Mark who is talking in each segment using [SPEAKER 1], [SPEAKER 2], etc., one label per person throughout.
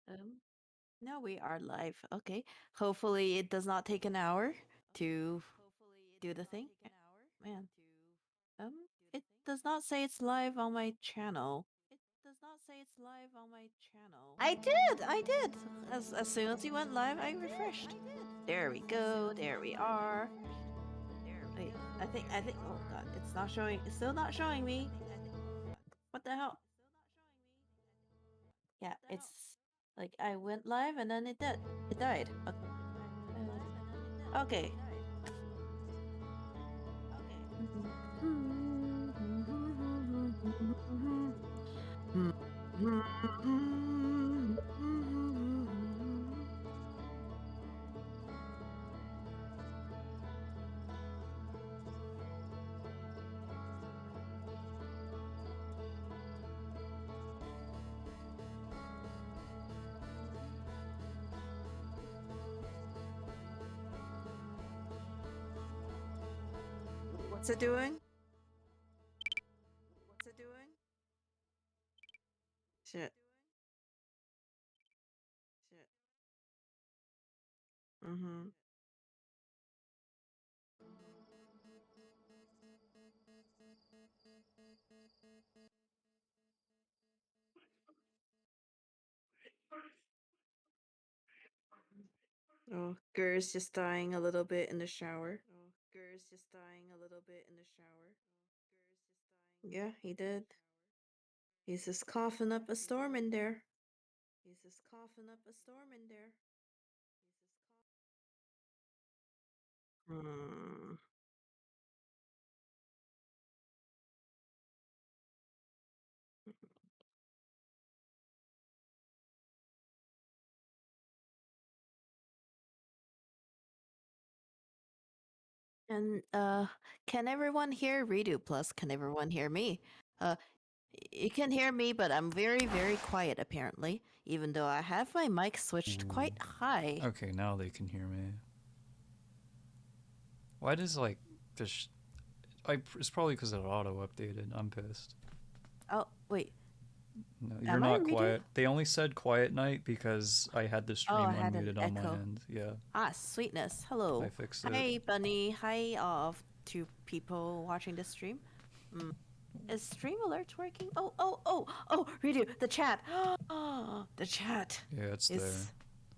[SPEAKER 1] Um, no, we are live. Okay. Hopefully it does not take an hour to do the thing. Man. Um, it does not say it's live on my channel. I did. As soon as you went live, I refreshed. There we go. There we are. Wait, I think oh god, it's not showing. It's still not showing me. What the hell? Yeah, it's like I went live and then it did. It died. Okay. What's it doing? Shit. Mm-hmm. Oh, Gur's just dying a little bit in the shower. Yeah, he did. He's just coughing up a storm in there. Hmm. And can everyone hear Redo Plus? Can everyone hear me? Uh, you can hear me, but I'm very, very quiet apparently, even though I have my mic switched quite high.
[SPEAKER 2] Okay, now they can hear me. Why does like this? It's probably because it auto updated. I'm pissed.
[SPEAKER 1] Oh, wait.
[SPEAKER 2] No, you're
[SPEAKER 1] Am I
[SPEAKER 2] not
[SPEAKER 1] redo?
[SPEAKER 2] quiet. They only said quiet night because I had the
[SPEAKER 1] Oh,
[SPEAKER 2] stream
[SPEAKER 1] I had an
[SPEAKER 2] unmuted on my
[SPEAKER 1] echo.
[SPEAKER 2] end. Yeah,
[SPEAKER 1] Ah, sweetness.
[SPEAKER 2] I
[SPEAKER 1] Hello.
[SPEAKER 2] fixed it.
[SPEAKER 1] Hi, Bunny. Hi, all to people watching this stream. Is Stream Alerts working? Oh, redo. The chat. Oh, the chat
[SPEAKER 2] Yeah, it's there.
[SPEAKER 1] is.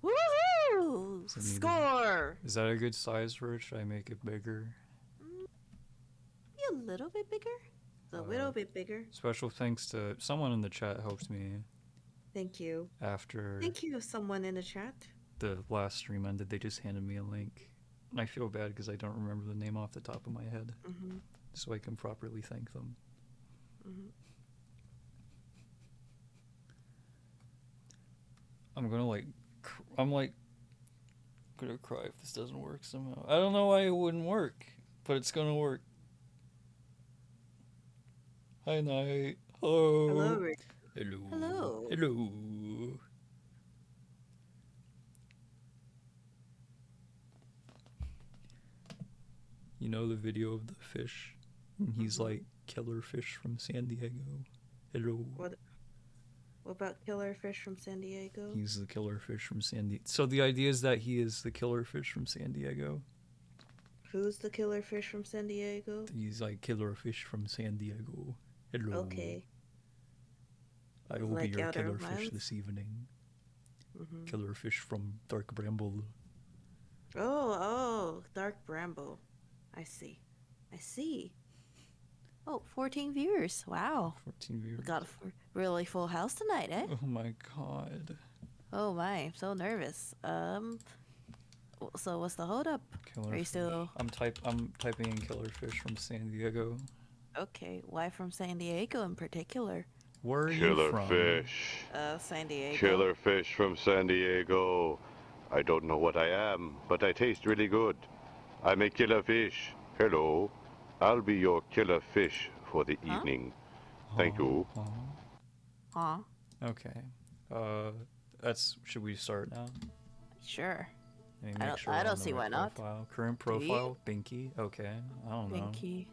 [SPEAKER 1] Woohoo!
[SPEAKER 2] Does it need
[SPEAKER 1] Score!
[SPEAKER 2] Is that a good size for it? Should I make it bigger?
[SPEAKER 1] Be a little bit bigger. A little bit bigger.
[SPEAKER 2] Special thanks to someone in the chat helped me
[SPEAKER 1] Thank you.
[SPEAKER 2] after
[SPEAKER 1] Thank you, someone in the chat.
[SPEAKER 2] the last stream ended. They just handed me a link. And I feel bad because I don't remember the name off the top of my head. So I can properly thank them. I'm gonna gonna cry if this doesn't work somehow. I don't know why it wouldn't work, but it's gonna work. Hi, Night. Hello.
[SPEAKER 1] Hello, Rick.
[SPEAKER 2] Hello.
[SPEAKER 1] Hello.
[SPEAKER 2] Hello. You know the video of the fish? And he's like, killer fish from San Diego. Hello.
[SPEAKER 1] What about Killer Fish from San Diego?
[SPEAKER 2] He's the killer fish from San Diego. So the idea is that he is the killer fish from San Diego.
[SPEAKER 1] Who's the Killer Fish from San Diego?
[SPEAKER 2] He's like killer fish from San Diego. Hello.
[SPEAKER 1] Okay.
[SPEAKER 2] I will
[SPEAKER 1] Like
[SPEAKER 2] be your
[SPEAKER 1] Outer
[SPEAKER 2] killer fish
[SPEAKER 1] Wilds?
[SPEAKER 2] this evening. Killer fish from Dark Bramble.
[SPEAKER 1] Oh, Dark Bramble. I see. Oh, 14 viewers. Wow.
[SPEAKER 2] 14 viewers.
[SPEAKER 1] We got a really full house tonight, eh?
[SPEAKER 2] Oh my god.
[SPEAKER 1] Oh my, I'm so nervous. So what's the holdup?
[SPEAKER 2] Killer
[SPEAKER 1] Are you
[SPEAKER 2] fish.
[SPEAKER 1] still
[SPEAKER 2] I'm typing in killer fish from San Diego.
[SPEAKER 1] okay? Why from San Diego in particular?
[SPEAKER 2] Where are you
[SPEAKER 3] Killer
[SPEAKER 2] from?
[SPEAKER 3] fish.
[SPEAKER 1] San Diego.
[SPEAKER 3] Killer fish from San Diego. I don't know what I am, but I taste really good. I'm a killer fish. Hello. I'll be your killer fish for the evening. Thank you.
[SPEAKER 1] Huh?
[SPEAKER 2] Okay. Should we start now?
[SPEAKER 1] Sure.
[SPEAKER 2] Let me make sure
[SPEAKER 1] I
[SPEAKER 2] we're
[SPEAKER 1] don't
[SPEAKER 2] on the
[SPEAKER 1] see
[SPEAKER 2] right
[SPEAKER 1] why not.
[SPEAKER 2] profile. Current profile, Binky. Okay. I don't know.
[SPEAKER 1] Binky.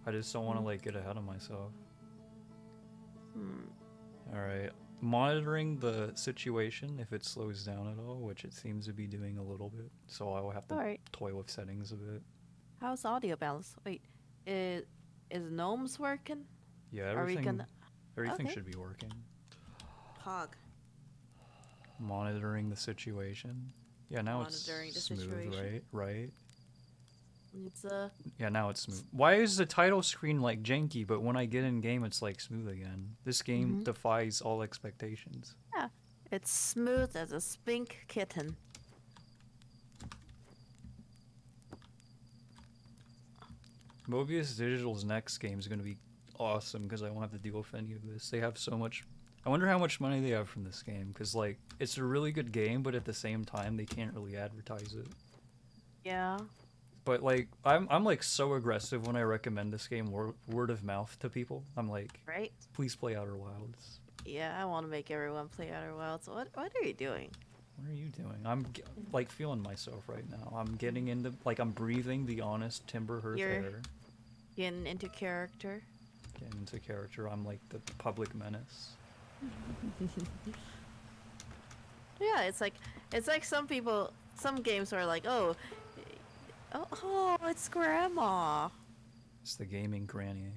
[SPEAKER 2] I just don't want to like get ahead of myself. All right. monitoring the situation if it slows down at all, which it seems to be doing a little bit. So I will have to
[SPEAKER 1] Alright.
[SPEAKER 2] toy with settings a bit.
[SPEAKER 1] How's audio balance? Wait, is gnomes working?
[SPEAKER 2] Yeah,
[SPEAKER 1] Are we gonna
[SPEAKER 2] everything
[SPEAKER 1] Okay.
[SPEAKER 2] should be working.
[SPEAKER 1] Pog?
[SPEAKER 2] Monitoring the situation. Yeah, now
[SPEAKER 1] Monitoring the
[SPEAKER 2] it's smooth,
[SPEAKER 1] situation.
[SPEAKER 2] right?
[SPEAKER 1] It's
[SPEAKER 2] Yeah, now it's smooth. Why is the title screen like janky, but when I get in game, it's like smooth again? This game defies all expectations.
[SPEAKER 1] yeah, it's smooth as a spink kitten.
[SPEAKER 2] Mobius Digital's next game is going to be awesome because I won't have to deal with any of this. They have so much. I wonder how much money they have from this game because like it's a really good game, but at the same time they can't really advertise it.
[SPEAKER 1] Yeah.
[SPEAKER 2] But like I'm like so aggressive when I recommend this game word of mouth to people. I'm like,
[SPEAKER 1] Right?
[SPEAKER 2] please play Outer Wilds.
[SPEAKER 1] Yeah, I want to make everyone play Outer Wilds. What are you doing?
[SPEAKER 2] What are you doing? I'm like feeling myself right now. I'm getting into like I'm breathing the honest timber hearth
[SPEAKER 1] You're-
[SPEAKER 2] air.
[SPEAKER 1] Getting into character.
[SPEAKER 2] Getting into character. I'm like the public menace.
[SPEAKER 1] Yeah, it's like some people, some games are like, oh, it's grandma.
[SPEAKER 2] It's the gaming granny.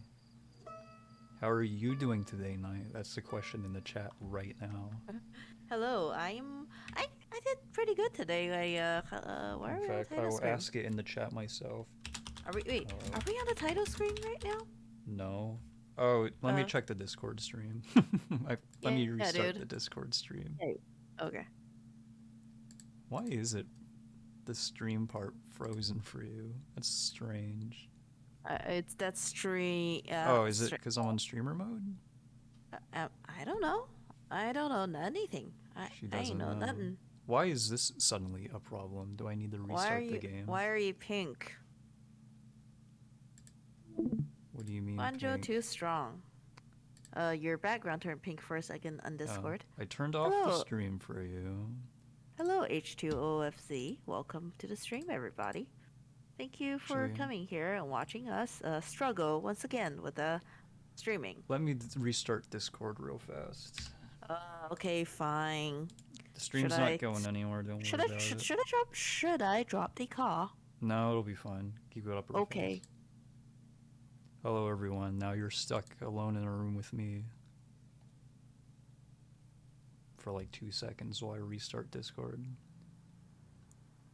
[SPEAKER 2] How are you doing today, Knight? That's the question in the chat right now.
[SPEAKER 1] Hello, I did pretty good today. Why are
[SPEAKER 2] In
[SPEAKER 1] we on the
[SPEAKER 2] fact, I
[SPEAKER 1] title
[SPEAKER 2] will
[SPEAKER 1] screen?
[SPEAKER 2] ask it in the chat myself.
[SPEAKER 1] Are we on the title screen right now?
[SPEAKER 2] No. Oh, let me
[SPEAKER 1] Uh,
[SPEAKER 2] check the Discord stream. Let me
[SPEAKER 1] yeah,
[SPEAKER 2] restart
[SPEAKER 1] dude.
[SPEAKER 2] the Discord stream.
[SPEAKER 1] Okay.
[SPEAKER 2] Why is it the stream part frozen for you? That's strange.
[SPEAKER 1] It's that stream.
[SPEAKER 2] Oh, is it because I'm on streamer mode?
[SPEAKER 1] I don't know. I don't know anything.
[SPEAKER 2] She
[SPEAKER 1] I ain't
[SPEAKER 2] doesn't
[SPEAKER 1] know
[SPEAKER 2] know.
[SPEAKER 1] nothing.
[SPEAKER 2] Why is this suddenly a problem? Do I need to restart the game?
[SPEAKER 1] Why are you pink?
[SPEAKER 2] What do you mean?
[SPEAKER 1] Banjo
[SPEAKER 2] pink?
[SPEAKER 1] too strong. Your background turned pink for a second on Discord.
[SPEAKER 2] I turned off the
[SPEAKER 1] Hello.
[SPEAKER 2] stream for you.
[SPEAKER 1] Hello, H2OFZ. Welcome to the stream, everybody. Thank you for
[SPEAKER 2] Actually-
[SPEAKER 1] coming here and watching us struggle once again with streaming.
[SPEAKER 2] Let me restart Discord real fast.
[SPEAKER 1] Okay, fine.
[SPEAKER 2] The stream's
[SPEAKER 1] Should
[SPEAKER 2] not
[SPEAKER 1] I-
[SPEAKER 2] going anywhere. Don't
[SPEAKER 1] Should
[SPEAKER 2] worry
[SPEAKER 1] I
[SPEAKER 2] about it.
[SPEAKER 1] should I drop the call?
[SPEAKER 2] No, it'll be fine. Keep it up real
[SPEAKER 1] Okay.
[SPEAKER 2] fast. Hello, everyone. Now you're stuck alone in a room with me for like 2 seconds while I restart Discord.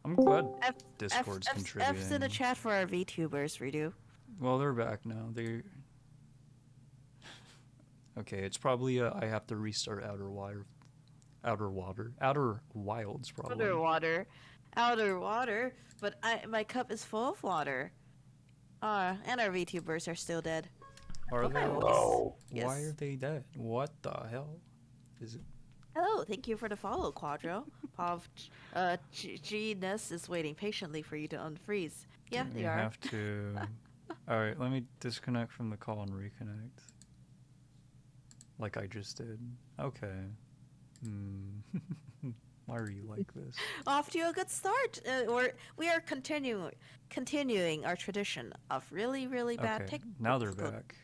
[SPEAKER 2] I'm glad Discord's contributing.
[SPEAKER 1] F's in the chat for our VTubers, Redo.
[SPEAKER 2] Well, they're back now. They. Okay, it's probably I have to restart Outer Wilds probably.
[SPEAKER 1] Outer water. But my cup is full of water. And our VTubers are still dead.
[SPEAKER 2] Are they?
[SPEAKER 3] No.
[SPEAKER 1] Yes.
[SPEAKER 2] Why are they dead? What the hell? Is it?
[SPEAKER 1] Hello, thank you for the follow, Quadro. Pav, G-ness is waiting patiently for you to unfreeze. Yeah,
[SPEAKER 2] Do
[SPEAKER 1] they
[SPEAKER 2] we
[SPEAKER 1] are.
[SPEAKER 2] have to. All right, let me disconnect from the call and reconnect. Like I just did. Okay. Why are you like this?
[SPEAKER 1] Off to a good start. We are continuing our tradition of really, really bad
[SPEAKER 2] Okay,
[SPEAKER 1] technical.
[SPEAKER 2] now they're back,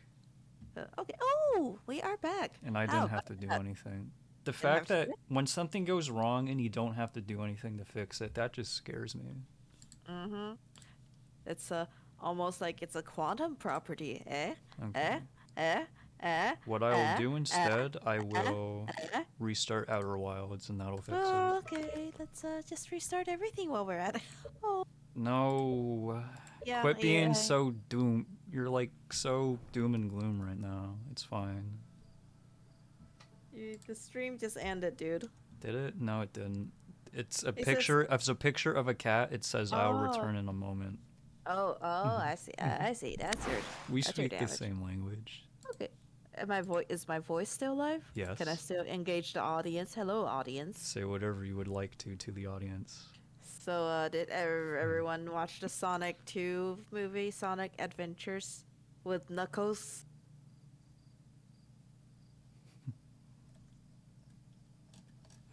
[SPEAKER 1] Okay. Oh, we are back.
[SPEAKER 2] and I
[SPEAKER 1] How
[SPEAKER 2] didn't have to
[SPEAKER 1] about
[SPEAKER 2] do
[SPEAKER 1] that?
[SPEAKER 2] anything. The
[SPEAKER 1] Didn't have
[SPEAKER 2] fact
[SPEAKER 1] to
[SPEAKER 2] that
[SPEAKER 1] do
[SPEAKER 2] when something goes wrong and you don't have to do anything to fix it, that just scares me.
[SPEAKER 1] Mm-hmm. It's almost like it's a quantum property, eh?
[SPEAKER 2] Okay.
[SPEAKER 1] Eh?
[SPEAKER 2] What I will do instead, I will restart Outer Wilds, and that'll fix
[SPEAKER 1] Oh,
[SPEAKER 2] it.
[SPEAKER 1] okay. Let's just restart everything while we're at it. Oh,
[SPEAKER 2] No.
[SPEAKER 1] yeah.
[SPEAKER 2] Quit being
[SPEAKER 1] yeah.
[SPEAKER 2] so doom. You're like so doom and gloom right now. It's fine.
[SPEAKER 1] The stream just ended, dude.
[SPEAKER 2] Did it? No, it didn't. It's a
[SPEAKER 1] It says-
[SPEAKER 2] picture. It's a picture of a cat. It says, "I'll
[SPEAKER 1] Oh.
[SPEAKER 2] return in a moment."
[SPEAKER 1] Oh, I see. I see. That's your.
[SPEAKER 2] We
[SPEAKER 1] That's your
[SPEAKER 2] speak the
[SPEAKER 1] damage.
[SPEAKER 2] same language.
[SPEAKER 1] Okay. Is my voice still live?
[SPEAKER 2] Yes.
[SPEAKER 1] Can I still engage the audience? Hello, audience.
[SPEAKER 2] Say whatever you would like to the audience.
[SPEAKER 1] So, did everyone watch the Sonic 2 movie, Sonic Adventures, with Knuckles?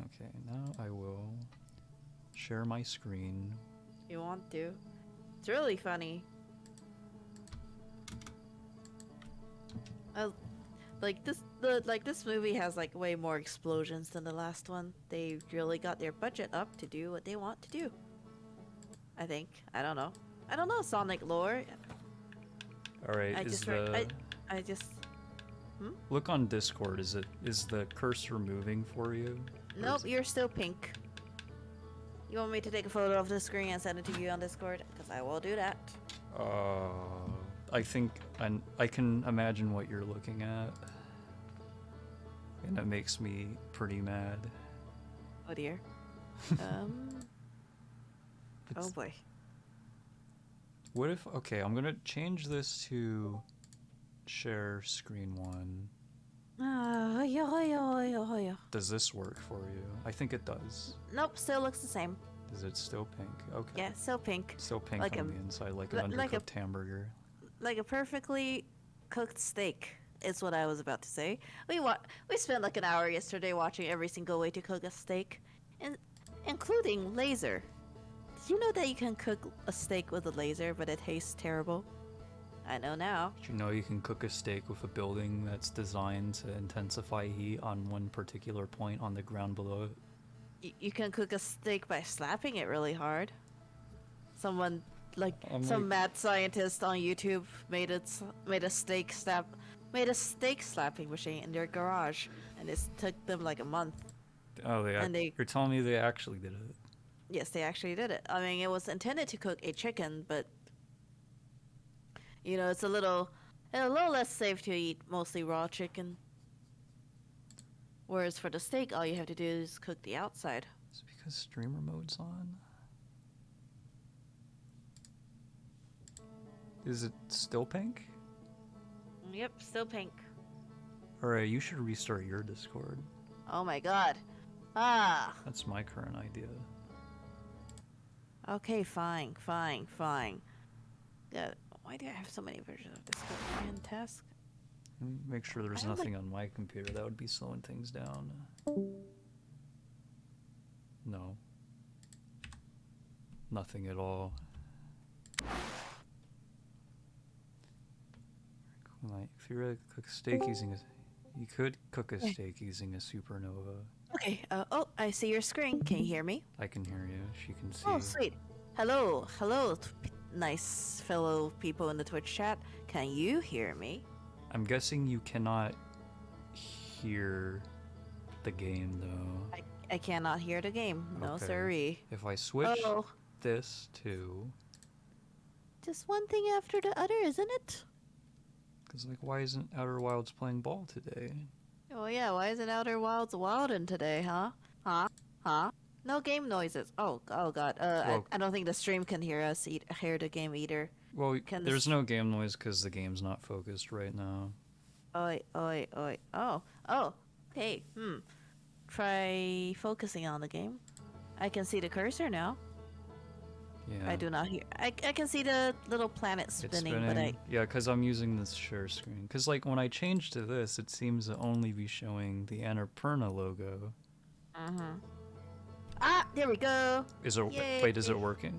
[SPEAKER 2] Okay, now I will share my screen.
[SPEAKER 1] You want to? It's really funny. Like this movie has like way more explosions than the last one. They really got their budget up to do what they want to do. I think. I don't know. I don't know Sonic lore.
[SPEAKER 2] All right,
[SPEAKER 1] I
[SPEAKER 2] is
[SPEAKER 1] just
[SPEAKER 2] the
[SPEAKER 1] I just
[SPEAKER 2] look on Discord? Is the cursor moving for you? Or
[SPEAKER 1] Nope,
[SPEAKER 2] is it-
[SPEAKER 1] you're still pink. You want me to take a photo of the screen and send it to you on Discord? Because I will do that.
[SPEAKER 2] I think I can imagine what you're looking at, and it makes me pretty mad.
[SPEAKER 1] Oh dear. Oh
[SPEAKER 2] It's-
[SPEAKER 1] boy.
[SPEAKER 2] What if? Okay, I'm gonna change this to share screen 1.
[SPEAKER 1] Yeah.
[SPEAKER 2] Does this work for you? I think it does.
[SPEAKER 1] Nope, still looks the same.
[SPEAKER 2] Is it still pink? Okay.
[SPEAKER 1] Yeah, still pink.
[SPEAKER 2] Still pink
[SPEAKER 1] Like
[SPEAKER 2] on
[SPEAKER 1] a-
[SPEAKER 2] the inside, like an
[SPEAKER 1] like a-
[SPEAKER 2] undercooked hamburger.
[SPEAKER 1] Like a perfectly cooked steak is what I was about to say. We spent like an hour yesterday watching every single way to cook a steak, including laser. Did you know that you can cook a steak with a laser, but it tastes terrible? I know now.
[SPEAKER 2] Did you know you can cook a steak with a building that's designed to intensify heat on one particular point on the ground below it?
[SPEAKER 1] You can cook a steak by slapping it really hard. Someone like
[SPEAKER 2] I'm
[SPEAKER 1] some
[SPEAKER 2] like-
[SPEAKER 1] mad scientist on YouTube made a steak slapping machine in their garage, and it took them like a month.
[SPEAKER 2] Oh,
[SPEAKER 1] And they-
[SPEAKER 2] you're telling me they actually did it?
[SPEAKER 1] Yes, they actually did it. I mean, it was intended to cook a chicken, but you know, it's a little less safe to eat mostly raw chicken. Whereas for the steak, all you have to do is cook the outside.
[SPEAKER 2] Is it because streamer mode's on? Is it still pink?
[SPEAKER 1] Yep, still pink.
[SPEAKER 2] Alright, you should restart your Discord.
[SPEAKER 1] Oh my god. Ah.
[SPEAKER 2] That's my current idea.
[SPEAKER 1] Okay, fine. Why do I have so many versions of Discord and task?
[SPEAKER 2] Make sure there's
[SPEAKER 1] I don't
[SPEAKER 2] nothing on my computer that would be slowing things down. No. Nothing at all. Like, if you really cook a steak using you could cook a steak using a supernova.
[SPEAKER 1] Okay, oh, I see your screen. Can you hear me?
[SPEAKER 2] I can hear you. She can see.
[SPEAKER 1] Oh, sweet. Hello, nice fellow people in the Twitch chat. Can you hear me?
[SPEAKER 2] I'm guessing you cannot hear the game though.
[SPEAKER 1] I cannot hear the game. No,
[SPEAKER 2] Okay.
[SPEAKER 1] sirree.
[SPEAKER 2] If I switch
[SPEAKER 1] Oh,
[SPEAKER 2] this to,
[SPEAKER 1] just one thing after the other, isn't it?
[SPEAKER 2] because like, why isn't Outer Wilds playing ball today?
[SPEAKER 1] Oh yeah, why isn't Outer Wilds wildin' today, huh? Huh? No game noises. Oh god.
[SPEAKER 2] Well-
[SPEAKER 1] I don't think the stream can hear us hear the game either.
[SPEAKER 2] Well,
[SPEAKER 1] Can
[SPEAKER 2] there's
[SPEAKER 1] this-
[SPEAKER 2] no game noise because the game's not focused right now.
[SPEAKER 1] Oi. Oh. Okay. Try focusing on the game. I can see the cursor now.
[SPEAKER 2] Yeah.
[SPEAKER 1] I do not hear. I can see the little planet
[SPEAKER 2] It's
[SPEAKER 1] spinning, but I.
[SPEAKER 2] Yeah, because I'm using this share screen. Because like when I change to this, it seems to only be showing the Annapurna logo.
[SPEAKER 1] Ah, there we go.
[SPEAKER 2] Is it?
[SPEAKER 1] Yay.
[SPEAKER 2] Wait, is it working?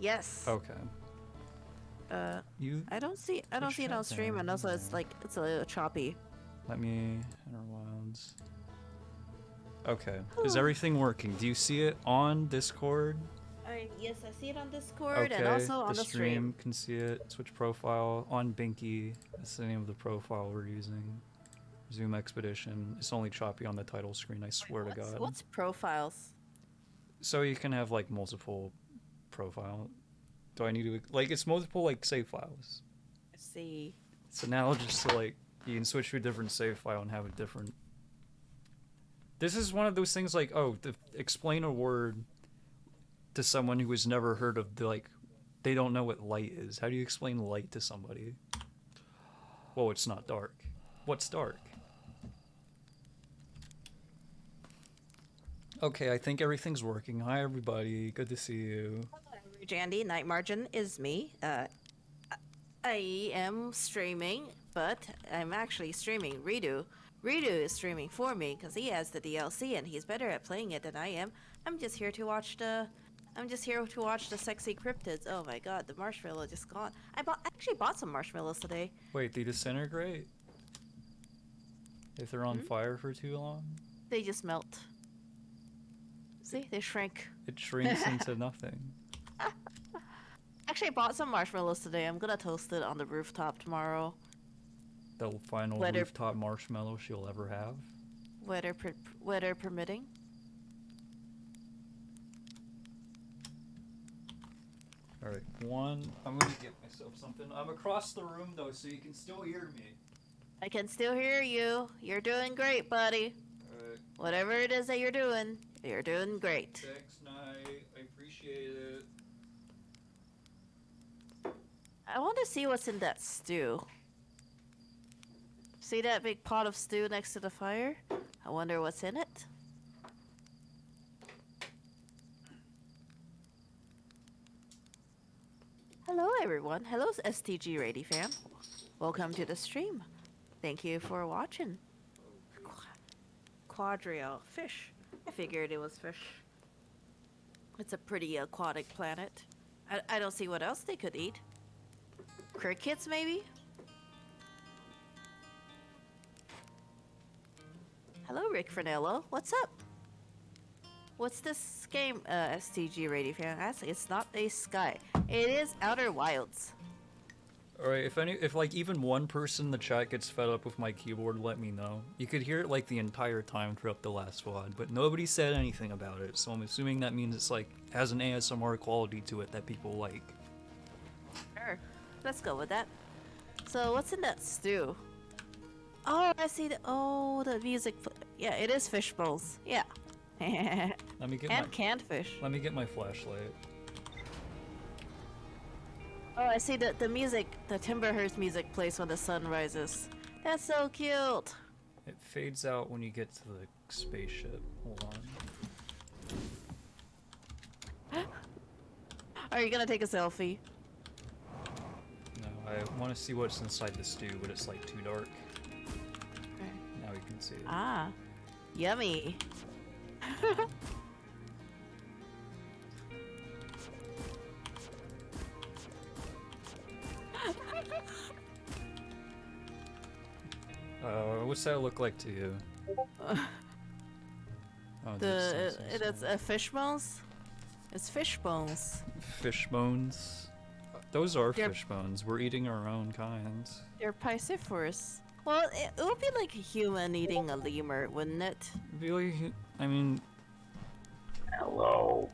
[SPEAKER 1] Yes.
[SPEAKER 2] Okay. You
[SPEAKER 1] I don't see. I don't
[SPEAKER 2] Twitch
[SPEAKER 1] see it
[SPEAKER 2] chat
[SPEAKER 1] on stream,
[SPEAKER 2] there,
[SPEAKER 1] and also it's
[SPEAKER 2] yeah.
[SPEAKER 1] like it's a little choppy.
[SPEAKER 2] let me Outer Wilds. Okay. Is everything working? Do you see it on Discord?
[SPEAKER 1] Yes, I see it on Discord
[SPEAKER 2] Okay.
[SPEAKER 1] and also on the
[SPEAKER 2] stream can see it. Switch profile on Binky. That's the name of the profile we're using. Zoom Expedition. It's only choppy on the title screen. I swear to God.
[SPEAKER 1] What's profiles?
[SPEAKER 2] So you can have like multiple profile. Do I need to like it's multiple like save files?
[SPEAKER 1] Let's see.
[SPEAKER 2] It's analogous to like you can switch to a different save file and have a different. This is one of those things like explain a word to someone who has never heard of they don't know what light is. How do you explain light to somebody? Well, it's not dark. What's dark? Okay, I think everything's working. Hi everybody, good to see you.
[SPEAKER 1] Jandy, Night Margin is me. I am streaming, but I'm actually streaming Redo. Redo is streaming for me because he has the DLC and he's better at playing it than I am. I'm just here to watch the sexy cryptids. Oh my god, the marshmallow just gone. I actually bought some marshmallows today.
[SPEAKER 2] Wait, they disintegrate? If they're on fire for too long,
[SPEAKER 1] They just melt. See, they shrink.
[SPEAKER 2] it shrinks into nothing.
[SPEAKER 1] Actually, I bought some marshmallows today. I'm gonna toast it on the rooftop tomorrow.
[SPEAKER 2] The final
[SPEAKER 1] Weather-
[SPEAKER 2] rooftop marshmallow she'll ever have.
[SPEAKER 1] Weather permitting.
[SPEAKER 2] Alright, I'm gonna get myself something. I'm across the room though, so you can still hear me.
[SPEAKER 1] I can still hear you. You're doing great, buddy.
[SPEAKER 2] Alright,
[SPEAKER 1] Whatever it is that you're doing great.
[SPEAKER 2] thanks, Night. I appreciate it.
[SPEAKER 1] I want to see what's in that stew. See that big pot of stew next to the fire? I wonder what's in it. Hello everyone. Hello STG Rady fam. Welcome to the stream. Thank you for watching. Quadrille fish. I figured it was fish. It's a pretty aquatic planet. I don't see what else they could eat. Crickets, maybe? Hello, Rick Fernello. What's up? What's this game, STG Radio fan? It's not a Sky. It is Outer Wilds.
[SPEAKER 2] Alright, if like even one person in the chat gets fed up with my keyboard, let me know. You could hear it like the entire time throughout the last VOD, but nobody said anything about it, so I'm assuming that means it's like has an ASMR quality to it that people like.
[SPEAKER 1] Sure. Let's go with that. So what's in that stew? Oh, I see the music. Yeah, it is fish bowls. Yeah.
[SPEAKER 2] Let me get
[SPEAKER 1] And canned fish.
[SPEAKER 2] Let me get my flashlight.
[SPEAKER 1] Oh, I see the music, the Timberhurst music plays when the sun rises. That's so cute.
[SPEAKER 2] It fades out when you get to the spaceship. Hold on.
[SPEAKER 1] Are you gonna take a selfie?
[SPEAKER 2] No, I want to see what's inside the stew, but it's like too dark. Now you can see it.
[SPEAKER 1] Ah, yummy.
[SPEAKER 2] What's that look like to you? Oh,
[SPEAKER 1] It's fish bones. It's fish bones.
[SPEAKER 2] Fish bones. Those are
[SPEAKER 1] They're-
[SPEAKER 2] fish bones. We're eating our own kind.
[SPEAKER 1] They're piscivorous. Well, it would be like a human eating a lemur, wouldn't it?
[SPEAKER 2] Really? I mean,
[SPEAKER 4] Hello.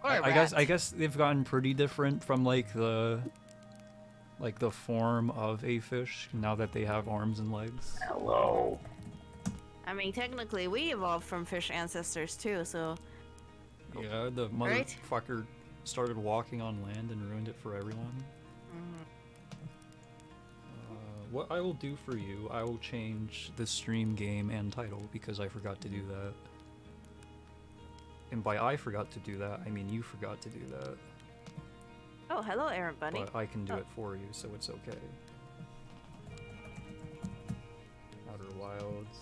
[SPEAKER 1] Or a
[SPEAKER 2] I
[SPEAKER 1] rat.
[SPEAKER 2] guess they've gotten pretty different from like the form of a fish now that they have arms and legs.
[SPEAKER 4] Hello.
[SPEAKER 1] I mean, technically, we evolved from fish ancestors too, so
[SPEAKER 2] Yeah, the
[SPEAKER 1] Right?
[SPEAKER 2] motherfucker started walking on land and ruined it for everyone. What I will do for you, I will change the stream game and title because I forgot to do that. And by I forgot to do that, I mean you forgot to do that.
[SPEAKER 1] Oh, hello, Aaron Bunny.
[SPEAKER 2] But I can do
[SPEAKER 1] Oh.
[SPEAKER 2] it for you, so it's okay. Outer Wilds.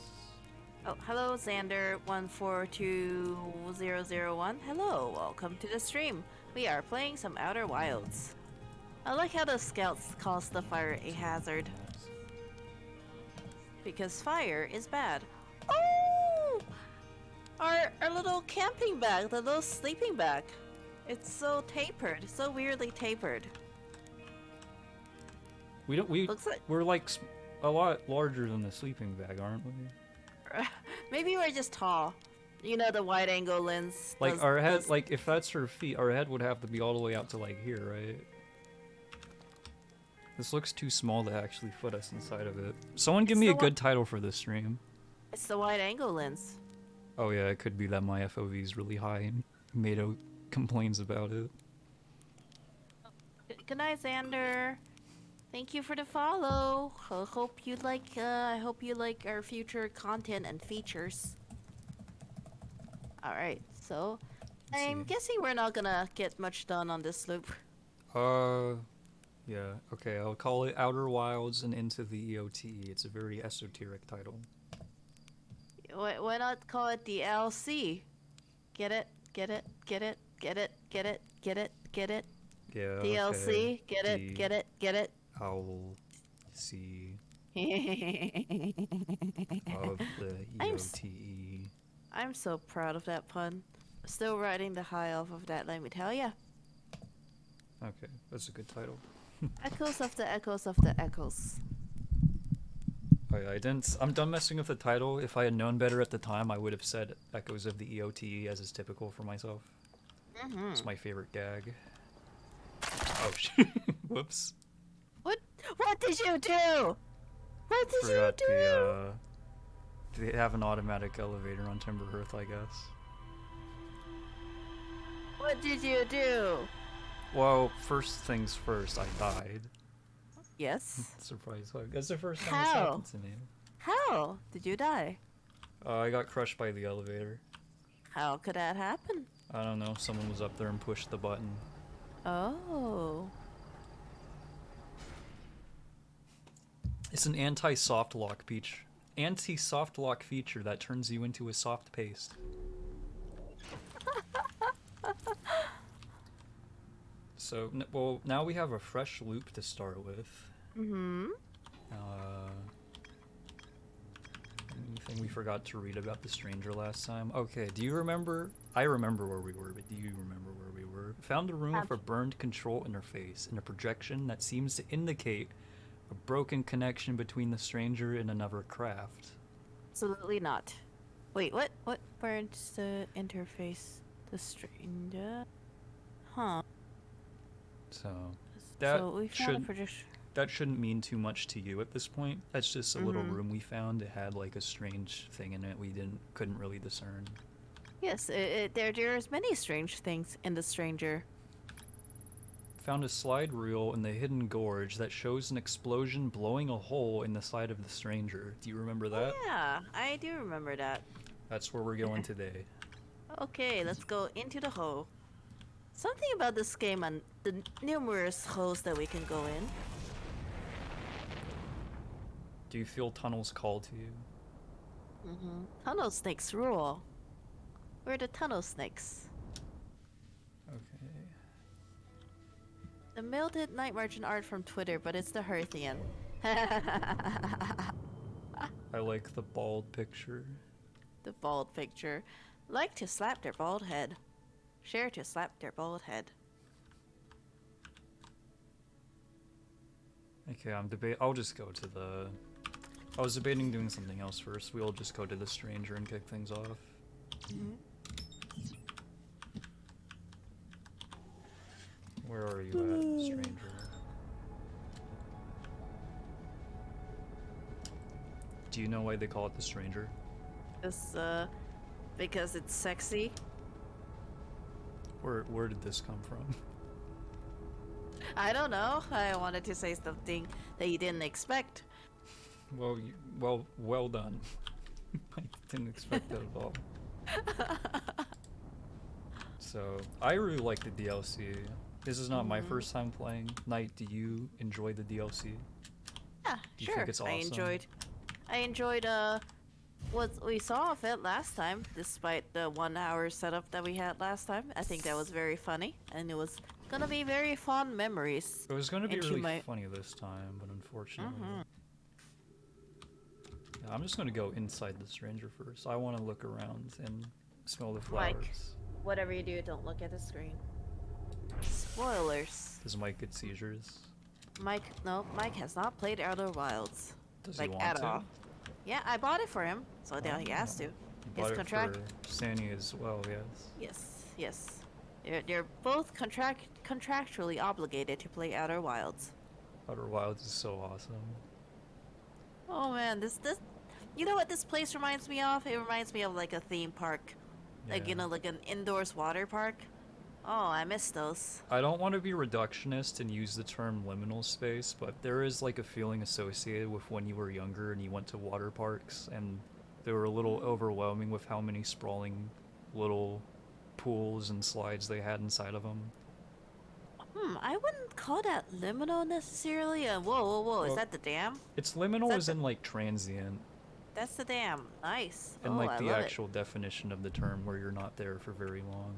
[SPEAKER 1] Oh, hello, Xander142001. Hello, welcome to the stream. We are playing some Outer Wilds. I like how the scouts calls the fire a hazard. Because fire is bad. Oh! Our little camping bag, the little sleeping bag. It's so tapered, so weirdly tapered. Looks like
[SPEAKER 2] We're like a lot larger than the sleeping bag, aren't we?
[SPEAKER 1] maybe we're just tall. You know, the wide angle lens.
[SPEAKER 2] Like
[SPEAKER 1] those-
[SPEAKER 2] our head,
[SPEAKER 1] those-
[SPEAKER 2] like if that's her feet, our head would have to be all the way out to like here, right? This looks too small to actually fit us inside of it. Someone give me a
[SPEAKER 1] So
[SPEAKER 2] good title for this stream.
[SPEAKER 1] It's the wide angle lens.
[SPEAKER 2] Oh yeah, it could be that my FOV is really high and Mato complains about it.
[SPEAKER 1] Good night, Xander. Thank you for the follow. I hope you like our future content and features. All right, so
[SPEAKER 2] Let's
[SPEAKER 1] I'm
[SPEAKER 2] see.
[SPEAKER 1] guessing we're not gonna get much done on this loop.
[SPEAKER 2] Yeah, okay, I'll call it Outer Wilds and Into the EOTE. It's a very esoteric title.
[SPEAKER 1] Why not call it the LC? Get it? Get it? Get it? Get it? Get it? Get it? Get it?
[SPEAKER 2] Yeah,
[SPEAKER 1] DLC?
[SPEAKER 2] okay.
[SPEAKER 1] Get it? Get it? Get it?
[SPEAKER 2] I'll see. of the
[SPEAKER 1] I'm
[SPEAKER 2] EOTE.
[SPEAKER 1] I'm so proud of that pun. Still riding the high off of that, let me tell ya.
[SPEAKER 2] Okay, that's a good title.
[SPEAKER 1] Echoes of the echoes of the echoes.
[SPEAKER 2] Oh yeah, I didn't. I'm done messing with the title. If I had known better at the time, I would have said Echoes of the EOTE, as is typical for myself. It's my favorite gag. Oh shit! Whoops.
[SPEAKER 1] What? What did you do? What did you
[SPEAKER 2] Forgot
[SPEAKER 1] do?
[SPEAKER 2] they have an automatic elevator on Timber Hearth, I guess.
[SPEAKER 1] What did you do?
[SPEAKER 2] Well, first things first, I died.
[SPEAKER 1] Yes.
[SPEAKER 2] Surprise hug. That's the first time this
[SPEAKER 1] How?
[SPEAKER 2] happened to me.
[SPEAKER 1] How did you die?
[SPEAKER 2] I got crushed by the elevator.
[SPEAKER 1] How could that happen?
[SPEAKER 2] I don't know, someone was up there and pushed the button.
[SPEAKER 1] Oh.
[SPEAKER 2] It's an anti-soft lock feature that turns you into a soft paste. So, well, now we have a fresh loop to start with.
[SPEAKER 1] Mm-hmm.
[SPEAKER 2] Anything we forgot to read about the stranger last time? Okay, do you remember? I remember where we were, but do you remember where we were? Found a room with a burned control interface and a projection that seems to indicate a broken connection between the stranger and another craft.
[SPEAKER 1] Absolutely not. Wait, what? What burns the interface? The stranger? Huh.
[SPEAKER 2] So
[SPEAKER 1] We found a projection.
[SPEAKER 2] that shouldn't mean too much to you at this point. That's just a little room we found. It had like a strange thing in it we couldn't really discern.
[SPEAKER 1] Yes, there's many strange things in the stranger.
[SPEAKER 2] Found a slide reel in the hidden gorge that shows an explosion blowing a hole in the side of the stranger. Do you remember that?
[SPEAKER 1] Yeah, I do remember that.
[SPEAKER 2] That's where we're going today.
[SPEAKER 1] Okay, let's go into the hole. Something about this game and the numerous holes that we can go in.
[SPEAKER 2] Do you feel tunnels call to you?
[SPEAKER 1] Tunnel snakes rule. We're the tunnel snakes.
[SPEAKER 2] Okay.
[SPEAKER 1] The melted night merchant art from Twitter, but it's the Hearthian.
[SPEAKER 2] I like the bald picture.
[SPEAKER 1] The bald picture. Like to slap their bald head. Share to slap their bald head.
[SPEAKER 2] Okay, I'll just go to the... I was debating doing something else first. We'll just go to the stranger and kick things off. Where are you at, stranger? Do you know why they call it the stranger?
[SPEAKER 1] Because it's sexy.
[SPEAKER 2] Where did this come from?
[SPEAKER 1] I don't know. I wanted to say something that you didn't expect.
[SPEAKER 2] Well, well done. I didn't expect that at all. So, I really like the DLC. This is not my first time playing. Knight, do you enjoy the DLC?
[SPEAKER 1] Yeah,
[SPEAKER 2] Do you
[SPEAKER 1] sure.
[SPEAKER 2] think it's awesome?
[SPEAKER 1] I enjoyed what we saw of it last time, despite the 1 hour setup that we had last time. I think that was very funny, and it was gonna be very fond memories.
[SPEAKER 2] It was gonna be really funny this time, but unfortunately. Yeah, I'm just gonna go inside the stranger first. I want to look around and smell the flowers.
[SPEAKER 1] Mike, whatever you do, don't look at the screen. Spoilers.
[SPEAKER 2] Does Mike get seizures?
[SPEAKER 1] Mike has not played Outer Wilds.
[SPEAKER 2] Does
[SPEAKER 1] like
[SPEAKER 2] he want
[SPEAKER 1] at
[SPEAKER 2] to?
[SPEAKER 1] all. Yeah, I bought it for him, so now he has to.
[SPEAKER 2] You
[SPEAKER 1] His
[SPEAKER 2] bought
[SPEAKER 1] contract.
[SPEAKER 2] it for Sandy as well, yes.
[SPEAKER 1] Yes. They're both contractually obligated to play Outer Wilds.
[SPEAKER 2] Outer Wilds is so awesome.
[SPEAKER 1] Oh man, this you know what this place reminds me of? It reminds me of like a theme park. Like, you know, like an indoors water park. Oh, I miss those.
[SPEAKER 2] I don't want to be reductionist and use the term liminal space, but there is like a feeling associated with when you were younger and you went to water parks, and they were a little overwhelming with how many sprawling little pools and slides they had inside of them.
[SPEAKER 1] I wouldn't call that liminal necessarily. Whoa,
[SPEAKER 2] Well,
[SPEAKER 1] is that the dam?
[SPEAKER 2] It's liminal as in like transient.
[SPEAKER 1] That's the dam. Nice.
[SPEAKER 2] And like
[SPEAKER 1] I
[SPEAKER 2] the
[SPEAKER 1] love
[SPEAKER 2] actual definition of the term where you're not there for very long.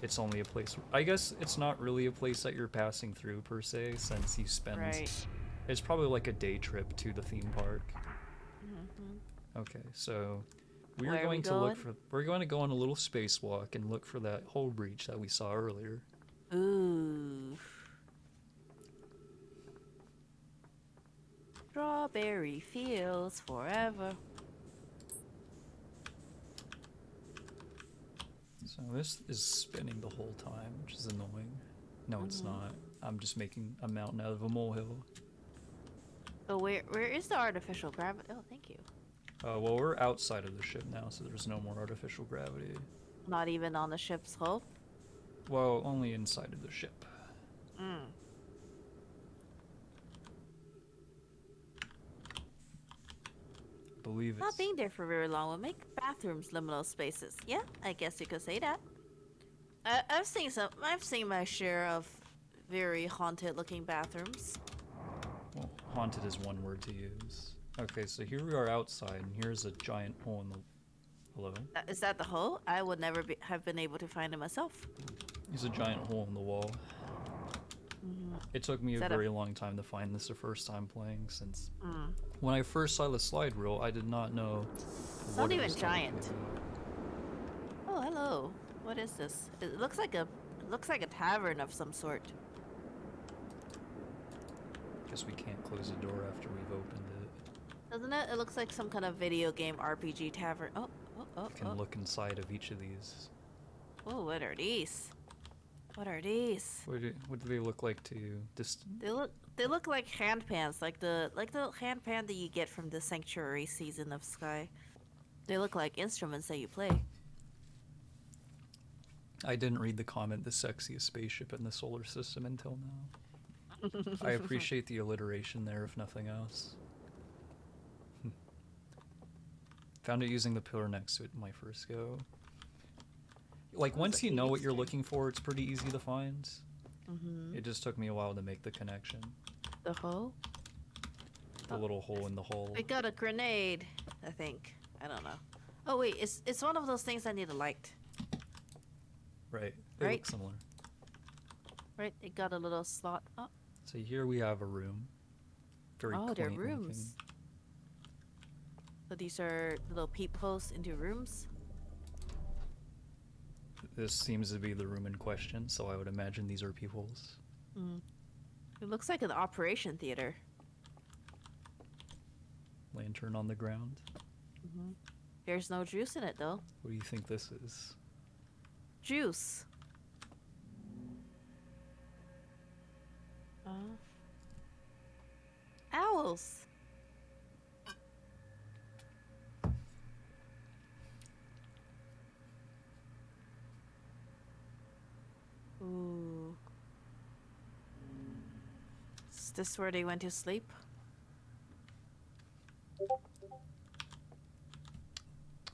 [SPEAKER 2] It's only a place... I guess it's not really a place that you're passing through per se, since you spend It's probably like a day trip to the theme park.
[SPEAKER 1] Mm-hmm.
[SPEAKER 2] Okay, so we're
[SPEAKER 1] Where are we
[SPEAKER 2] going to look
[SPEAKER 1] going?
[SPEAKER 2] for. We're going to go on a little spacewalk and look for that hull breach that we saw earlier.
[SPEAKER 1] Ooh. Strawberry fields forever.
[SPEAKER 2] So this is spinning the whole time, which is annoying. No, it's
[SPEAKER 1] Mm-hmm.
[SPEAKER 2] not. I'm just making a mountain out of a molehill.
[SPEAKER 1] So where is the artificial gravity? Oh, thank you.
[SPEAKER 2] Well, we're outside of the ship now, so there's no more artificial gravity.
[SPEAKER 1] Not even on the ship's hull.
[SPEAKER 2] Well, only inside of the ship.
[SPEAKER 1] Mm.
[SPEAKER 2] I believe
[SPEAKER 1] Not
[SPEAKER 2] it's.
[SPEAKER 1] being there for very long will make bathrooms liminal spaces. Yeah, I guess you could say that. I've seen some. I've seen my share of very haunted-looking bathrooms.
[SPEAKER 2] Well, haunted is one word to use. Okay, so here we are outside, and here's a giant hole in the. Hello?
[SPEAKER 1] Is that the hole? I would never have been able to find it myself.
[SPEAKER 2] There's a giant hole in the wall.
[SPEAKER 1] Mm-hmm.
[SPEAKER 2] It took me
[SPEAKER 1] Is
[SPEAKER 2] a
[SPEAKER 1] that
[SPEAKER 2] very long time to find this the first time playing, since
[SPEAKER 1] Mm.
[SPEAKER 2] when I first saw the slide rule, I did not know
[SPEAKER 1] It's
[SPEAKER 2] what
[SPEAKER 1] not
[SPEAKER 2] it
[SPEAKER 1] even
[SPEAKER 2] was telling me
[SPEAKER 1] giant.
[SPEAKER 2] about.
[SPEAKER 1] Oh, hello. What is this? It looks like a tavern of some sort.
[SPEAKER 2] Guess we can't close the door after we've opened it.
[SPEAKER 1] Doesn't it? It looks like some kind of video game RPG tavern. Oh, oh, oh,
[SPEAKER 2] You can look inside of each of these.
[SPEAKER 1] oh. What are these? What are these?
[SPEAKER 2] What do they look like to you?
[SPEAKER 1] They look like hand pans, like the hand pan that you get from the Sanctuary season of Sky. They look like instruments that you play.
[SPEAKER 2] I didn't read the comment, the sexiest spaceship in the solar system until now. I appreciate the alliteration there, if nothing else. Found it using the pillar next to it in my first go. Like,
[SPEAKER 1] That was
[SPEAKER 2] once
[SPEAKER 1] a
[SPEAKER 2] you know what you're
[SPEAKER 1] Easter.
[SPEAKER 2] looking for, it's pretty easy to find.
[SPEAKER 1] Mm-hmm.
[SPEAKER 2] It just took me a while to make the connection.
[SPEAKER 1] The hole?
[SPEAKER 2] The
[SPEAKER 1] Oh.
[SPEAKER 2] little hole in the hull.
[SPEAKER 1] We got a grenade, I think. I don't know. Oh wait, it's one of those things I need a light.
[SPEAKER 2] Right. They
[SPEAKER 1] Right?
[SPEAKER 2] look similar.
[SPEAKER 1] Right? It got a little slot. Oh,
[SPEAKER 2] So here we have a room. Very
[SPEAKER 1] oh, they're
[SPEAKER 2] quaint
[SPEAKER 1] rooms. So these are little peepholes into rooms.
[SPEAKER 2] looking. This seems to be the room in question, so I would imagine these are people's.
[SPEAKER 1] Mm. It looks like an operation theater.
[SPEAKER 2] Lantern on the ground.
[SPEAKER 1] Mm-hmm. There's no juice in it though.
[SPEAKER 2] What do you think this is?
[SPEAKER 1] Juice. Owls. Ooh. Is this where they went to sleep?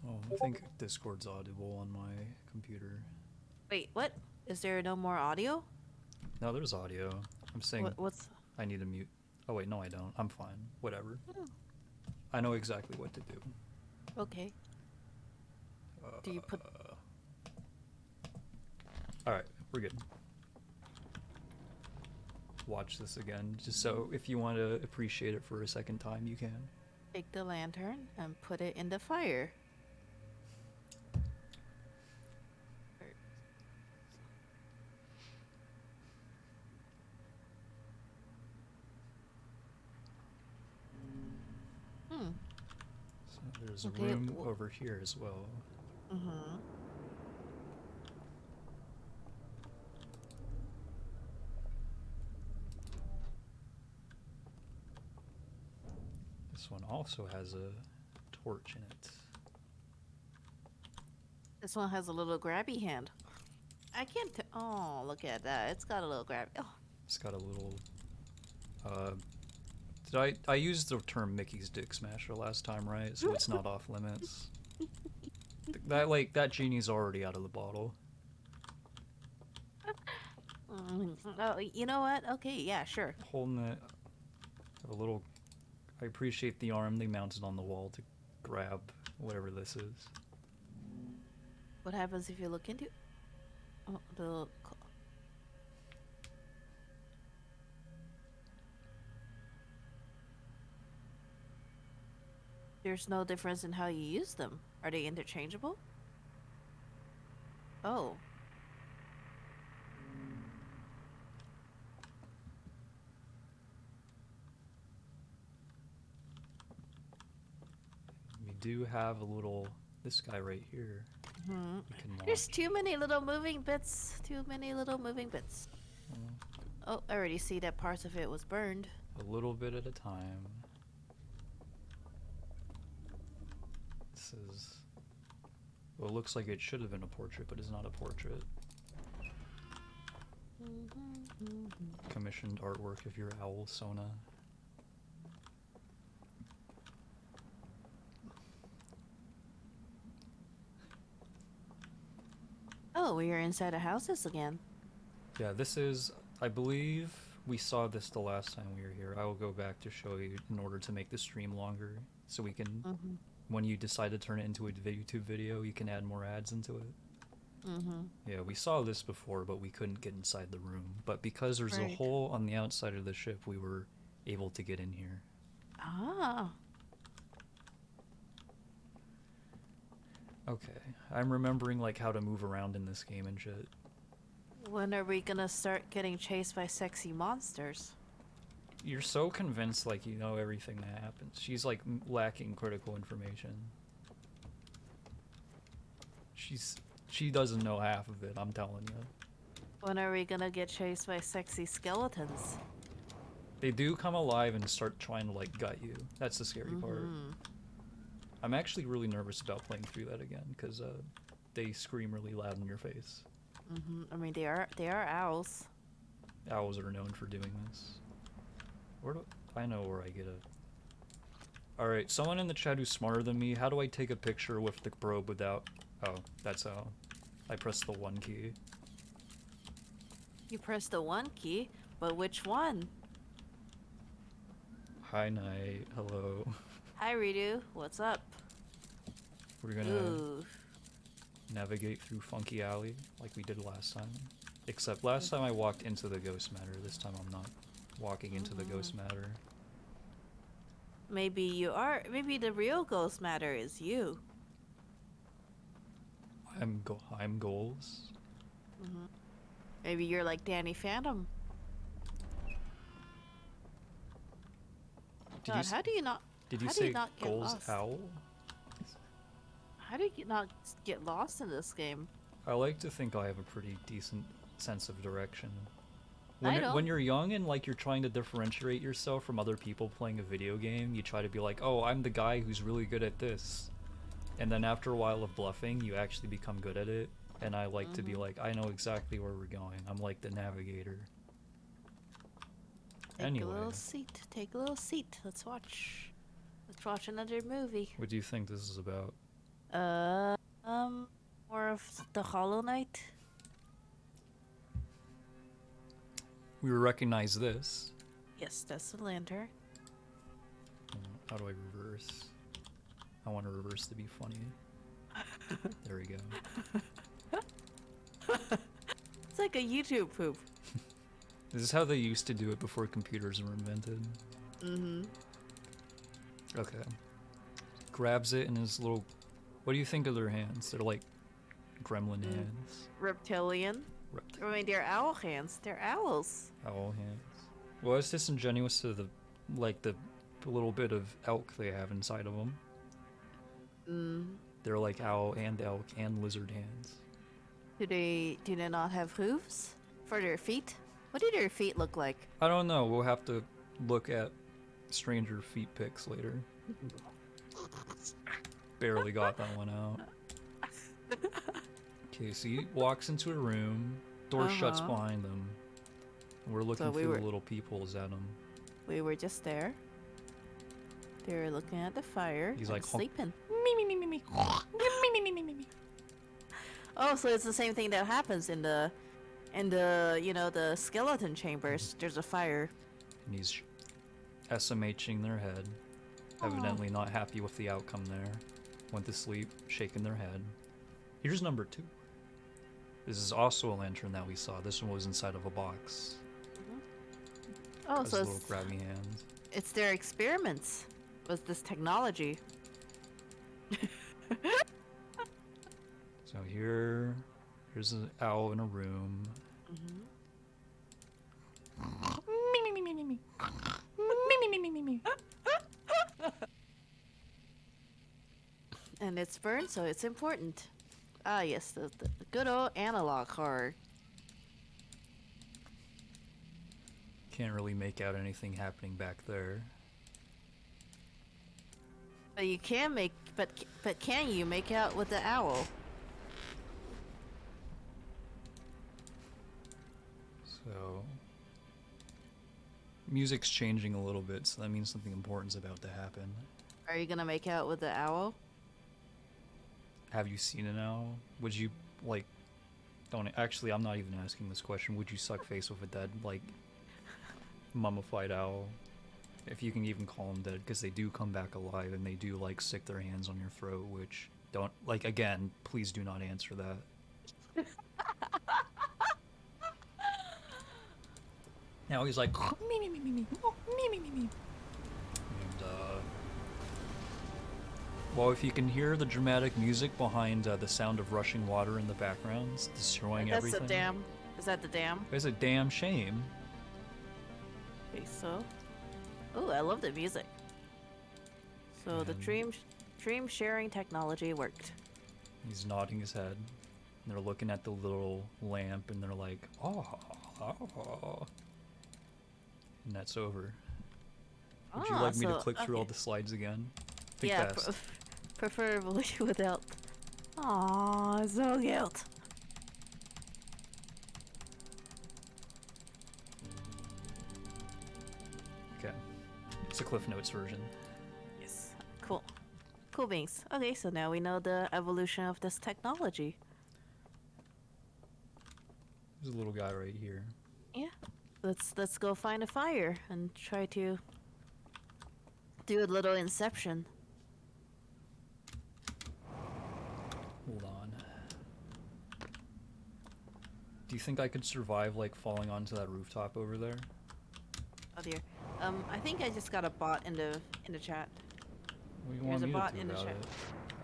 [SPEAKER 2] Oh, I think Discord's audible on my computer.
[SPEAKER 1] Wait, what? Is there no more audio?
[SPEAKER 2] No, there's audio. I'm saying
[SPEAKER 1] What's...
[SPEAKER 2] I need to mute. Oh wait, no I don't. I'm fine. Whatever.
[SPEAKER 1] Oh,
[SPEAKER 2] I know exactly what to do.
[SPEAKER 1] okay. Do you put...
[SPEAKER 2] Alright, we're good. Watch this again, just so if you want to appreciate it for a second time, you can.
[SPEAKER 1] Take the lantern and put it in the fire. Hmm.
[SPEAKER 2] So there's a
[SPEAKER 1] Okay,
[SPEAKER 2] room over here as well.
[SPEAKER 1] Mm-hmm.
[SPEAKER 2] This one also has a torch in it.
[SPEAKER 1] This one has a little grabby hand. I can't oh, look at that. It's got a little grabby. Oh.
[SPEAKER 2] It's got a little. I used the term Mickey's Dick Smasher last time, right? So it's not off limits. That genie's already out of the bottle.
[SPEAKER 1] Oh, you know what? Okay, yeah, sure.
[SPEAKER 2] Holding it, a little. I appreciate the arm they mounted on the wall to grab whatever this is.
[SPEAKER 1] What happens if you look into? Oh, the. There's no difference in how you use them. Are they interchangeable? Oh.
[SPEAKER 2] We do have a little, this guy right here.
[SPEAKER 1] Hmm.
[SPEAKER 2] We can
[SPEAKER 1] There's
[SPEAKER 2] launch.
[SPEAKER 1] too many little moving bits. Too many little moving bits. Oh, I already see that parts of it was burned.
[SPEAKER 2] A little bit at a time. This is, well, it looks like it should have been a portrait, but it's not a portrait. Commissioned artwork of your owl, Sona.
[SPEAKER 1] Oh, we are inside the houses again.
[SPEAKER 2] Yeah, this is, I believe we saw this the last time we were here. I will go back to show you in order to make the stream longer, so we can, when you decide to turn it into a YouTube video, you can add more ads into it. Yeah, we saw this before, but we couldn't get inside the room. But because there's a
[SPEAKER 1] Right.
[SPEAKER 2] hole on the outside of the ship, we were able to get in here.
[SPEAKER 1] Ah.
[SPEAKER 2] Okay, I'm remembering like how to move around in this game and shit.
[SPEAKER 1] When are we gonna start getting chased by sexy monsters?
[SPEAKER 2] You're so convinced like you know everything that happens. She's like lacking critical information. She doesn't know half of it, I'm telling you.
[SPEAKER 1] When are we gonna get chased by sexy skeletons?
[SPEAKER 2] They do come alive and start trying to like gut you. That's the scary part. I'm actually really nervous about playing through that again because they scream really loud in your face.
[SPEAKER 1] I mean, they are owls.
[SPEAKER 2] Owls are known for doing this. Where do I know where I get a... Alright, someone in the chat who's smarter than me, how do I take a picture with the probe without... Oh, that's how. I press the 1 key.
[SPEAKER 1] You press the 1 key, but which one?
[SPEAKER 2] Hi, Night. Hello.
[SPEAKER 1] Hi, Ridu. What's up?
[SPEAKER 2] We're gonna
[SPEAKER 1] Ooh.
[SPEAKER 2] navigate through Funky Alley like we did last time. Except last time I walked into the Ghost Matter, this time I'm not walking into the Ghost Matter.
[SPEAKER 1] Maybe you are. Maybe the real ghost matter is you.
[SPEAKER 2] I'm goals.
[SPEAKER 1] Maybe you're like Danny Phantom.
[SPEAKER 2] Did
[SPEAKER 1] God,
[SPEAKER 2] you,
[SPEAKER 1] how do you not?
[SPEAKER 2] did you
[SPEAKER 1] how do you
[SPEAKER 2] say
[SPEAKER 1] not get
[SPEAKER 2] goals
[SPEAKER 1] lost?
[SPEAKER 2] owl?
[SPEAKER 1] How do you not get lost in this game?
[SPEAKER 2] I like to think I have a pretty decent sense of direction.
[SPEAKER 1] I don't.
[SPEAKER 2] When you're young and like you're trying to differentiate yourself from other people playing a video game, you try to be like, oh, I'm the guy who's really good at this. And then after a while of bluffing, you actually become good at it. And I like to be like, I know exactly where we're going. I'm like the navigator.
[SPEAKER 1] Take
[SPEAKER 2] Anyway.
[SPEAKER 1] a little seat. Take a little seat. Let's watch. Let's watch another movie.
[SPEAKER 2] What do you think this is about?
[SPEAKER 1] More of the Hollow Knight.
[SPEAKER 2] We recognize this.
[SPEAKER 1] Yes, that's the lantern.
[SPEAKER 2] How do I reverse? I want to reverse to be funny. There we go.
[SPEAKER 1] It's like a YouTube poop.
[SPEAKER 2] This is how they used to do it before computers were invented. Okay. Grabs it in his little... What do you think of their hands? They're like gremlin hands.
[SPEAKER 1] Reptilian. I mean, they're owl hands. They're owls.
[SPEAKER 2] Owl hands. Well, it's disingenuous to the... like the little bit of elk they have inside of them. They're like owl and elk and lizard hands.
[SPEAKER 1] Do they not have hooves for their feet? What do their feet look like?
[SPEAKER 2] I don't know. We'll have to look at stranger feet pics later. Barely got that one out. Okay, so he walks into a room. Door shuts behind him. We're looking
[SPEAKER 1] So we
[SPEAKER 2] through
[SPEAKER 1] were-
[SPEAKER 2] the little peepholes at him.
[SPEAKER 1] We were just there. They were looking at the fire.
[SPEAKER 2] He's
[SPEAKER 1] and
[SPEAKER 2] like,
[SPEAKER 1] sleeping. Oh, so it's the same thing that happens in the the skeleton chambers. There's a fire.
[SPEAKER 2] And he's SMHing their head. Evidently not happy with the outcome there. Went to sleep, shaking their head. Here's number 2. This is also a lantern that we saw. This one was inside of a box.
[SPEAKER 1] Oh,
[SPEAKER 2] Has
[SPEAKER 1] so
[SPEAKER 2] little grabby hands.
[SPEAKER 1] it's their experiments with this technology.
[SPEAKER 2] here's an owl in a room.
[SPEAKER 1] Mm-hmm. And it's burned, so it's important. Ah, yes, the good old analog card.
[SPEAKER 2] Can't really make out anything happening back there.
[SPEAKER 1] But you can make, but can you make out with the owl?
[SPEAKER 2] So, music's changing a little bit, so that means something important's about to happen.
[SPEAKER 1] Are you gonna make out with the owl?
[SPEAKER 2] Have you seen an owl? Would you, like, don't, actually, I'm not even asking this question. Would you suck face with a dead, like, mummified owl? If you can even call them dead, because they do come back alive, and they do, like, stick their hands on your throat, which, don't, like, again, please do not answer that. Now he's like, me, me, me, me, me, oh, me, me, me, me. And, well, if you can hear the dramatic music behind the sound of rushing water in the background, it's destroying everything.
[SPEAKER 1] That's the dam. Is that the dam?
[SPEAKER 2] It's a damn shame.
[SPEAKER 1] Okay, so. Oh, I love the music. So the dream sharing technology worked.
[SPEAKER 2] He's nodding his head. And they're looking at the little lamp, and they're like, oh, oh. And that's over. Would you like me to click through all the slides again? Think
[SPEAKER 1] yeah,
[SPEAKER 2] fast.
[SPEAKER 1] preferably without. Aww, so cute.
[SPEAKER 2] Okay. It's a Cliff Notes version.
[SPEAKER 1] Yes. Cool. Cool beans. Okay, so now we know the evolution of this technology.
[SPEAKER 2] There's a little guy right here.
[SPEAKER 1] Yeah. Let's go find a fire and try to do a little inception.
[SPEAKER 2] Hold on. Do you think I could survive, like, falling onto that rooftop over there?
[SPEAKER 1] Oh dear. I think I just got a bot in the chat.
[SPEAKER 2] What do you
[SPEAKER 1] There's
[SPEAKER 2] want
[SPEAKER 1] a
[SPEAKER 2] me
[SPEAKER 1] bot
[SPEAKER 2] to do
[SPEAKER 1] in the
[SPEAKER 2] about
[SPEAKER 1] chat.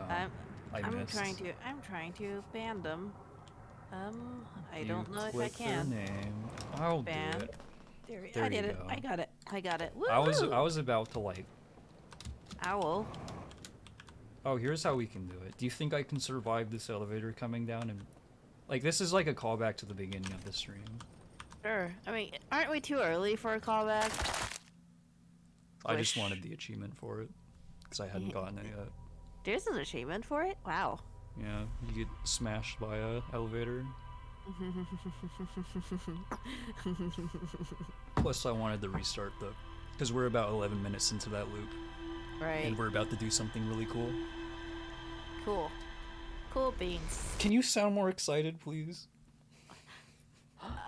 [SPEAKER 2] it?
[SPEAKER 1] I'm
[SPEAKER 2] missed.
[SPEAKER 1] trying to ban them. I
[SPEAKER 2] You
[SPEAKER 1] don't know if I
[SPEAKER 2] click their
[SPEAKER 1] can.
[SPEAKER 2] name. I'll
[SPEAKER 1] Ban.
[SPEAKER 2] do it.
[SPEAKER 1] There I
[SPEAKER 2] you
[SPEAKER 1] did it.
[SPEAKER 2] go.
[SPEAKER 1] I got it. I got it.
[SPEAKER 2] I
[SPEAKER 1] Woohoo!
[SPEAKER 2] was about to, like,
[SPEAKER 1] Owl.
[SPEAKER 2] oh, here's how we can do it. Do you think I can survive this elevator coming down? And, like, this is like a callback to the beginning of the stream.
[SPEAKER 1] Sure. I mean, aren't we too early for a callback?
[SPEAKER 2] I just
[SPEAKER 1] Wish.
[SPEAKER 2] wanted the achievement for it, because I hadn't gotten it yet.
[SPEAKER 1] There's an achievement for it? Wow.
[SPEAKER 2] Yeah, you get smashed by a elevator. Plus, I wanted to restart the, because we're about 11 minutes into that loop,
[SPEAKER 1] Right.
[SPEAKER 2] and we're about to do something really cool.
[SPEAKER 1] Cool. Cool beans.
[SPEAKER 2] Can you sound more excited, please?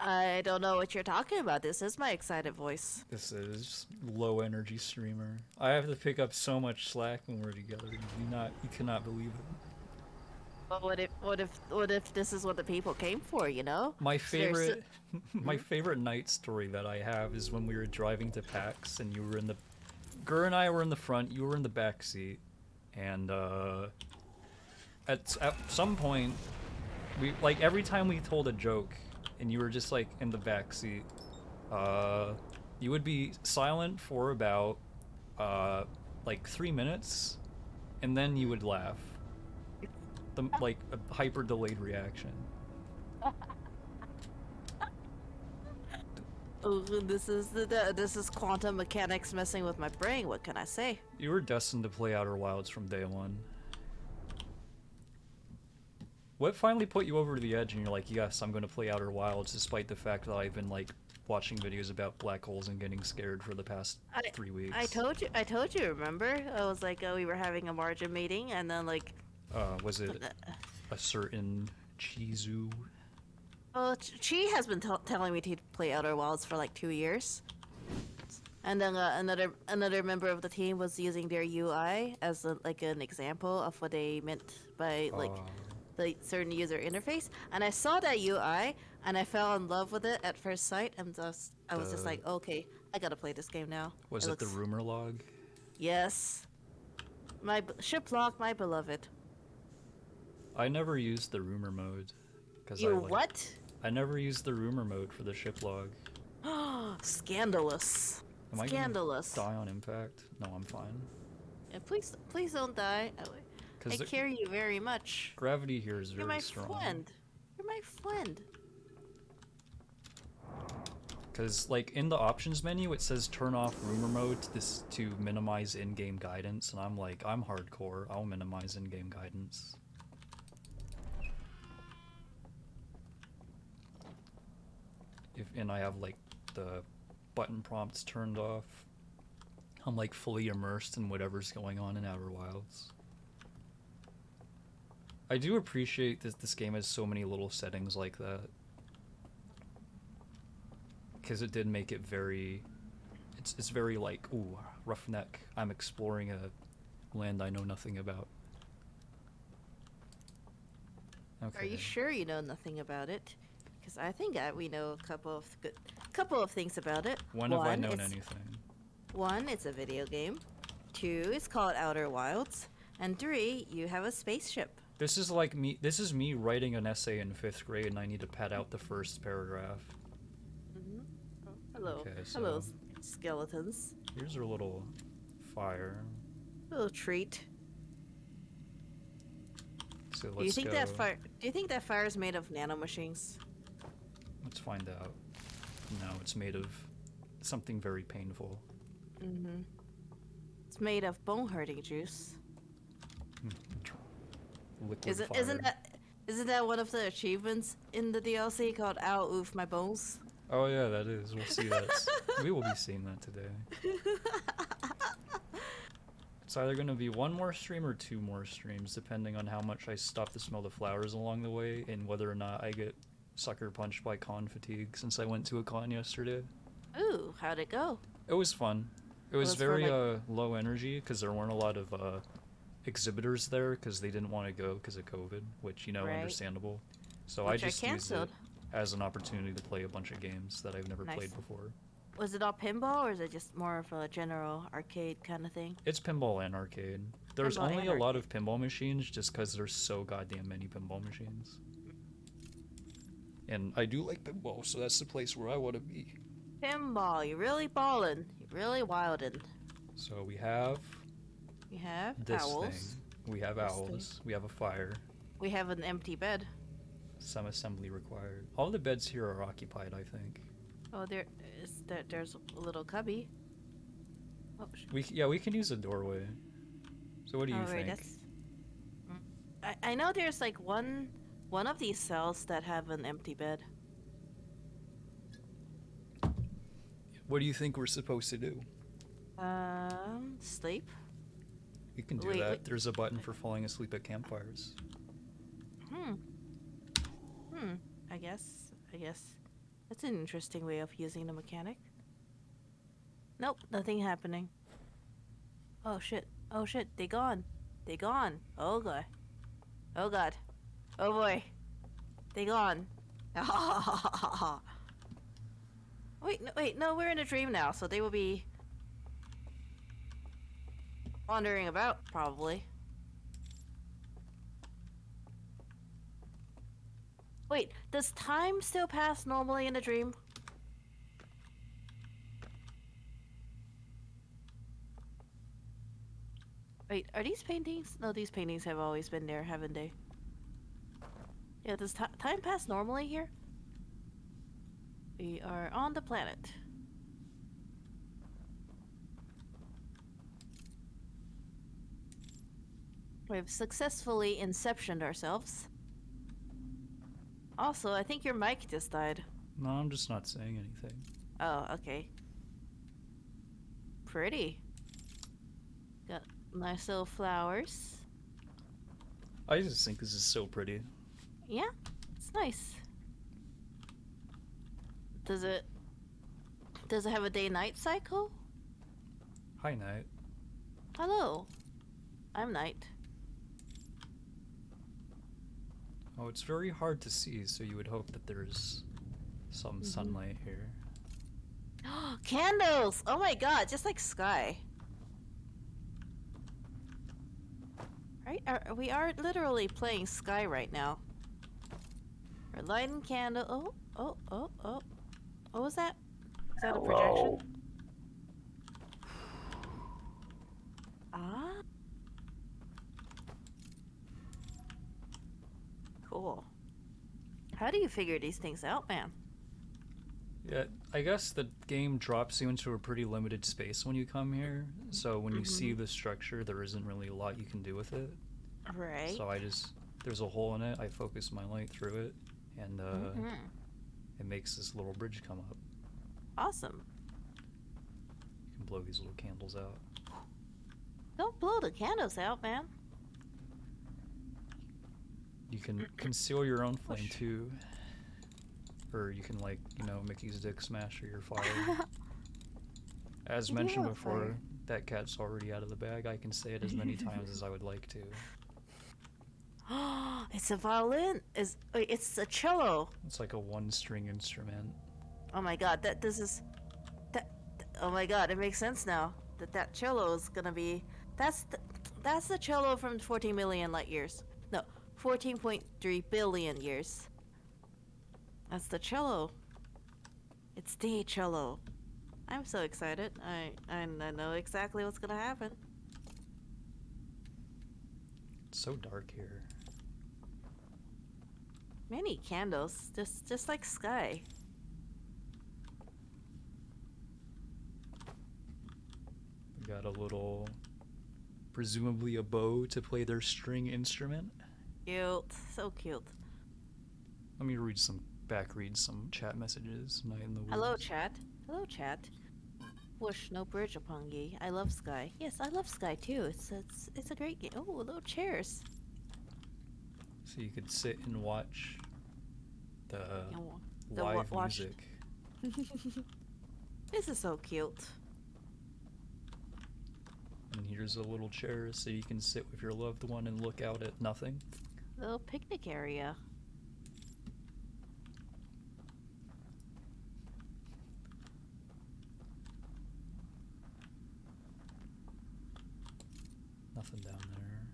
[SPEAKER 1] I don't know what you're talking about. This is my excited voice.
[SPEAKER 2] This is low energy streamer. I have to pick up so much slack when we're together. You cannot believe it.
[SPEAKER 1] But what if this is what the people came for, you know?
[SPEAKER 2] My
[SPEAKER 1] So there's
[SPEAKER 2] favorite, my favorite night story that I have is when we were driving to PAX and you were in the, Gur and I were in the front, you were in the back seat, and at some point, we, like, every time we told a joke, and you were just like in the back seat, you would be silent for about like 3 minutes, and then you would laugh. Like a hyper delayed reaction.
[SPEAKER 1] Oh, this is quantum mechanics messing with my brain. What can I say?
[SPEAKER 2] You were destined to play Outer Wilds from day one. What finally put you over to the edge and you're like, yes, I'm going to play Outer Wilds, despite the fact that I've been, like, watching videos about black holes and getting scared for the past 3 weeks?
[SPEAKER 1] I told you, remember? I was like, oh, we were having a margin meeting, and then, like...
[SPEAKER 2] Was it a certain Chizu?
[SPEAKER 1] Oh, Chi has been telling me to play Outer Wilds for, like, 2 years. And then another member of the team was using their UI as, like, an example of what they meant by, like... the certain user interface, and I saw that UI and I fell in love with it at first sight, and I was just like, okay, I gotta play this game now.
[SPEAKER 2] Was it the rumor log?
[SPEAKER 1] Yes. My ship log, my beloved.
[SPEAKER 2] I never used the rumor mode. Cause
[SPEAKER 1] You what?
[SPEAKER 2] I never used the rumor mode for the ship log.
[SPEAKER 1] Scandalous.
[SPEAKER 2] Am I
[SPEAKER 1] Scandalous.
[SPEAKER 2] gonna die on impact? No, I'm fine.
[SPEAKER 1] Yeah, please don't die. I
[SPEAKER 2] Cause
[SPEAKER 1] care you very much.
[SPEAKER 2] gravity here is
[SPEAKER 1] You're
[SPEAKER 2] very
[SPEAKER 1] my
[SPEAKER 2] strong.
[SPEAKER 1] friend. You're my friend.
[SPEAKER 2] Because, like, in the options menu, it says turn off rumor mode to minimize in-game guidance, and I'm like, I'm hardcore. I'll minimize in-game guidance. And I have, like, the button prompts turned off. I'm, like, fully immersed in whatever's going on in Outer Wilds. I do appreciate that this game has so many little settings like that. Because it did make it very... It's very like, ooh, roughneck. I'm exploring a land I know nothing about. Okay.
[SPEAKER 1] Are you sure you know nothing about it? Because I think we know a couple of things about it.
[SPEAKER 2] When have I known anything?
[SPEAKER 1] 1, it's a video game. 2, it's called Outer Wilds. And 3, you have a spaceship.
[SPEAKER 2] This is like me. This is me writing an essay in 5th grade, and I need to pad out the first paragraph.
[SPEAKER 1] Oh, hello.
[SPEAKER 2] Okay,
[SPEAKER 1] Hello,
[SPEAKER 2] so-
[SPEAKER 1] skeletons.
[SPEAKER 2] Here's our little fire.
[SPEAKER 1] Little treat.
[SPEAKER 2] So let's
[SPEAKER 1] Do you think
[SPEAKER 2] go.
[SPEAKER 1] that fire? Do you think that fire is made of nanomachines?
[SPEAKER 2] Let's find out. No, it's made of something very painful.
[SPEAKER 1] Mm-hmm. It's made of bone-hurting juice.
[SPEAKER 2] Liquid fire.
[SPEAKER 1] Isn't that one of the achievements in the DLC called "Ow, oof, my bones"?
[SPEAKER 2] Oh yeah, that is. We'll see that. We will be seeing that today. It's either going to be 1 more stream or 2 more streams, depending on how much I stop to smell the flowers along the way, and whether or not I get sucker punched by con fatigue, since I went to a con yesterday.
[SPEAKER 1] Ooh, how'd it go?
[SPEAKER 2] It was fun. It was
[SPEAKER 1] was for,
[SPEAKER 2] very
[SPEAKER 1] like-
[SPEAKER 2] low energy, because there weren't a lot of exhibitors there, because they didn't want to go because of COVID, which, you know,
[SPEAKER 1] Right.
[SPEAKER 2] understandable. So
[SPEAKER 1] Which
[SPEAKER 2] I
[SPEAKER 1] I
[SPEAKER 2] just used it
[SPEAKER 1] canceled.
[SPEAKER 2] as an opportunity to play a bunch of games that I've never
[SPEAKER 1] Nice.
[SPEAKER 2] played before.
[SPEAKER 1] Was it all pinball, or is it just more of a general arcade kind of thing?
[SPEAKER 2] It's pinball and arcade. There's
[SPEAKER 1] Pinball
[SPEAKER 2] only
[SPEAKER 1] and
[SPEAKER 2] a lot of pinball machines just because there's so goddamn many pinball machines. And I do like pinball, so that's the place where I want to be.
[SPEAKER 1] Pinball, you really ballin'. You really wildin'.
[SPEAKER 2] So we have
[SPEAKER 1] We have
[SPEAKER 2] this
[SPEAKER 1] owls.
[SPEAKER 2] thing. We have
[SPEAKER 1] This
[SPEAKER 2] owls.
[SPEAKER 1] thing.
[SPEAKER 2] We have a fire.
[SPEAKER 1] We have an empty bed.
[SPEAKER 2] Some assembly required. All the beds here are occupied, I think.
[SPEAKER 1] Oh, there's a little cubby. Oh,
[SPEAKER 2] We can use a doorway. So what do you think?
[SPEAKER 1] I know there's like one of these cells that have an empty bed.
[SPEAKER 2] What do you think we're supposed to do?
[SPEAKER 1] Sleep.
[SPEAKER 2] We can do
[SPEAKER 1] Wait,
[SPEAKER 2] that.
[SPEAKER 1] wait.
[SPEAKER 2] There's a button for falling asleep at campfires.
[SPEAKER 1] I guess. That's an interesting way of using the mechanic. Nope, nothing happening. Oh shit. Oh shit, they gone. They gone. Oh god. Oh god. Oh boy. They gone. Wait, no, we're in a dream now, so they will be wandering about, probably. Wait, does time still pass normally in a dream? Wait, are these paintings? No, these paintings have always been there, haven't they? Yeah, does time pass normally here? We are on the planet. We've successfully inceptioned ourselves. Also, I think your mic just died.
[SPEAKER 2] No, I'm just not saying anything.
[SPEAKER 1] Oh, okay. Pretty. Got nice little flowers.
[SPEAKER 2] I just think this is so pretty.
[SPEAKER 1] Yeah, it's nice. Does it have a day-night cycle?
[SPEAKER 2] Hi, Night.
[SPEAKER 1] Hello. I'm Night.
[SPEAKER 2] Oh, it's very hard to see, so you would hope that there's some sunlight here.
[SPEAKER 1] Candles! Oh my god, just like Sky. Right? We are literally playing Sky right now. We're lighting candle. Oh, oh, oh, oh. What was that? Is that a projection? Ah. Cool. How do you figure these things out, man?
[SPEAKER 2] Yeah, I guess the game drops you into a pretty limited space when you come here. So when you see the structure, there isn't really a lot you can do with it.
[SPEAKER 1] Right.
[SPEAKER 2] So there's a hole in it. I focus my light through it, and it makes this little bridge come up.
[SPEAKER 1] Awesome.
[SPEAKER 2] You can blow these little candles out.
[SPEAKER 1] Don't blow the candles out, man.
[SPEAKER 2] You can conceal your own flame too. Or you can, like, you know, Mickey's Dick Smasher your fire. As mentioned before, that cat's already out of the bag. I can say it as many times as I would like to.
[SPEAKER 1] It's a violin. It's a cello.
[SPEAKER 2] It's like a one-string instrument.
[SPEAKER 1] Oh my god, oh my god, it makes sense now. That cello is gonna be... That's the cello from 14 million light years. No, 14.3 billion years. That's the cello. It's the cello. I'm so excited. I know exactly what's gonna happen.
[SPEAKER 2] It's so dark here.
[SPEAKER 1] Many candles, just like Sky.
[SPEAKER 2] We got a little, presumably a bow to play their string instrument.
[SPEAKER 1] Cute, so cute.
[SPEAKER 2] Let me read some chat messages. Night in the woods.
[SPEAKER 1] Hello, chat. Hello, chat. Wish no bridge upon ye. I love Sky. Yes, I love Sky too. It's a great game. Oh, little chairs.
[SPEAKER 2] So you could sit and watch the
[SPEAKER 1] The
[SPEAKER 2] live
[SPEAKER 1] watch.
[SPEAKER 2] music.
[SPEAKER 1] This is so cute.
[SPEAKER 2] And here's a little chair so you can sit with your loved one and look out at nothing.
[SPEAKER 1] Little picnic area.
[SPEAKER 2] Nothing down there.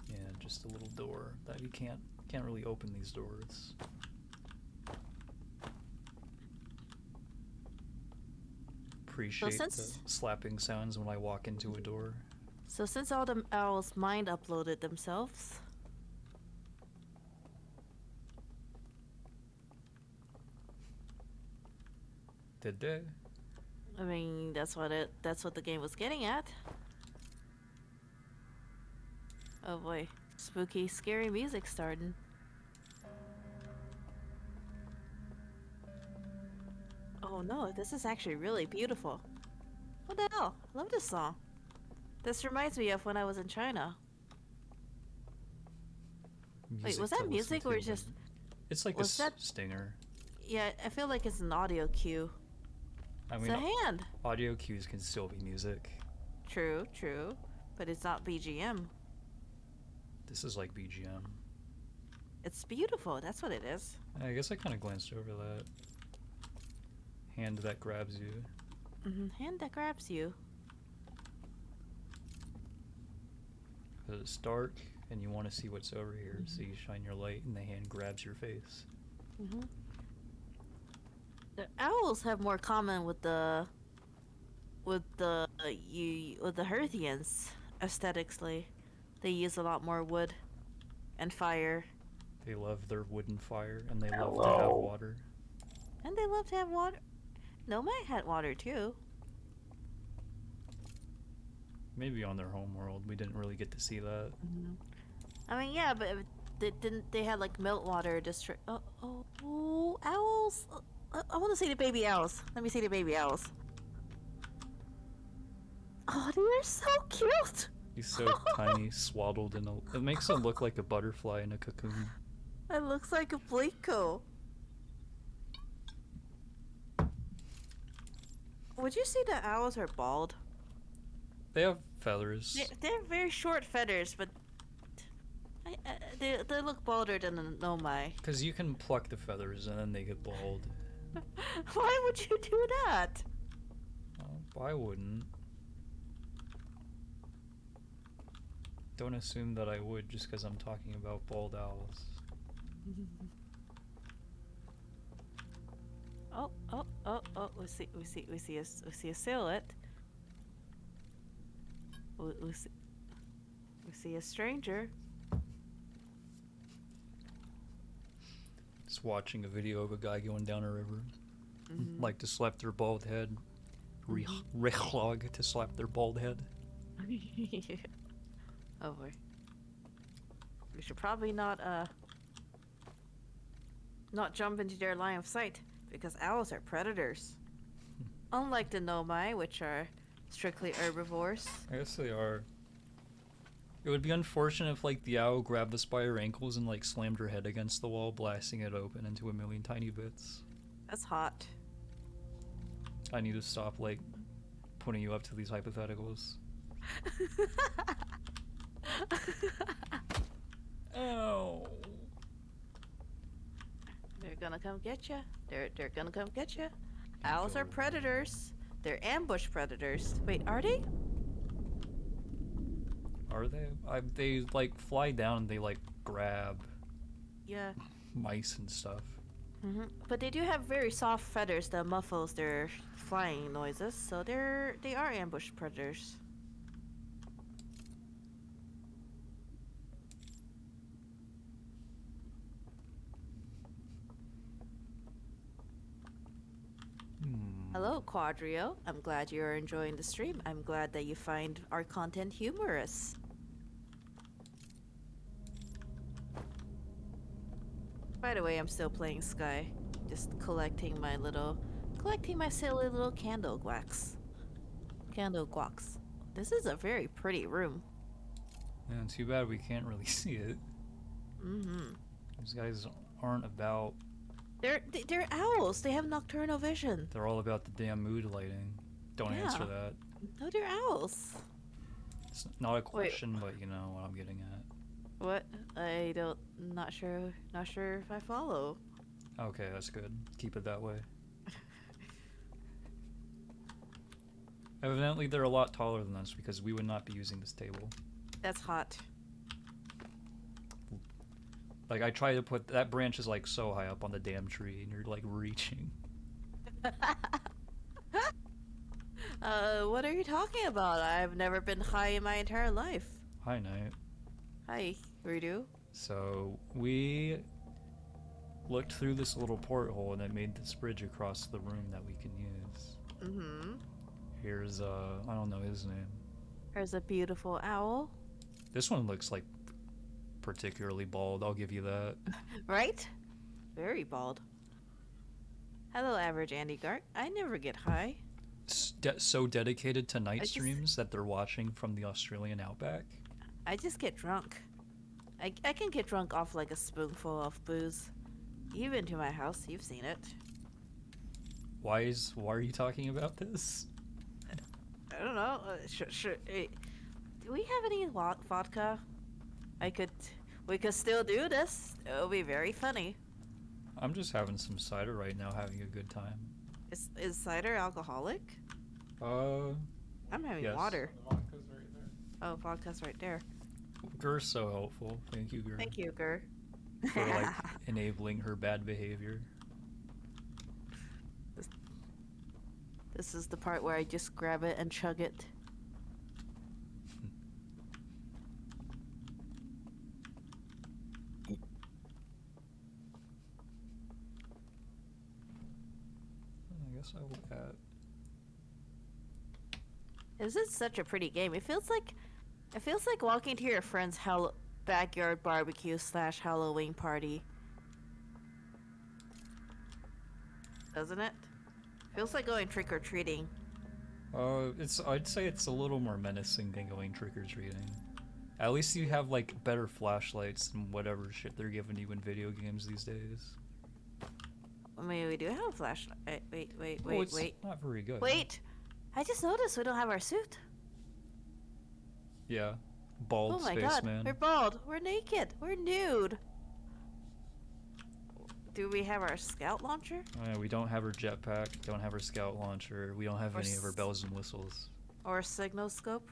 [SPEAKER 2] Yeah, just a little door that you can't really open these doors. Appreciate the slapping sounds when I walk into a door.
[SPEAKER 1] So since all the owls mind uploaded themselves,
[SPEAKER 2] did they?
[SPEAKER 1] I mean, that's what the game was getting at. Oh boy, spooky, scary music starting. Oh no, this is actually really beautiful. What the hell? I love this song. This reminds me of when I was in China. Wait, was that music or just...
[SPEAKER 2] It's like a stinger.
[SPEAKER 1] Yeah, I feel like it's an audio cue.
[SPEAKER 2] I mean,
[SPEAKER 1] it's a hand.
[SPEAKER 2] Audio cues can still be music.
[SPEAKER 1] True, true. But it's not BGM.
[SPEAKER 2] This is like BGM.
[SPEAKER 1] It's beautiful, that's what it is.
[SPEAKER 2] I guess I kind of glanced over that. Hand that grabs you.
[SPEAKER 1] Hand that grabs you.
[SPEAKER 2] It's dark, and you want to see what's over here, so you shine your light, and the hand grabs your face.
[SPEAKER 1] The owls have more common with the Herthians aesthetically. They use a lot more wood and fire.
[SPEAKER 2] They love their wood and fire, and they love to have water.
[SPEAKER 1] And they love to have water. Nomad had water too.
[SPEAKER 2] Maybe on their home world, we didn't really get to see that.
[SPEAKER 1] I mean, yeah, but they had like meltwater district. Oh, owls! I want to see the baby owls. Let me see the baby owls. Oh, they are so cute.
[SPEAKER 2] He's so tiny, swaddled in a... It makes him look like a butterfly in a cocoon.
[SPEAKER 1] It looks like a Pliko. Would you say the owls are bald?
[SPEAKER 2] They have feathers.
[SPEAKER 1] They have very short feathers, but they look balder than a Nomai.
[SPEAKER 2] Because you can pluck the feathers and then they get bald.
[SPEAKER 1] Why would you do that?
[SPEAKER 2] Well, I wouldn't. Don't assume that I would just because I'm talking about bald owls.
[SPEAKER 1] Oh, we see a silhouette. We see a stranger.
[SPEAKER 2] Just watching a video of a guy going down a river. Like to slap their bald head. Rechlog to slap their bald head.
[SPEAKER 1] Oh boy. We should probably not jump into their line of sight because owls are predators. Unlike the nomai, which are strictly herbivores.
[SPEAKER 2] I guess they are. It would be unfortunate if like the owl grabbed us by her ankles and like slammed her head against the wall, blasting it open into a million tiny bits.
[SPEAKER 1] That's hot.
[SPEAKER 2] I need to stop like putting you up to these hypotheticals. Oh.
[SPEAKER 1] They're gonna come get you. They're gonna come get you. Owls are predators. They're ambush predators. Wait, are they?
[SPEAKER 2] Are they? They like fly down and they like grab
[SPEAKER 1] Yeah.
[SPEAKER 2] mice and stuff.
[SPEAKER 1] But they do have very soft feathers that muffles their flying noises, so they are ambush predators. Hello, Quadrio. I'm glad you're enjoying the stream. I'm glad that you find our content humorous. By the way, I'm still playing Sky. Just collecting my silly little candle guacs. Candle guacs. This is a very pretty room.
[SPEAKER 2] Yeah, too bad we can't really see it. These guys aren't about...
[SPEAKER 1] They're owls. They have nocturnal vision.
[SPEAKER 2] They're all about the damn mood lighting. Don't answer that.
[SPEAKER 1] No, they're owls.
[SPEAKER 2] It's not a question, but you know what I'm getting at.
[SPEAKER 1] What? Not sure if I follow.
[SPEAKER 2] Okay, that's good. Keep it that way. Evidently, they're a lot taller than us because we would not be using this table.
[SPEAKER 1] That's hot.
[SPEAKER 2] Like, I try to put... That branch is, like, so high up on the damn tree, and you're, like, reaching.
[SPEAKER 1] What are you talking about? I've never been high in my entire life.
[SPEAKER 2] Hi, Knight.
[SPEAKER 1] Hi, Rudu.
[SPEAKER 2] So, we looked through this little porthole, and it made this bridge across the room that we can use. Here's, I don't know his name.
[SPEAKER 1] There's a beautiful owl.
[SPEAKER 2] This one looks, like, particularly bald, I'll give you that.
[SPEAKER 1] Right? Very bald. Hello, average Andy Gart. I never get high.
[SPEAKER 2] So dedicated to night streams that they're watching from the Australian outback.
[SPEAKER 1] I just get drunk. I can get drunk off like a spoonful of booze. You've been to my house. You've seen it.
[SPEAKER 2] Why are you talking about this?
[SPEAKER 1] I don't know. Do we have any vodka? We could still do this. It would be very funny.
[SPEAKER 2] I'm just having some cider right now, having a good time.
[SPEAKER 1] Is cider alcoholic? I'm having water.
[SPEAKER 4] The vodka's right there.
[SPEAKER 1] Oh, vodka's right there.
[SPEAKER 2] Gur's so helpful. Thank you, Gur.
[SPEAKER 1] Thank you, Gur.
[SPEAKER 2] For like enabling her bad behavior.
[SPEAKER 1] This is the part where I just grab it and chug it.
[SPEAKER 2] I guess I will add.
[SPEAKER 1] This is such a pretty game. It feels like walking to your friend's backyard barbecue / Halloween party. Doesn't it? Feels like going trick-or-treating.
[SPEAKER 2] I'd say it's a little more menacing than going trick-or-treating. At least you have like better flashlights than whatever shit they're giving you in video games these days.
[SPEAKER 1] I mean, we do have a flashlight. Wait.
[SPEAKER 2] It's not very good.
[SPEAKER 1] Wait! I just noticed we don't have our suit.
[SPEAKER 2] Yeah. Bald
[SPEAKER 1] Oh my
[SPEAKER 2] spaceman.
[SPEAKER 1] god, we're bald. We're naked. We're nude. Do we have our scout launcher?
[SPEAKER 2] We don't have her jetpack, don't have her scout launcher, we don't have
[SPEAKER 1] Or
[SPEAKER 2] any of her bells and whistles.
[SPEAKER 1] Or a signal scope?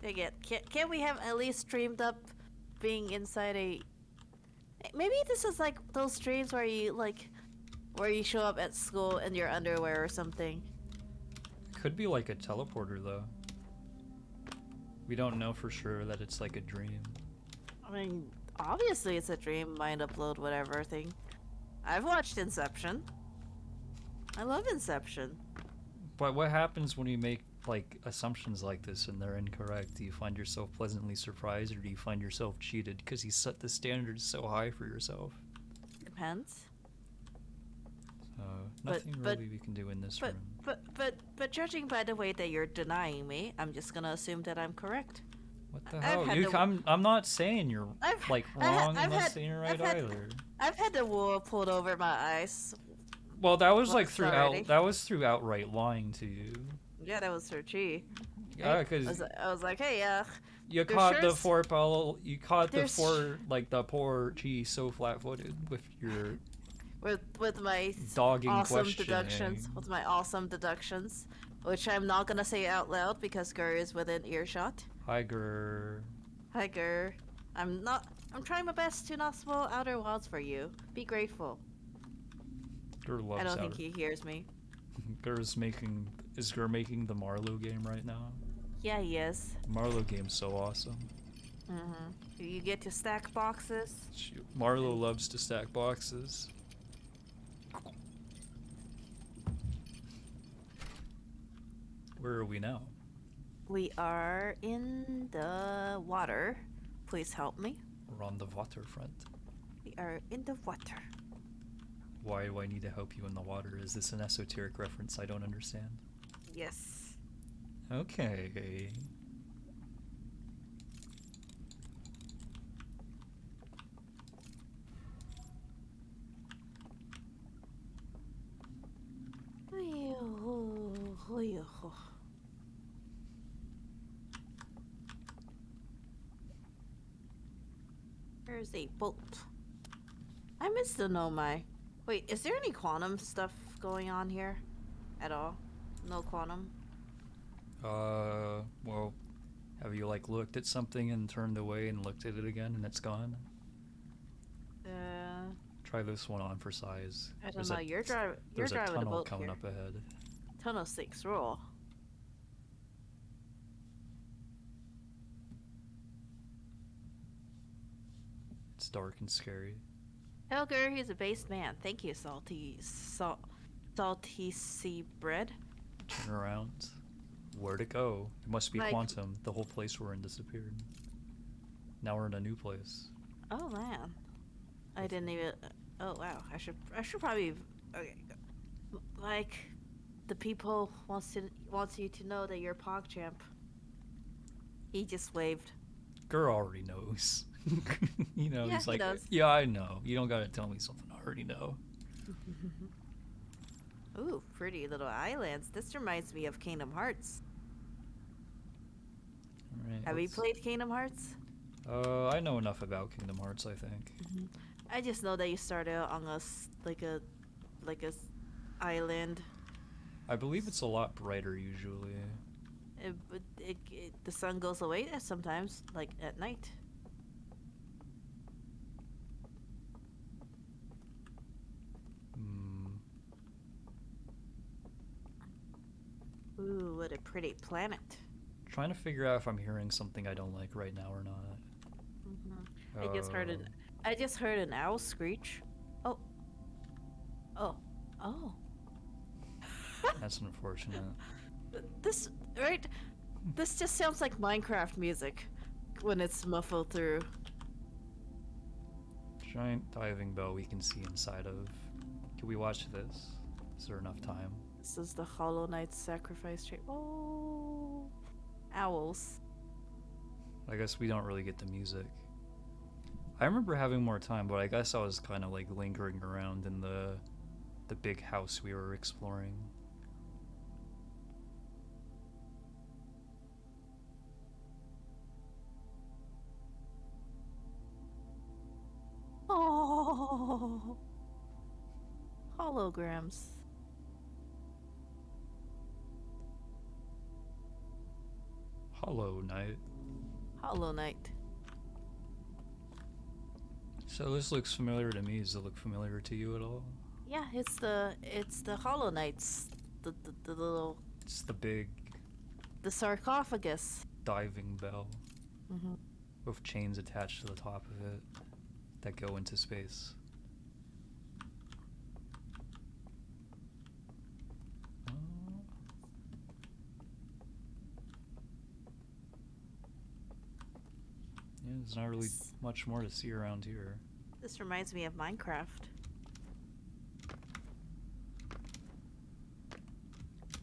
[SPEAKER 1] Again, can't we have at least streamed up being inside a... Maybe this is like those streams where you where you show up at school in your underwear or something.
[SPEAKER 2] Could be like a teleporter though. We don't know for sure that it's like a dream.
[SPEAKER 1] I mean, obviously it's a dream, mind upload, whatever thing. I've watched Inception. I love Inception.
[SPEAKER 2] But what happens when you make like assumptions like this and they're incorrect? Do you find yourself pleasantly surprised, or do you find yourself cheated because you set the standards so high for yourself?
[SPEAKER 1] Depends.
[SPEAKER 2] Nothing really we can do in this room.
[SPEAKER 1] But judging by the way that you're denying me, I'm just gonna assume that I'm correct.
[SPEAKER 2] What the hell? I'm not saying you're like wrong. I'm not saying you're right either.
[SPEAKER 1] I've had the wool pulled over my eyes.
[SPEAKER 2] Well, that was like through outright lying to you.
[SPEAKER 1] Yeah, that was her chi.
[SPEAKER 2] Yeah, because
[SPEAKER 1] I was like, hey,
[SPEAKER 2] you caught the four poor chi so flat-footed with your
[SPEAKER 1] with my
[SPEAKER 2] dogging
[SPEAKER 1] awesome deductions, which I'm not gonna say out loud because Gur is within earshot.
[SPEAKER 2] Hi, Gur.
[SPEAKER 1] Hi, Gur. I'm trying my best to not spoil Outer Wilds for you. Be grateful.
[SPEAKER 2] Gur loves
[SPEAKER 1] I don't
[SPEAKER 2] Outer...
[SPEAKER 1] think he hears me.
[SPEAKER 2] Is Gur making the Marlowe game right now?
[SPEAKER 1] Yeah, he is.
[SPEAKER 2] Marlowe game's so awesome.
[SPEAKER 1] You get to stack boxes.
[SPEAKER 2] Marlowe loves to stack boxes. Where are we now?
[SPEAKER 1] We are in the water. Please help me.
[SPEAKER 2] We're on the waterfront.
[SPEAKER 1] We are in the water.
[SPEAKER 2] Why do I need to help you in the water? Is this an esoteric reference I don't understand?
[SPEAKER 1] Yes.
[SPEAKER 2] Okay.
[SPEAKER 1] There's a bolt. I missed the Nomai. Wait, is there any quantum stuff going on here? At all? No quantum?
[SPEAKER 2] Well, have you like looked at something and turned away and looked at it again and it's gone? Try this one on for size.
[SPEAKER 1] I don't know. You're driving the boat.
[SPEAKER 2] There's a tunnel coming up ahead.
[SPEAKER 1] Tunnel 6 roll.
[SPEAKER 2] It's dark and scary.
[SPEAKER 1] Helger, he's a based man. Thank you, salty sea bread.
[SPEAKER 2] Turn around. Where'd it go? It must be
[SPEAKER 1] like,
[SPEAKER 2] quantum. The whole place we're in disappeared. Now we're in a new place.
[SPEAKER 1] Oh man, I didn't even. Oh wow, I should probably. Okay, like, the people wants you to know that you're PogChamp. He just waved.
[SPEAKER 2] Gur already knows. You know,
[SPEAKER 1] Yeah,
[SPEAKER 2] he's like,
[SPEAKER 1] he does.
[SPEAKER 2] yeah, I know. You don't gotta tell me something I already know.
[SPEAKER 1] Ooh, pretty little islands. This reminds me of Kingdom Hearts.
[SPEAKER 2] All right,
[SPEAKER 1] Have you played Kingdom Hearts?
[SPEAKER 2] I know enough about Kingdom Hearts, I think.
[SPEAKER 1] I just know that you started out on like a island.
[SPEAKER 2] I believe it's a lot brighter usually.
[SPEAKER 1] The sun goes away sometimes, like at night. Ooh, what a pretty planet.
[SPEAKER 2] Trying to figure out if I'm hearing something I don't like right now or not.
[SPEAKER 1] I just heard an owl screech. Oh.
[SPEAKER 2] That's unfortunate.
[SPEAKER 1] This just sounds like Minecraft music when it's muffled through.
[SPEAKER 2] Giant diving bell we can see inside of. Can we watch this? Is there enough time?
[SPEAKER 1] This is the Hollow Knight sacrifice tree. Oh, owls.
[SPEAKER 2] I guess we don't really get the music. I remember having more time, but I guess I was kind of like lingering around in the big house we were exploring.
[SPEAKER 1] Oh, holograms.
[SPEAKER 2] Hollow Knight.
[SPEAKER 1] Hollow Knight.
[SPEAKER 2] So this looks familiar to me. Does it look familiar to you at all?
[SPEAKER 1] Yeah, it's the Hollow Knights. The little
[SPEAKER 2] It's the big
[SPEAKER 1] the sarcophagus.
[SPEAKER 2] diving bell
[SPEAKER 1] Mm-hmm.
[SPEAKER 2] with chains attached to the top of it that go into space. Yeah, there's not really much more to see around here.
[SPEAKER 1] This reminds me of Minecraft.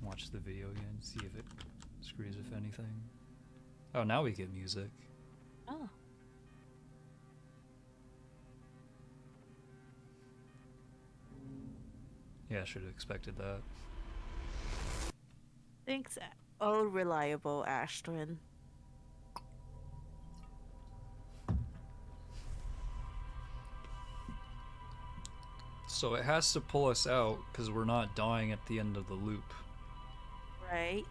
[SPEAKER 2] Watch the video again, see if it screws with anything. Oh, now we get music.
[SPEAKER 1] Oh.
[SPEAKER 2] Yeah, I should have expected that.
[SPEAKER 1] Thanks, oh reliable Ashtwin.
[SPEAKER 2] So it has to pull us out because we're not dying at the end of the loop.
[SPEAKER 1] Right?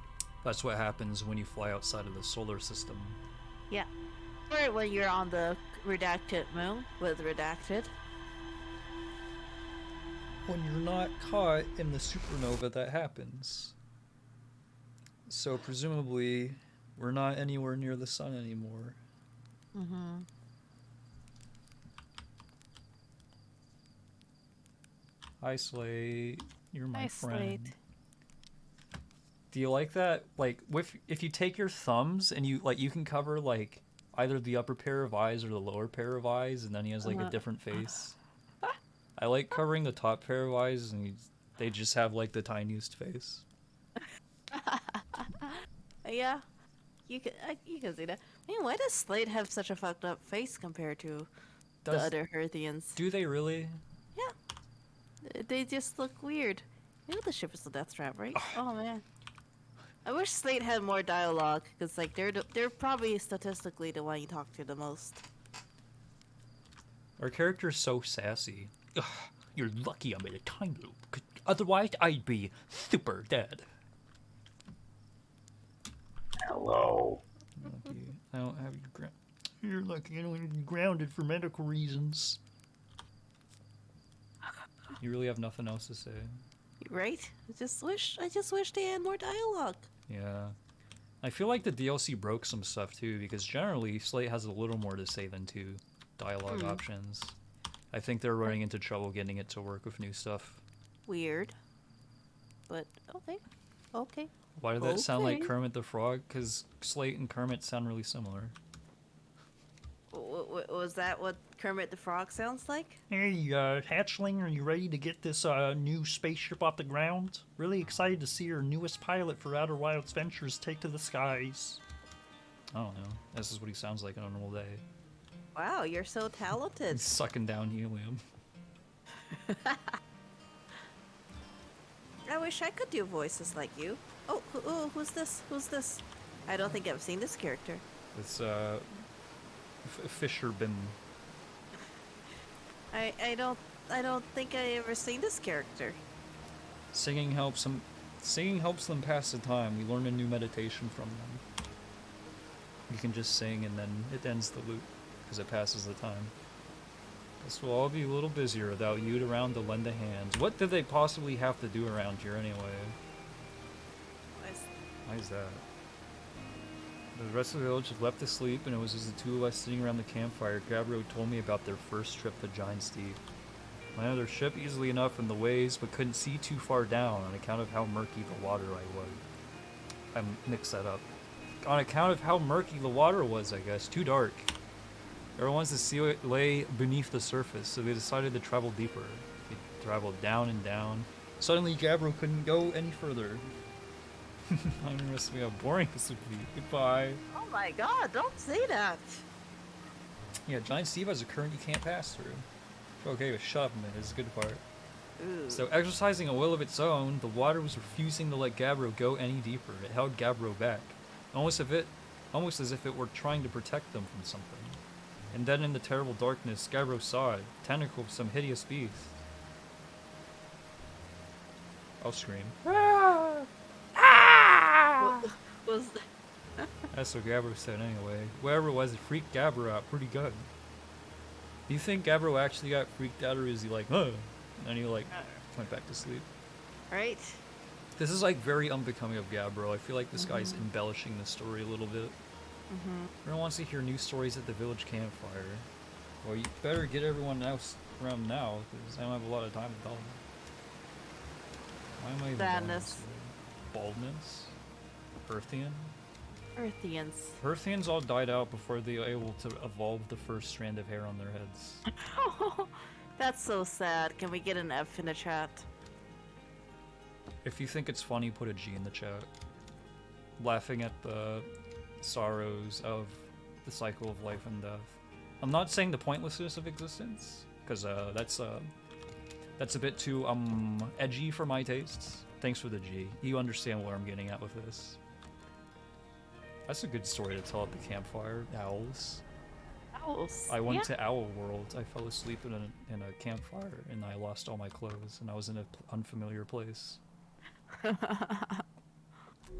[SPEAKER 2] That's what happens when you fly outside of the solar system.
[SPEAKER 1] Yeah. Or when you're on the redacted moon with redacted.
[SPEAKER 2] When you're not caught in the supernova that happens. So presumably, we're not anywhere near the sun anymore.
[SPEAKER 1] Mm-hmm.
[SPEAKER 2] Hi, Slate. You're my
[SPEAKER 1] Hi,
[SPEAKER 2] friend.
[SPEAKER 1] Slate.
[SPEAKER 2] Do you like that? Like, if you take your thumbs and you can cover like either the upper pair of eyes or the lower pair of eyes, and then he has like a different face. I like covering the top pair of eyes, and they just have like the tiniest face.
[SPEAKER 1] Yeah, you can see that. Man, why does Slate have such a fucked up face compared to the other Herthians?
[SPEAKER 2] Do they really?
[SPEAKER 1] Yeah, they just look weird. You know the ship is the Death Trap, right? Oh man, I wish Slate had more dialogue, because like they're probably statistically the one you talk to the most.
[SPEAKER 2] Our character's so sassy. Ugh, you're lucky I'm in a time loop. 'Cause otherwise, I'd be super dead.
[SPEAKER 3] Hello.
[SPEAKER 2] Lucky I don't have you You're lucky I don't have you grounded for medical reasons. You really have nothing else to say.
[SPEAKER 1] Right? I just wish they had more dialogue.
[SPEAKER 2] Yeah. I feel like the DLC broke some stuff too, because generally Slate has a little more to say than two dialogue options. I think they're running into trouble getting it to work with new stuff.
[SPEAKER 1] Weird. But okay. Okay.
[SPEAKER 2] Why did that sound like
[SPEAKER 1] Okay.
[SPEAKER 2] Kermit the Frog? Because Slate and Kermit sound really similar.
[SPEAKER 1] Was that what Kermit the Frog sounds like?
[SPEAKER 4] Hey, hatchling, are you ready to get this new spaceship off the ground? Really excited to see our newest pilot for Outer Wilds Ventures take to the skies.
[SPEAKER 2] I don't know. This is what he sounds like on a normal day.
[SPEAKER 1] Wow, you're so talented.
[SPEAKER 2] He's sucking down helium.
[SPEAKER 1] I wish I could do voices like you. Oh, who's this? Who's this? I don't think I've seen this character.
[SPEAKER 2] It's Fisher Bin.
[SPEAKER 1] I don't think I ever seen this character.
[SPEAKER 2] Singing helps them pass the time. We learn a new meditation from them. You can just sing and then it ends the loop because it passes the time. This will all be a little busier without you around to lend a hand. What did they possibly have to do around here anyway? Why is that? The rest of the village had left to sleep, and it was just the two of us sitting around the campfire. Gabriel told me about their first trip to Giant's Deep. I know their ship easily enough in the waves, but couldn't see too far down on account of how murky the water I mixed that up. On account of how murky the water was, I guess. Too dark. Everyone wants to see what lay beneath the surface, so they decided to travel deeper. They traveled down and down. Suddenly, Gabriel couldn't go any further. I underestimate how boring this would be. Goodbye.
[SPEAKER 1] Oh my god, don't say that.
[SPEAKER 2] Yeah, Giant Steve has a current you can't pass through. Okay, but shut up a minute, is the good part.
[SPEAKER 1] Ooh.
[SPEAKER 2] So, exercising a will of its own, the water was refusing to let Gabbro go any deeper. It held Gabbro back, almost as if it were trying to protect them from something. And then in the terrible darkness, Gabbro saw it, tentacle of some hideous beast. I'll scream.
[SPEAKER 1] Was
[SPEAKER 2] That's what Gabbro said anyway. Whoever it was, it freaked Gabbro out pretty good. Do you think Gabbro actually got freaked out, or is he like, huh? And then he like went back to sleep?
[SPEAKER 1] Right?
[SPEAKER 2] This is like very unbecoming of Gabbro. I feel like this guy's embellishing the story a little bit. Everyone wants to hear new stories at the village campfire. Well, you better get everyone else around now, because I don't have a lot of time to tell them. Why am I even
[SPEAKER 1] Sadness.
[SPEAKER 2] Baldness? Earthian?
[SPEAKER 1] Earthians.
[SPEAKER 2] Earthians all died out before they were able to evolve the first strand of hair on their heads.
[SPEAKER 1] That's so sad. Can we get an F in the chat?
[SPEAKER 2] If you think it's funny, put a G in the chat. Laughing at the sorrows of the cycle of life and death. I'm not saying the pointlessness of existence, because that's a bit too edgy for my tastes. Thanks for the G. You understand what I'm getting at with this. That's a good story to tell at the campfire. Owls.
[SPEAKER 1] Owls.
[SPEAKER 2] I went to Owl World. I fell asleep in a campfire, and I lost all my clothes, and I was in an unfamiliar place.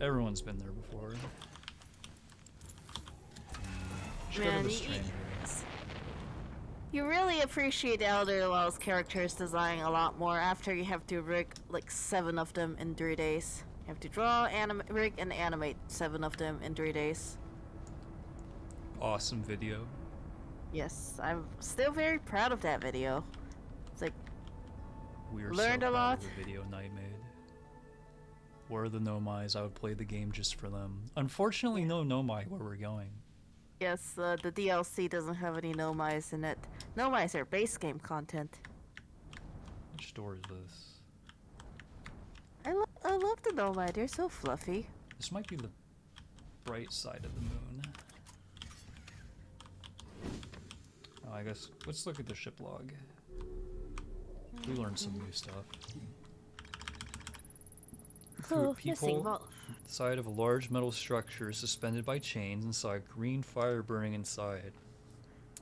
[SPEAKER 2] Everyone's been there before. Should have
[SPEAKER 1] Man,
[SPEAKER 2] been a stranger.
[SPEAKER 1] you really appreciate Elder Law's character's design a lot more after you have to rig like 7 of them in 3 days. You have to draw, rig, and animate 7 of them in 3 days.
[SPEAKER 2] Awesome video.
[SPEAKER 1] Yes, I'm still very proud of that video. It's like,
[SPEAKER 2] We were
[SPEAKER 1] Learned
[SPEAKER 2] so
[SPEAKER 1] a
[SPEAKER 2] proud
[SPEAKER 1] lot.
[SPEAKER 2] of the video Knight made. Were the Nomais, I would play the game just for them. Unfortunately, no Nomai where we're going.
[SPEAKER 1] yes, the DLC doesn't have any Nomais in it. Nomais are base game content.
[SPEAKER 2] Which door is this?
[SPEAKER 1] I love the Nomai, they're so fluffy.
[SPEAKER 2] This might be the bright side of the moon. Oh, I guess let's look at the ship log. We learned some new stuff. Through a
[SPEAKER 1] Missing
[SPEAKER 2] peephole
[SPEAKER 1] vault.
[SPEAKER 2] side of a large metal structure suspended by chains and saw a green fire burning inside.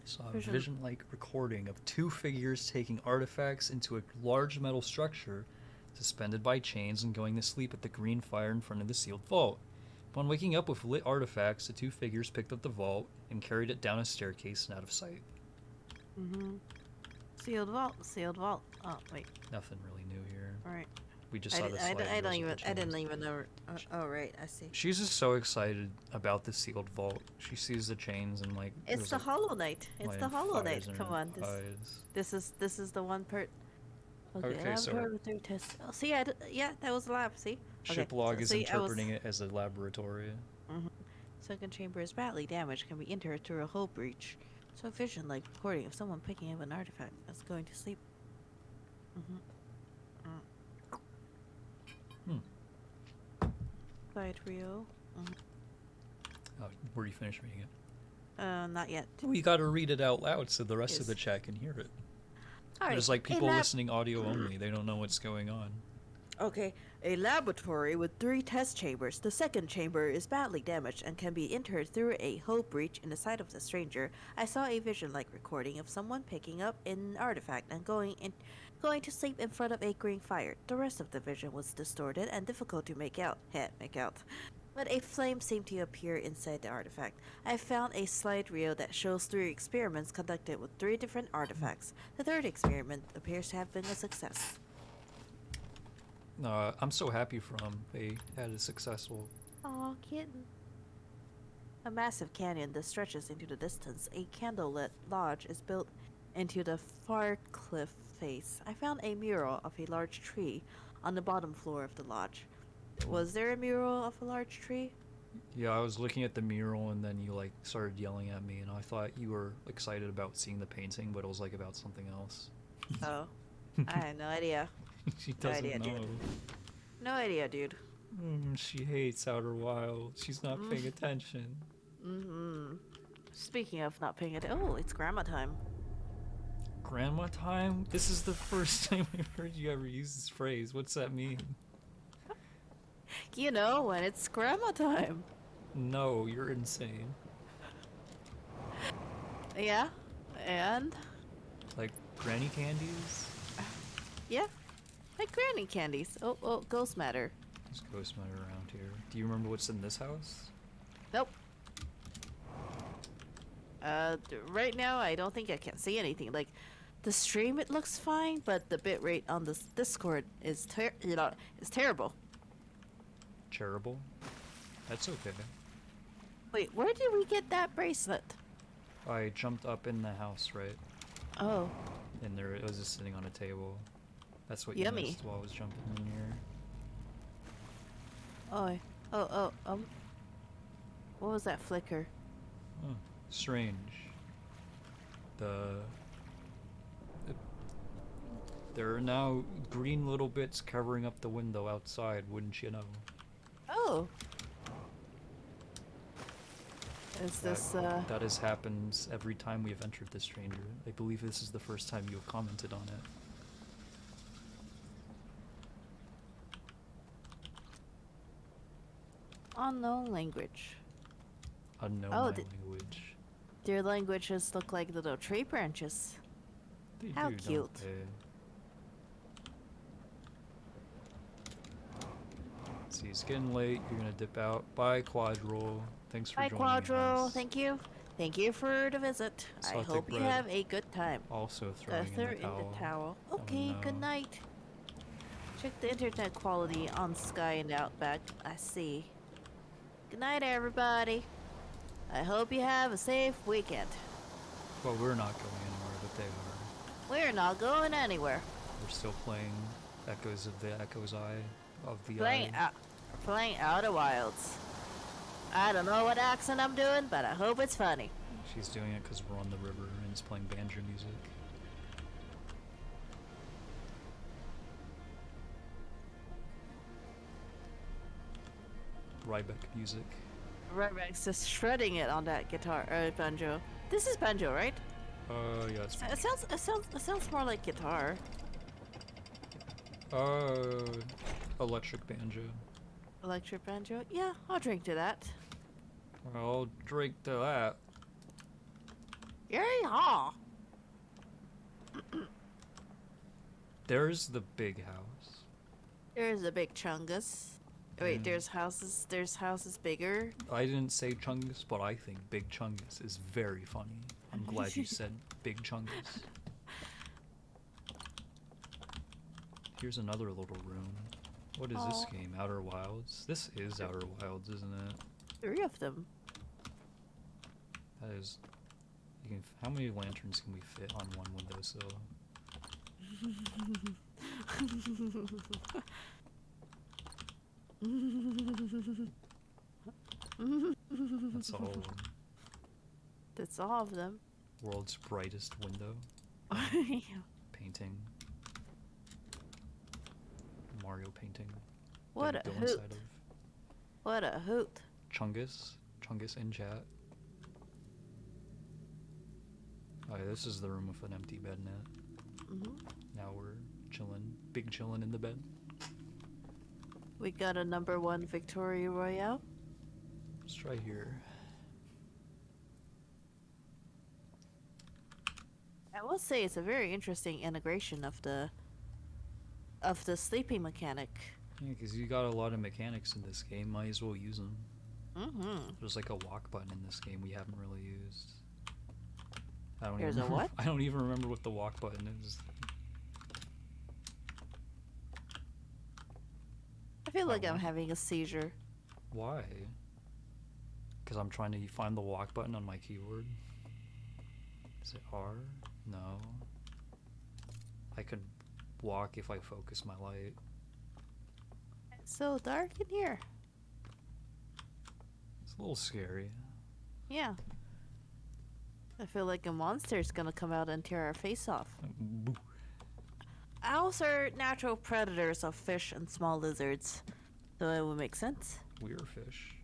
[SPEAKER 2] Saw a vision-like recording of 2 figures taking artifacts into a large metal structure suspended by chains and going to sleep at the green fire in front of the sealed vault. Upon waking up with lit artifacts, the 2 figures picked up the vault and carried it down a staircase and out of sight.
[SPEAKER 1] Sealed vault, sealed vault. Oh, wait,
[SPEAKER 2] Nothing really new here.
[SPEAKER 1] alright.
[SPEAKER 2] We just saw the slide.
[SPEAKER 1] I didn't even know. Oh, right, I see.
[SPEAKER 2] She's just so excited about the sealed vault. She sees the chains and like.
[SPEAKER 1] It's
[SPEAKER 2] there's,
[SPEAKER 1] the
[SPEAKER 2] like,
[SPEAKER 1] Hollow Knight. It's the
[SPEAKER 2] lion
[SPEAKER 1] Hollow Knight.
[SPEAKER 2] fires in
[SPEAKER 1] Come
[SPEAKER 2] her
[SPEAKER 1] on,
[SPEAKER 2] eyes.
[SPEAKER 1] this is the one part.
[SPEAKER 2] Okay, so-
[SPEAKER 1] laboratory with 3 tests. Oh, see, yeah, that was a lab. See.
[SPEAKER 2] Ship log
[SPEAKER 1] so,
[SPEAKER 2] is
[SPEAKER 1] see,
[SPEAKER 2] interpreting it as a laboratory.
[SPEAKER 1] Second chamber is badly damaged. Can be entered through a hull breach. So vision like recording of someone picking up an artifact that's going to sleep. Side Rio.
[SPEAKER 2] Oh, were you finished reading it?
[SPEAKER 1] Not yet.
[SPEAKER 2] We gotta read it out loud so the rest of
[SPEAKER 1] Yes.
[SPEAKER 2] the chat can hear it.
[SPEAKER 1] Alright,
[SPEAKER 2] There's like
[SPEAKER 1] a
[SPEAKER 2] people
[SPEAKER 1] lab-
[SPEAKER 2] listening audio only. They don't know what's going on.
[SPEAKER 1] Okay, a laboratory with 3 test chambers. The second chamber is badly damaged and can be entered through a hull breach in the side of the stranger. I saw a vision-like recording of someone picking up an artifact and going to sleep in front of a green fire. The rest of the vision was distorted and difficult to make out. But a flame seemed to appear inside the artifact. I found a slide reel that shows 3 experiments conducted with 3 different artifacts. The 3rd experiment appears to have been a success.
[SPEAKER 2] I'm so happy for them. They had a successful.
[SPEAKER 1] Aw, kitten. A massive canyon that stretches into the distance. A candlelit lodge is built into the far cliff face. I found a mural of a large tree on the bottom floor of the lodge. Was there a mural of a large tree?
[SPEAKER 2] Yeah, I was looking at the mural and then you like started yelling at me and I thought you were excited about seeing the painting, but it was like about something else.
[SPEAKER 1] Oh. I had no idea.
[SPEAKER 2] She doesn't
[SPEAKER 1] idea,
[SPEAKER 2] know.
[SPEAKER 1] dude. No idea, dude.
[SPEAKER 2] She hates Outer Wild. She's not paying attention.
[SPEAKER 1] Speaking of not paying attention. Oh, it's grandma time.
[SPEAKER 2] Grandma time? This is the first time I've heard you ever use this phrase. What's that mean?
[SPEAKER 1] You know, when it's grandma time.
[SPEAKER 2] No, you're insane.
[SPEAKER 1] Yeah? And?
[SPEAKER 2] Like granny candies?
[SPEAKER 1] Yeah. Like granny candies. Oh, ghost matter.
[SPEAKER 2] There's ghost matter around here. Do you remember what's in this house?
[SPEAKER 1] Nope. Right now I don't think I can see anything. Like, the stream it looks fine, but the bitrate on this Discord is is terrible.
[SPEAKER 2] Charitable? That's okay.
[SPEAKER 1] Wait, where did we get that bracelet?
[SPEAKER 2] I jumped up in the house, right?
[SPEAKER 1] Oh,
[SPEAKER 2] And there it was just sitting on a table. That's what you
[SPEAKER 1] Yummy.
[SPEAKER 2] missed while I was jumping in here.
[SPEAKER 1] what was that flicker?
[SPEAKER 2] Oh, strange. There are now green little bits covering up the window outside, wouldn't you know?
[SPEAKER 1] Oh. Is this,
[SPEAKER 2] That has happened every time we have entered this stranger. I believe this is the first time you have commented on it.
[SPEAKER 1] unknown language?
[SPEAKER 2] Unknown
[SPEAKER 1] Oh,
[SPEAKER 2] language.
[SPEAKER 1] Their languages look like little tree branches.
[SPEAKER 2] They
[SPEAKER 1] How
[SPEAKER 2] do, don't
[SPEAKER 1] cute.
[SPEAKER 2] they? See, it's getting late. You're gonna dip out. Bye, Quadro. Thanks for
[SPEAKER 1] Hi,
[SPEAKER 2] joining
[SPEAKER 1] Quadro.
[SPEAKER 2] us.
[SPEAKER 1] Thank you. Thank you for the visit. I
[SPEAKER 2] Celtic
[SPEAKER 1] hope you
[SPEAKER 2] bread.
[SPEAKER 1] have a good time.
[SPEAKER 2] Also throwing
[SPEAKER 1] Throw
[SPEAKER 2] in the towel.
[SPEAKER 1] towel.
[SPEAKER 2] Oh,
[SPEAKER 1] Okay, good
[SPEAKER 2] no.
[SPEAKER 1] night. Check the internet quality on Sky and Outback. I see. Good night, everybody. I hope you have a safe weekend.
[SPEAKER 2] Well, we're not going anywhere, but they are.
[SPEAKER 1] We're not going anywhere.
[SPEAKER 2] We're still playing Echoes of the Echo's Eye. Of the
[SPEAKER 1] Playing
[SPEAKER 2] Eye.
[SPEAKER 1] playing Outer Wilds. I don't know what accent I'm doing, but I hope it's funny.
[SPEAKER 2] She's doing it because we're on the river and it's playing banjo music. Ryback music.
[SPEAKER 1] Redback's just shredding it on that guitar, banjo. This is banjo, right?
[SPEAKER 2] Yeah, it's
[SPEAKER 1] It sounds more like guitar.
[SPEAKER 2] electric banjo.
[SPEAKER 1] Electric banjo? Yeah, I'll drink to that.
[SPEAKER 2] I'll drink to that.
[SPEAKER 1] Yay-haw!
[SPEAKER 2] There's the big house.
[SPEAKER 1] There's a big chungus. Wait, there's houses bigger.
[SPEAKER 2] I didn't say Chungus, but I think Big Chungus is very funny. I'm glad you said Big Chungus. Here's another little room. What is this
[SPEAKER 1] Aw.
[SPEAKER 2] game? Outer Wilds? This is Outer Wilds, isn't it?
[SPEAKER 1] 3 of them.
[SPEAKER 2] That is... You can, how many lanterns can we fit on one windowsill? That's all of them.
[SPEAKER 1] That's all of them.
[SPEAKER 2] World's brightest window. Painting. Mario painting.
[SPEAKER 1] What
[SPEAKER 2] Didn't
[SPEAKER 1] a
[SPEAKER 2] go
[SPEAKER 1] hoot.
[SPEAKER 2] inside of.
[SPEAKER 1] What a hoot.
[SPEAKER 2] Chungus. Chungus in chat. Oh yeah, this is the room with an empty bed in it.
[SPEAKER 1] hmm
[SPEAKER 2] Now we're chilling. Big chilling in the bed.
[SPEAKER 1] We got a #1 Victoria Royale.
[SPEAKER 2] Let's try here.
[SPEAKER 1] I will say it's a very interesting integration of the sleeping mechanic.
[SPEAKER 2] Yeah, because you got a lot of mechanics in this game. Might as well use them.
[SPEAKER 1] Mm-hmm.
[SPEAKER 2] There's like a walk button in this game we haven't really used. I don't
[SPEAKER 1] There's
[SPEAKER 2] even
[SPEAKER 1] a what?
[SPEAKER 2] I don't even remember what the walk button is.
[SPEAKER 1] I feel like
[SPEAKER 2] Oh.
[SPEAKER 1] I'm having a seizure.
[SPEAKER 2] Why? Because I'm trying to find the walk button on my keyboard. Is it R? No. I could walk if I focus my light.
[SPEAKER 1] It's so dark in here.
[SPEAKER 2] It's a little scary.
[SPEAKER 1] Yeah. I feel like a monster's gonna come out and tear our face off.
[SPEAKER 2] Boo.
[SPEAKER 1] Owls are natural predators of fish and small lizards, so it would make sense.
[SPEAKER 2] We're fish.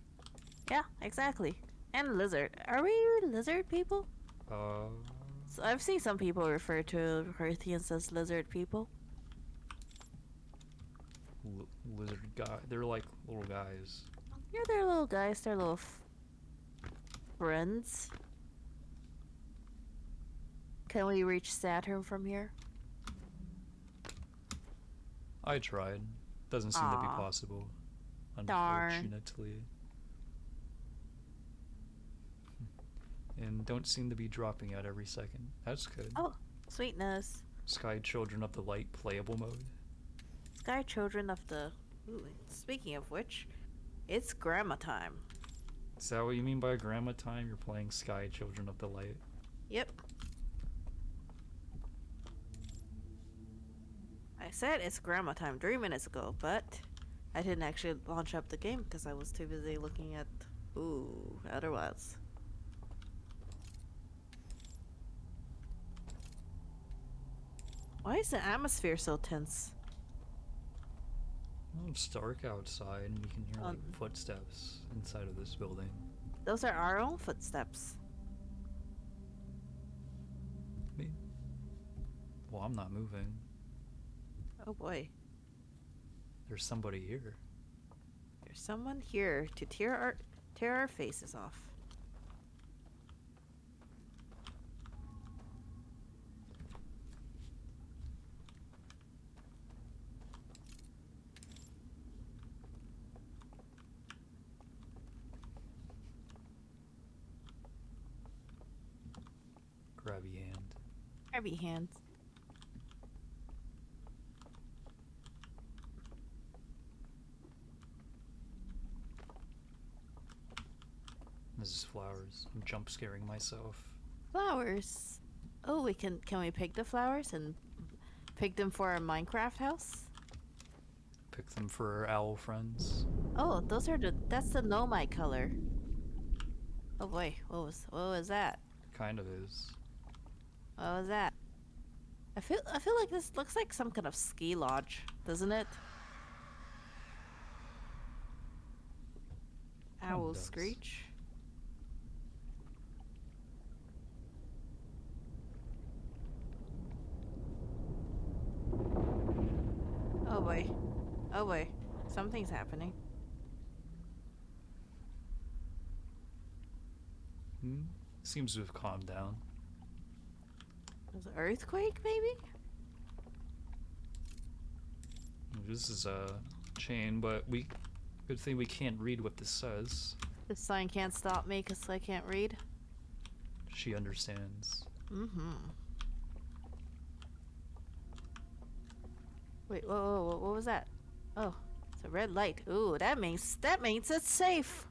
[SPEAKER 1] Yeah, exactly. And lizard. Are we lizard people? So I've seen some people refer to Earthians as lizard people.
[SPEAKER 2] Lizard guy. They're like little guys.
[SPEAKER 1] Yeah, they're little guys. They're little friends. Can we reach Saturn from here?
[SPEAKER 2] I tried. Doesn't seem to be
[SPEAKER 1] Aw.
[SPEAKER 2] possible.
[SPEAKER 1] Darn.
[SPEAKER 2] Unfortunately. and don't seem to be dropping out every second. That's good.
[SPEAKER 1] Oh, sweetness.
[SPEAKER 2] Sky Children of the Light playable mode.
[SPEAKER 1] Sky Children of the... Ooh, speaking of which, it's grandma time.
[SPEAKER 2] Is that what you mean by grandma time? You're playing Sky Children of the Light?
[SPEAKER 1] Yep. I said it's grandma time 3 minutes ago, but I didn't actually launch up the game because I was too busy looking at... Ooh, Outer Wilds. Why is the atmosphere so tense?
[SPEAKER 2] Well, it's dark outside and you can hear like
[SPEAKER 1] Um,
[SPEAKER 2] footsteps inside of this building.
[SPEAKER 1] Those are our own footsteps.
[SPEAKER 2] Me? Well, I'm not moving.
[SPEAKER 1] Oh boy.
[SPEAKER 2] There's somebody here.
[SPEAKER 1] There's someone here to tear our faces off.
[SPEAKER 2] Grabby hand.
[SPEAKER 1] Heavy hands.
[SPEAKER 2] This is flowers. I'm jump scaring myself.
[SPEAKER 1] Flowers. Oh, can we pick the flowers and pick them for our Minecraft house?
[SPEAKER 2] Pick them for our owl friends.
[SPEAKER 1] Oh, that's the nomite color. Oh boy, what was that?
[SPEAKER 2] Kind of is.
[SPEAKER 1] What was that? I feel like this looks like some kind of ski lodge, doesn't it? Owl
[SPEAKER 2] does.
[SPEAKER 1] screech. Oh boy. Oh boy. Something's happening.
[SPEAKER 2] Seems to have calmed down.
[SPEAKER 1] Was it an earthquake, maybe?
[SPEAKER 2] This is a chain, but good thing we can't read what this says.
[SPEAKER 1] This sign can't stop me because I can't read.
[SPEAKER 2] She understands.
[SPEAKER 1] Mm-hmm. Wait, whoa, what was that? Oh, it's a red light. Ooh, that means it's safe.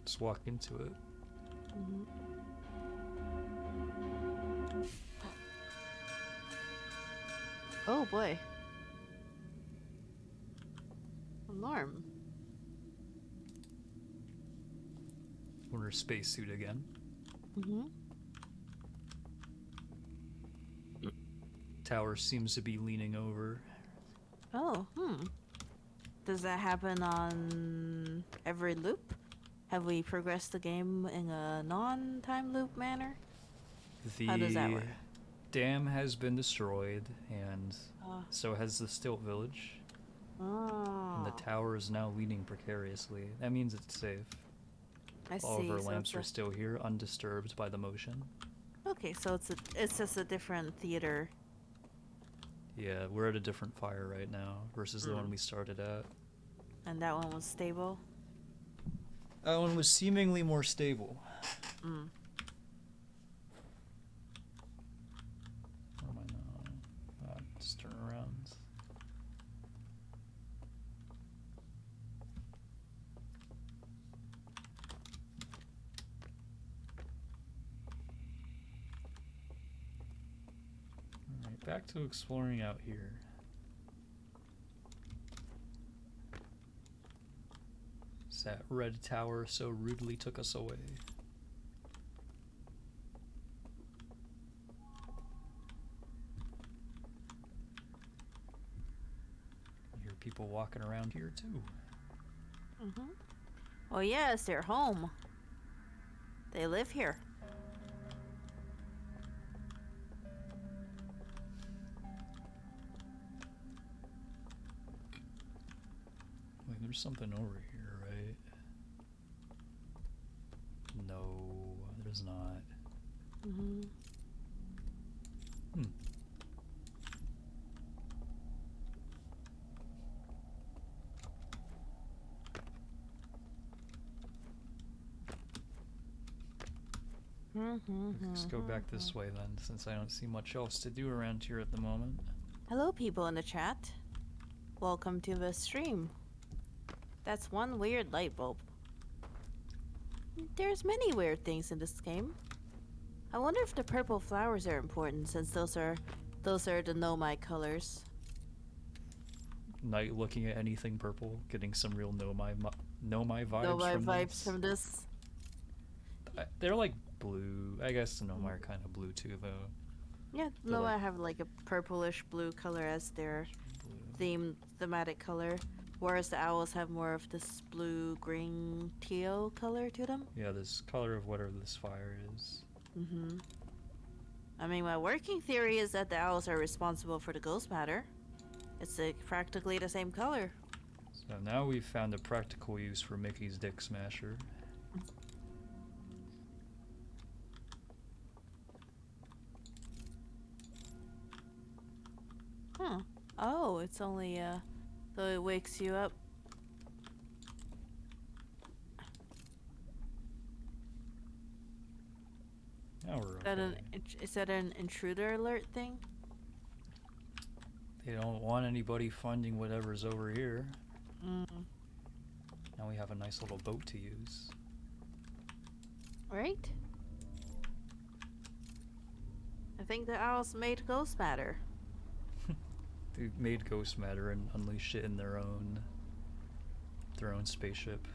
[SPEAKER 2] Just walk into it.
[SPEAKER 1] Mm-hmm. Oh boy. Alarm.
[SPEAKER 2] We're in her spacesuit again.
[SPEAKER 1] Mm-hmm.
[SPEAKER 2] Tower seems to be leaning over.
[SPEAKER 1] Oh, Does that happen on every loop? Have we progressed the game in a non-time loop manner? How does that
[SPEAKER 2] The
[SPEAKER 1] work?
[SPEAKER 2] dam has been destroyed, and
[SPEAKER 1] Oh.
[SPEAKER 2] so has the Stilt Village.
[SPEAKER 1] Oh.
[SPEAKER 2] And the tower is now leaning precariously. That means it's safe.
[SPEAKER 1] I
[SPEAKER 2] All of
[SPEAKER 1] see.
[SPEAKER 2] our
[SPEAKER 1] So
[SPEAKER 2] lamps
[SPEAKER 1] it's
[SPEAKER 2] are still here, undisturbed by the motion.
[SPEAKER 1] okay, so it's just a different theater.
[SPEAKER 2] Yeah, we're at a different fire right now versus the one we started at.
[SPEAKER 1] And that one was stable.
[SPEAKER 2] That one was seemingly more stable.
[SPEAKER 1] Mm.
[SPEAKER 2] Where am I now? Just turn around. Alright, back to exploring out here. That red tower so rudely took us away. I hear people walking around here too.
[SPEAKER 1] Mm-hmm. Oh yes, they're home. They live here.
[SPEAKER 2] Wait, there's something over here, right? No, there's not.
[SPEAKER 1] Mm-hmm.
[SPEAKER 2] Let's go back this way then, since I don't see much else to do around here at the moment.
[SPEAKER 1] Hello, people in the chat. Welcome to the stream. That's one weird light bulb. There's many weird things in this game. I wonder if the purple flowers are important, since those are the Nomai colors.
[SPEAKER 2] Night looking at anything purple, getting some real Nomai vibes
[SPEAKER 1] Nomai
[SPEAKER 2] from
[SPEAKER 1] vibes
[SPEAKER 2] this.
[SPEAKER 1] from this.
[SPEAKER 2] They're like blue. I guess the Nomai are kind of blue too, though.
[SPEAKER 1] Yeah,
[SPEAKER 2] They're
[SPEAKER 1] Nomai
[SPEAKER 2] like-
[SPEAKER 1] have like a purplish blue color as their
[SPEAKER 2] Blue.
[SPEAKER 1] thematic color, whereas the owls have more of this blue, green, teal color to them.
[SPEAKER 2] Yeah, this color of whatever this fire is.
[SPEAKER 1] Mm-hmm. I mean, my working theory is that the owls are responsible for the ghost matter. It's practically the same color.
[SPEAKER 2] So now we've found a practical use for Mickey's Dick Smasher.
[SPEAKER 1] Huh. Oh, it's only, so it wakes you up.
[SPEAKER 2] Now we're
[SPEAKER 1] Is that
[SPEAKER 2] okay.
[SPEAKER 1] is that an intruder alert thing?
[SPEAKER 2] They don't want anybody finding whatever's over here.
[SPEAKER 1] Mm.
[SPEAKER 2] Now we have a nice little boat to use.
[SPEAKER 1] Right? I think the owls made ghost matter.
[SPEAKER 2] They made ghost matter and unleashed it in their own spaceship.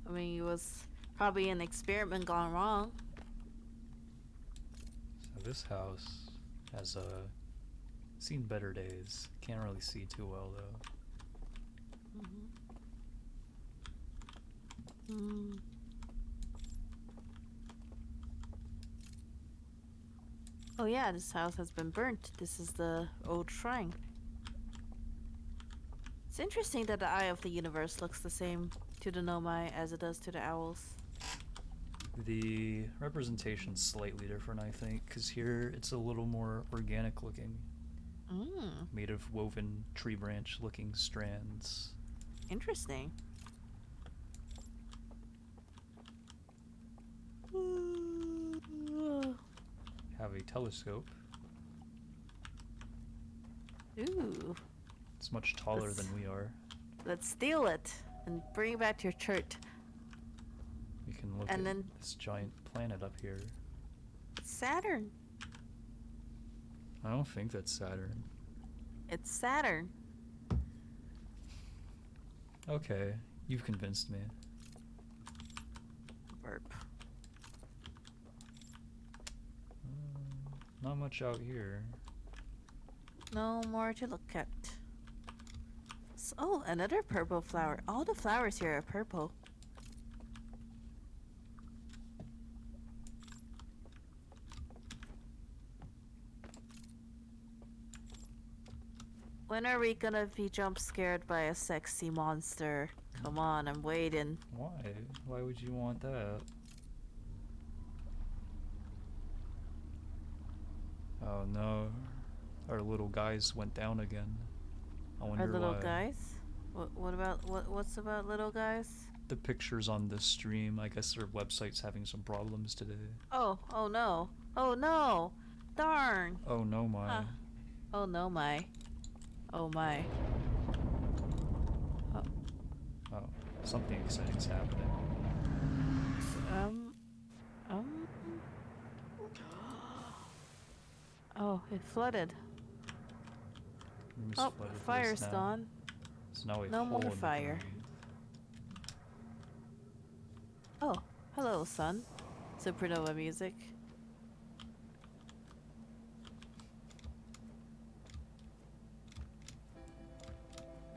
[SPEAKER 1] I mean, it was probably an experiment gone wrong.
[SPEAKER 2] So this house has seen better days. Can't really see too well though.
[SPEAKER 1] Mm. Oh yeah, this house has been burnt. This is the old shrine. It's interesting that the eye of the universe looks the same to the Nomai as it does to the owls.
[SPEAKER 2] The representation's slightly different, I think, because here it's a little more organic looking,
[SPEAKER 1] Mm,
[SPEAKER 2] made of woven tree branch looking strands.
[SPEAKER 1] interesting.
[SPEAKER 2] Have a telescope.
[SPEAKER 1] Ooh,
[SPEAKER 2] It's much taller than we are.
[SPEAKER 1] let's steal it and bring it back to your church.
[SPEAKER 2] We can look
[SPEAKER 1] And
[SPEAKER 2] at
[SPEAKER 1] then-
[SPEAKER 2] this giant planet up here.
[SPEAKER 1] It's Saturn.
[SPEAKER 2] I don't think that's Saturn.
[SPEAKER 1] It's Saturn.
[SPEAKER 2] Okay, you've convinced me.
[SPEAKER 1] Burp.
[SPEAKER 2] Not much out here.
[SPEAKER 1] No more to look at. Oh, another purple flower. All the flowers here are purple. When are we gonna be jump scared by a sexy monster? Come on, I'm waiting.
[SPEAKER 2] Why? Why would you want that? Oh no. Our little guys went down again. I wonder
[SPEAKER 1] Our little
[SPEAKER 2] why.
[SPEAKER 1] guys? What's about little guys?
[SPEAKER 2] The pictures on this stream, I guess their website's having some problems today.
[SPEAKER 1] Oh no. Oh no. Darn.
[SPEAKER 2] Oh no, my.
[SPEAKER 1] Huh. Oh no, my. Oh my.
[SPEAKER 2] Oh, something exciting's happening.
[SPEAKER 1] Um. Oh, it flooded.
[SPEAKER 2] We just
[SPEAKER 1] Oh,
[SPEAKER 2] flooded this
[SPEAKER 1] fire's
[SPEAKER 2] now.
[SPEAKER 1] gone.
[SPEAKER 2] So now we have
[SPEAKER 1] No
[SPEAKER 2] a hole
[SPEAKER 1] more
[SPEAKER 2] in the
[SPEAKER 1] fire.
[SPEAKER 2] ground.
[SPEAKER 1] Oh, hello, sun. Supernova music.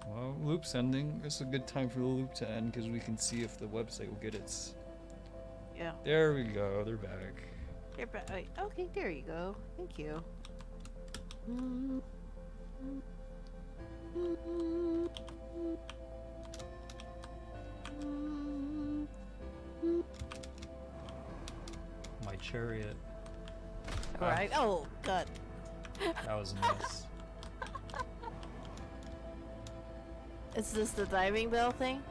[SPEAKER 2] Well, loop's ending. It's a good time for the loop to end because we can see if the website will get its.
[SPEAKER 1] Yeah.
[SPEAKER 2] There we go. They're back.
[SPEAKER 1] They're wait, okay, there you go. Thank you.
[SPEAKER 2] My chariot.
[SPEAKER 1] Alright. Oh, God.
[SPEAKER 2] That was nice.
[SPEAKER 1] Is this the diving bell thing?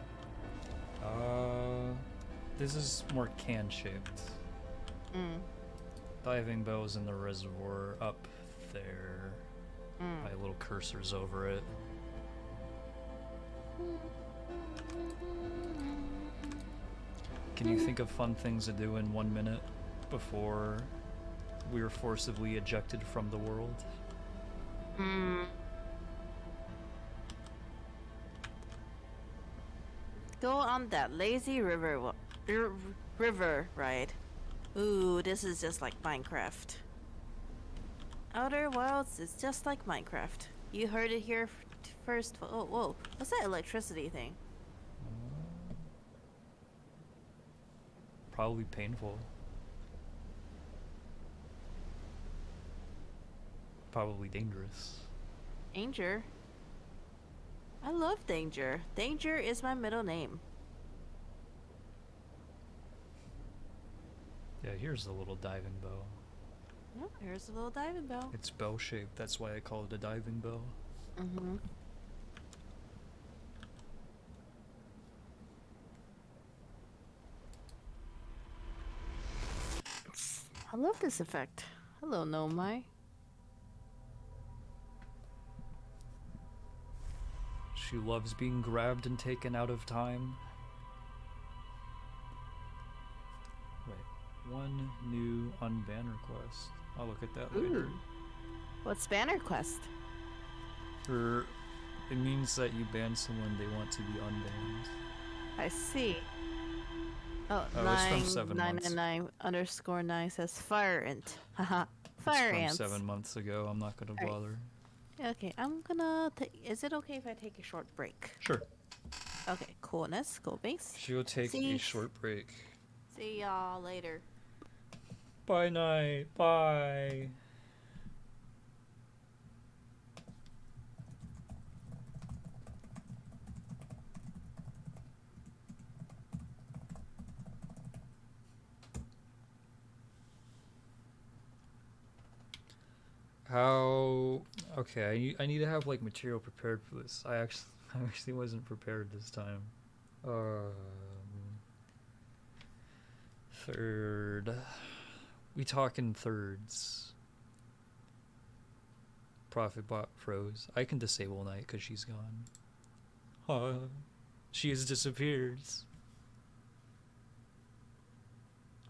[SPEAKER 2] This is more can-shaped.
[SPEAKER 1] Mm.
[SPEAKER 2] Diving bow is in the reservoir up there. My little cursor's over it. Can you think of fun things to do in 1 minute before we were forcibly ejected from the world?
[SPEAKER 1] Go on that lazy river ride. Ooh, this is just like Minecraft. Outer Wilds is just like Minecraft. You heard it here first. Oh, whoa. What's that electricity thing?
[SPEAKER 2] Probably painful. Probably dangerous.
[SPEAKER 1] Danger? I love Danger. Danger is my middle name.
[SPEAKER 2] Yeah, here's the little diving bow.
[SPEAKER 1] Oh, here's a little diving bell.
[SPEAKER 2] It's bell-shaped, that's why I call it a diving bow.
[SPEAKER 1] Mm-hmm. I love this effect. Hello, Nomai.
[SPEAKER 2] She loves being grabbed and taken out of time. Wait, one new unban request. I'll look at that later.
[SPEAKER 1] Ooh. What's Banner Quest?
[SPEAKER 2] It means that you ban someone they want to be unbanned.
[SPEAKER 1] I see. Oh,
[SPEAKER 2] It's from 7 months.
[SPEAKER 1] 999_9 says fire ant. Haha. Fire
[SPEAKER 2] It's
[SPEAKER 1] ants.
[SPEAKER 2] from 7 months ago. I'm not gonna
[SPEAKER 1] Alright.
[SPEAKER 2] bother.
[SPEAKER 1] Okay, I'm gonna take. Is it okay if I take a short break?
[SPEAKER 2] Sure.
[SPEAKER 1] Okay, coolness, cool base.
[SPEAKER 2] She'll take
[SPEAKER 1] See?
[SPEAKER 2] a short break.
[SPEAKER 1] See y'all later.
[SPEAKER 2] Bye night. Bye. How? Okay, I need to have like material prepared for this. I actually wasn't prepared this time. Third. We talk in thirds. Profit bot froze. I can disable night because she's gone. She has disappeared.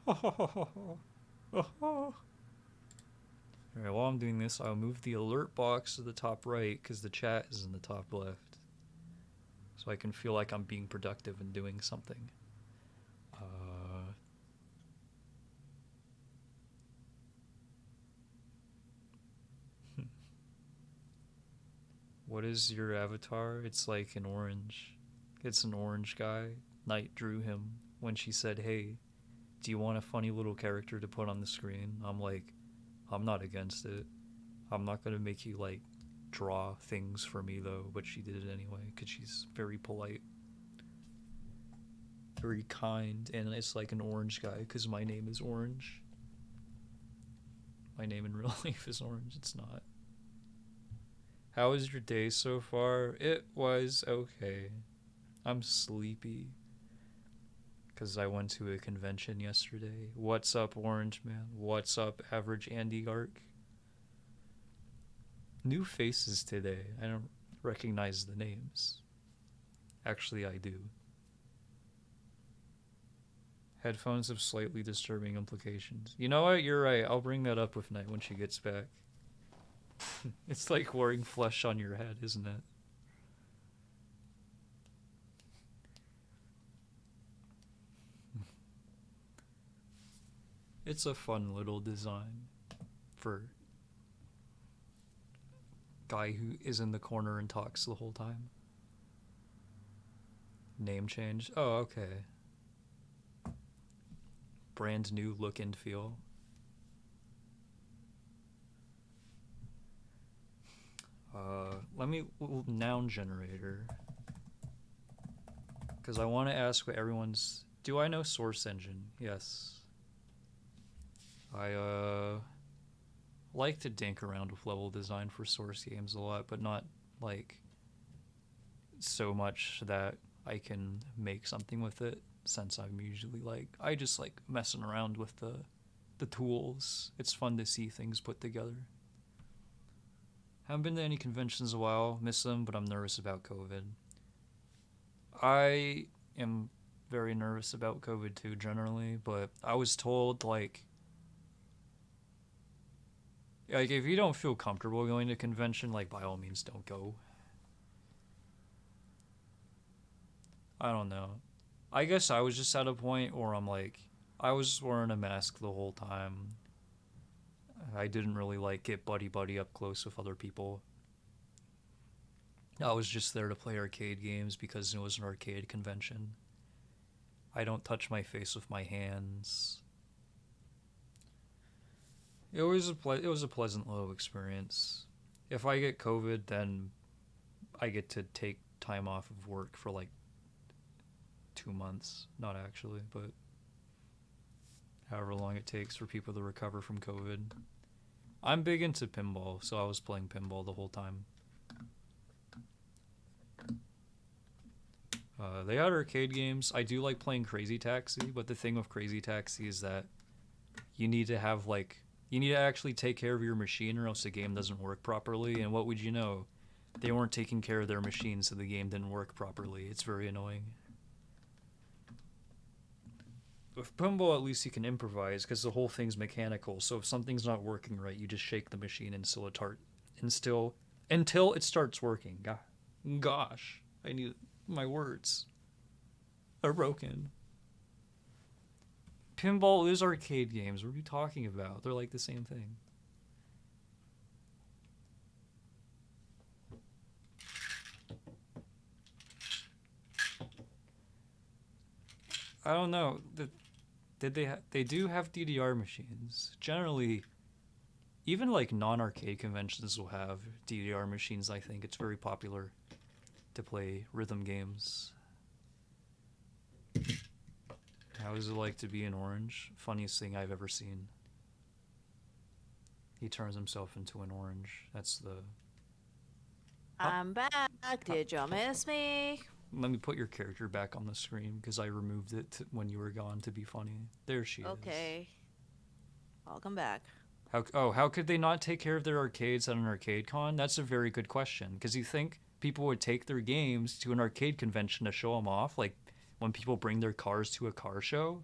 [SPEAKER 2] Alright, while I'm doing this, I'll move the alert box to the top right because the chat is in the top left. So I can feel like I'm being productive and doing something. What is your avatar? It's like an orange. It's an orange guy. Knight drew him when she said, "Hey, do you want a funny little character to put on the screen?" I'm like, I'm not against it. I'm not gonna make you like draw things for me though, but she did it anyway because she's very polite, very kind, and it's like an orange guy because my name is Orange. My name in real life is Orange. It's not. How was your day so far? It was okay. I'm sleepy because I went to a convention yesterday. What's up, Orange Man? What's up, Average Andy Gark? New faces today. I don't recognize the names. Actually, I do. Headphones have slightly disturbing implications. You know what? You're right. I'll bring that up with Night when she gets back. It's like wearing flesh on your head, isn't it? It's a fun little design for guy who is in the corner and talks the whole time. Name change. Oh, okay. Brand new look and feel. Let me noun generator, because I want to ask what everyone's. Do I know Source Engine? Yes. I like to dink around with level design for Source games a lot, but not like so much that I can make something with it. sense I'm usually like I just like messing around with the tools. It's fun to see things put together. Haven't been to any conventions in a while, miss them, but I'm nervous about COVID. I am very nervous about COVID too, generally, but I was told, like if you don't feel comfortable going to a convention, like, by all means, don't go. I don't know. I guess I was just at a point where I'm like, I was wearing a mask the whole time. I didn't really like get buddy up close with other people. I was just there to play arcade games because it was an arcade convention. I don't touch my face with my hands. It was a pleasant little experience. If I get COVID, then I get to take time off of work for like 2 months. Not actually, but however long it takes for people to recover from COVID. I'm big into pinball, so I was playing pinball the whole time. They had arcade games. I do like playing Crazy Taxi, but the thing with Crazy Taxi is that you need to actually take care of your machine or else the game doesn't work properly, and what would you know? They weren't taking care of their machine, so the game didn't work properly. It's very annoying. With pinball, at least you can improvise because the whole thing's mechanical. So if something's not working right, you just shake the machine until it starts working. Gosh, I need my words are broken. Pinball is arcade games. What are you talking about? They're like the same thing. I don't know. They do have DDR machines. Generally, even like non-arcade conventions will have DDR machines. I think it's very popular to play rhythm games. How is it like to be an orange? Funniest thing I've ever seen. He turns himself into an orange. That's the...
[SPEAKER 1] I'm back. Did y'all miss me?
[SPEAKER 2] Let me put your character back on the screen because I removed it when you were gone to be funny. There she is.
[SPEAKER 1] Okay. Welcome back.
[SPEAKER 2] How could they not take care of their arcades at an arcade con? That's a very good question because you think people would take their games to an arcade convention to show them off, like when people bring their cars to a car show?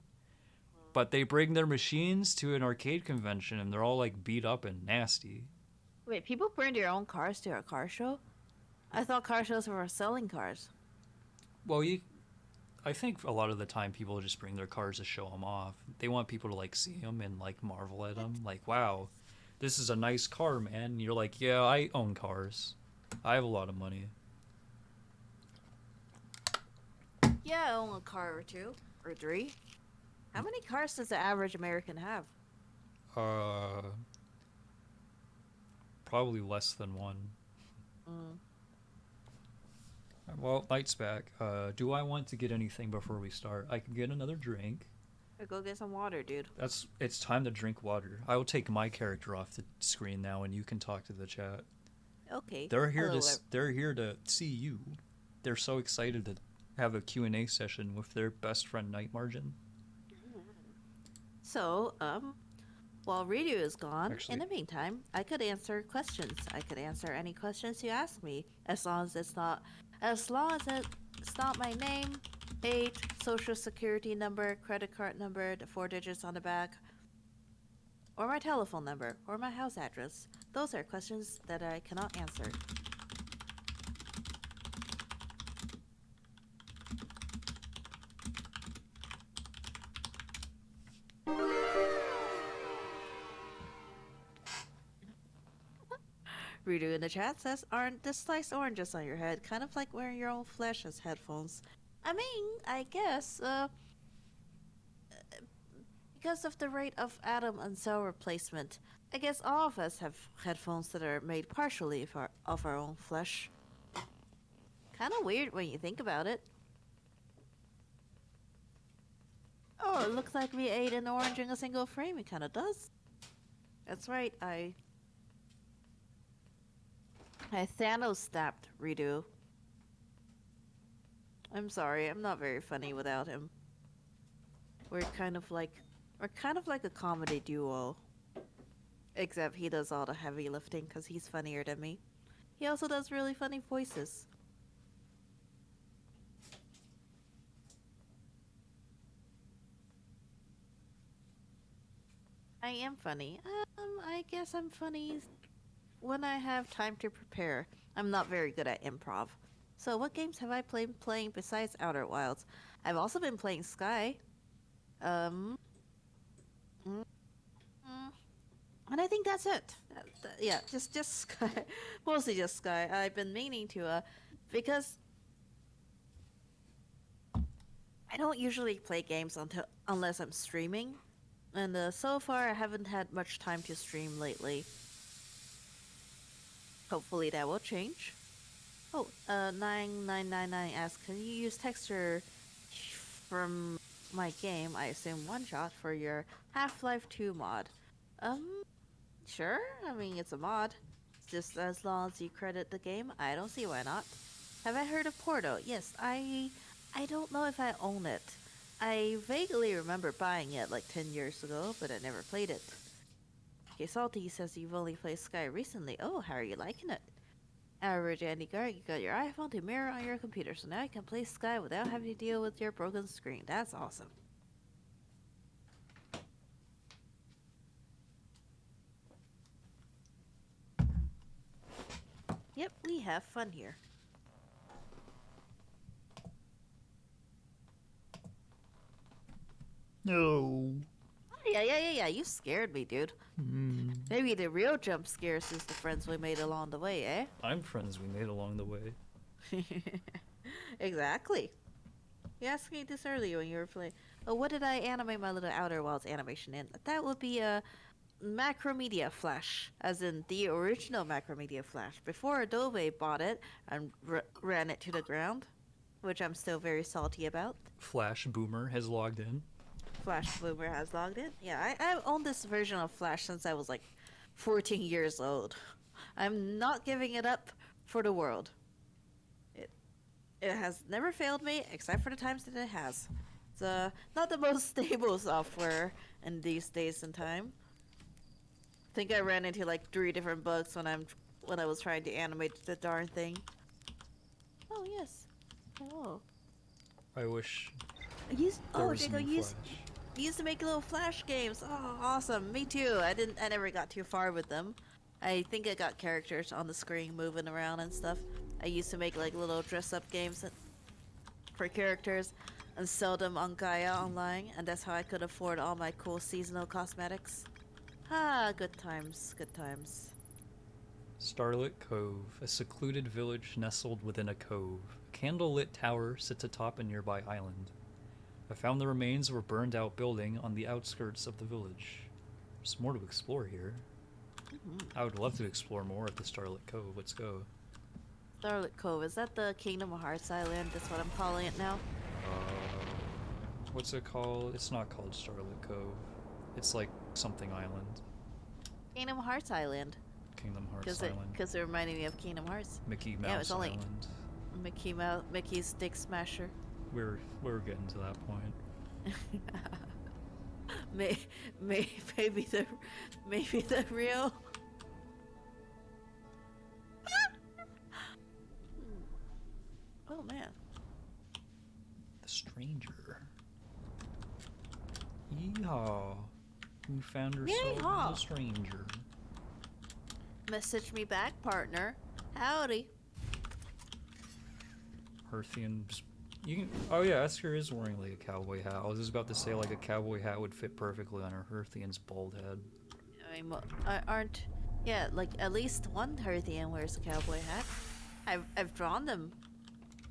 [SPEAKER 2] But they bring their machines to an arcade convention and they're all like beat up and nasty.
[SPEAKER 1] Wait, people bring their own cars to a car show? I thought car shows were selling cars.
[SPEAKER 2] Well, I think a lot of the time people just bring their cars to show them off. They want people to like see them and like marvel at them. Like, wow, this is a nice car, man. And you're like, yeah, I own cars. I have a lot of money.
[SPEAKER 1] Yeah, I own a car or two. Or three. How many cars does the average American have?
[SPEAKER 2] Probably less than one. Well, Night's back. Do I want to get anything before we start? I can get another drink.
[SPEAKER 1] Go get some water, dude.
[SPEAKER 2] It's time to drink water. I will take my character off the screen now, and you can talk to the chat.
[SPEAKER 1] Okay.
[SPEAKER 2] They're here to see you. They're so excited to have a Q&A session with their best friend Night Margin.
[SPEAKER 1] So, while Ridu is gone,
[SPEAKER 2] Actually,
[SPEAKER 1] in the meantime, I could answer questions. I could answer any questions you ask me, as long as it's not my name, age, social security number, credit card number, the 4 digits on the back, or my telephone number, or my house address. Those are questions that I cannot answer. Redo in the chat says, aren't the sliced oranges on your head kind of like wearing your own flesh as headphones? I mean, I guess, because of the rate of atom and cell replacement, I guess all of us have headphones that are made partially of our own flesh. Kind of weird when you think about it. Oh, it looks like we ate an orange in a single frame. It kind of does. That's right, I Thanos snapped Redo. I'm sorry, I'm not very funny without him. We're kind of like a comedy duo. Except he does all the heavy lifting because he's funnier than me. He also does really funny voices. I am funny. I guess I'm funny when I have time to prepare. I'm not very good at improv. So what games have I playing besides Outer Wilds? I've also been playing Sky. Um, mm, mm, and I think that's it. Yeah, just Sky. Mostly just Sky. I've been meaning to because I don't usually play games unless I'm streaming. And so far I haven't had much time to stream lately. Hopefully that will change. Oh, 9999 asks, can you use texture from my game, I assume one shot, for your Half-Life 2 mod? Sure. I mean, it's a mod. Just as long as you credit the game, I don't see why not. Have I heard of Porto? Yes, I don't know if I own it. I vaguely remember buying it like 10 years ago, but I never played it. Okay, Salty says you've only played Sky recently. Oh, how are you liking it? Average Andy Gar, you got your iPhone to mirror on your computer, so now you can play Sky without having to deal with your broken screen. That's awesome. Yep, we have fun here.
[SPEAKER 4] No.
[SPEAKER 1] Yeah. You scared me, dude.
[SPEAKER 4] Hmm.
[SPEAKER 1] Maybe the real jump scares is the friends we made along the way, eh?
[SPEAKER 2] I'm friends we made along the way.
[SPEAKER 1] Exactly. You asked me this earlier when you were playing. Oh, what did I animate my little Outer Wilds animation in? That would be a Macromedia Flash, as in the original Macromedia Flash, before Adobe bought it and ran it to the ground, which I'm still very salty about.
[SPEAKER 2] Flash Boomer has logged in.
[SPEAKER 1] Flash Boomer has logged in. Yeah, I've owned this version of Flash since I was like 14 years old. I'm not giving it up for the world. It has never failed me, except for the times that it has. It's not the most stable software in these days and time. I think I ran into like 3 different bugs when I was trying to animate the darn thing. Oh yes. Oh.
[SPEAKER 2] I wish
[SPEAKER 1] Oh,
[SPEAKER 2] was
[SPEAKER 1] Jacob,
[SPEAKER 2] new
[SPEAKER 1] you
[SPEAKER 2] Flash.
[SPEAKER 1] used to make little Flash games. Oh, awesome. Me too. I never got too far with them. I think I got characters on the screen moving around and stuff. I used to make like little dress-up games for characters and sell them on Gaia online, and that's how I could afford all my cool seasonal cosmetics. Ah, good times, good times.
[SPEAKER 2] Starlit Cove, a secluded village nestled within a cove. A candle-lit tower sits atop a nearby island. I found the remains of a burned-out building on the outskirts of the village. There's more to explore here. I would love to explore more at the Starlit Cove. Let's go.
[SPEAKER 1] Starlit Cove, is that the Kingdom Hearts island? That's what I'm calling it now.
[SPEAKER 2] What's it called? It's not called Starlit Cove. It's like something island.
[SPEAKER 1] Kingdom Hearts Island.
[SPEAKER 2] Kingdom Hearts Island.
[SPEAKER 1] Because it reminded me of Kingdom Hearts.
[SPEAKER 2] Mickey
[SPEAKER 1] Yeah, it
[SPEAKER 2] Mouse
[SPEAKER 1] was only
[SPEAKER 2] Island.
[SPEAKER 1] Mickey's Dick Smasher.
[SPEAKER 2] We're getting to that point.
[SPEAKER 1] Maybe the real. Oh man.
[SPEAKER 2] The stranger. Yeehaw. We found ourselves
[SPEAKER 1] Yeehaw.
[SPEAKER 2] a stranger.
[SPEAKER 1] Message me back, partner. Howdy.
[SPEAKER 2] Hearthian's. You can. Oh yeah, Esker is wearing like a cowboy hat. I was just about to say like a cowboy hat would fit perfectly on her Hearthian's bald head.
[SPEAKER 1] I mean, aren't. Yeah, like at least one Hearthian wears a cowboy hat. I've drawn them.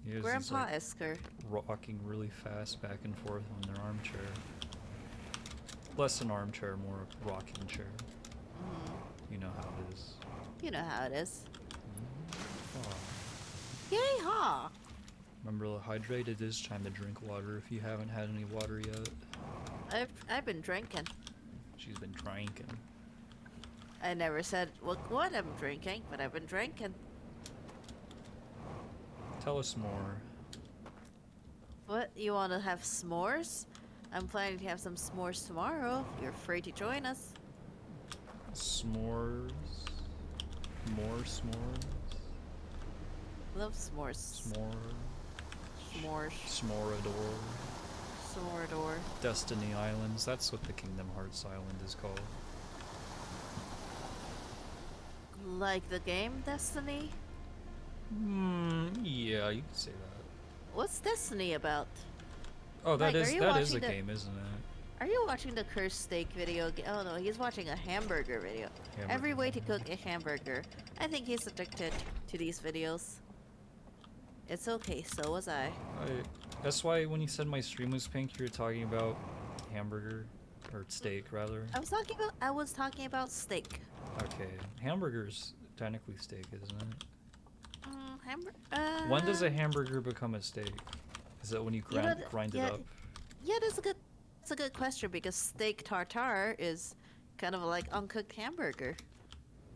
[SPEAKER 2] He is
[SPEAKER 1] Grandpa
[SPEAKER 2] just, like,
[SPEAKER 1] Esker.
[SPEAKER 2] rocking really fast back and forth on their armchair. Less an armchair, more a rocking chair. You know how it is.
[SPEAKER 1] You know how it is.
[SPEAKER 2] Oh.
[SPEAKER 1] Yay-haw!
[SPEAKER 2] Remember to hydrate. It is time to drink water if you haven't had any water yet.
[SPEAKER 1] I've been drinking.
[SPEAKER 2] She's been drinking.
[SPEAKER 1] I never said what I'm drinking, but I've been drinking.
[SPEAKER 2] Tell us more.
[SPEAKER 1] What, you want to have s'mores? I'm planning to have some s'mores tomorrow. If you're free to join us.
[SPEAKER 2] S'mores. More s'mores.
[SPEAKER 1] Love s'mores.
[SPEAKER 2] S'more.
[SPEAKER 1] S'mores.
[SPEAKER 2] S'morador.
[SPEAKER 1] S'morador.
[SPEAKER 2] Destiny Islands. That's what the Kingdom Hearts island is called.
[SPEAKER 1] Like the game Destiny?
[SPEAKER 2] Yeah, you could say that.
[SPEAKER 1] What's Destiny about?
[SPEAKER 2] Oh,
[SPEAKER 1] Mike,
[SPEAKER 2] that
[SPEAKER 1] are
[SPEAKER 2] is
[SPEAKER 1] you
[SPEAKER 2] that is
[SPEAKER 1] watching
[SPEAKER 2] a
[SPEAKER 1] the-
[SPEAKER 2] game, isn't it?
[SPEAKER 1] Are you watching the cursed steak video? Oh no, he's watching a hamburger video. Every
[SPEAKER 2] Hamburger.
[SPEAKER 1] way to cook a hamburger. I think he's addicted to these videos. It's okay, so was I.
[SPEAKER 2] That's why when you said my stream was pink, you were talking about hamburger or steak rather.
[SPEAKER 1] I was talking about steak.
[SPEAKER 2] Okay, hamburger's technically steak, isn't it?
[SPEAKER 1] Hamburger.
[SPEAKER 2] When does a hamburger become a steak? Is that when you
[SPEAKER 1] You know,
[SPEAKER 2] grind it
[SPEAKER 1] yeah,
[SPEAKER 2] up?
[SPEAKER 1] Yeah, that's a good question because steak tartare is kind of like uncooked hamburger.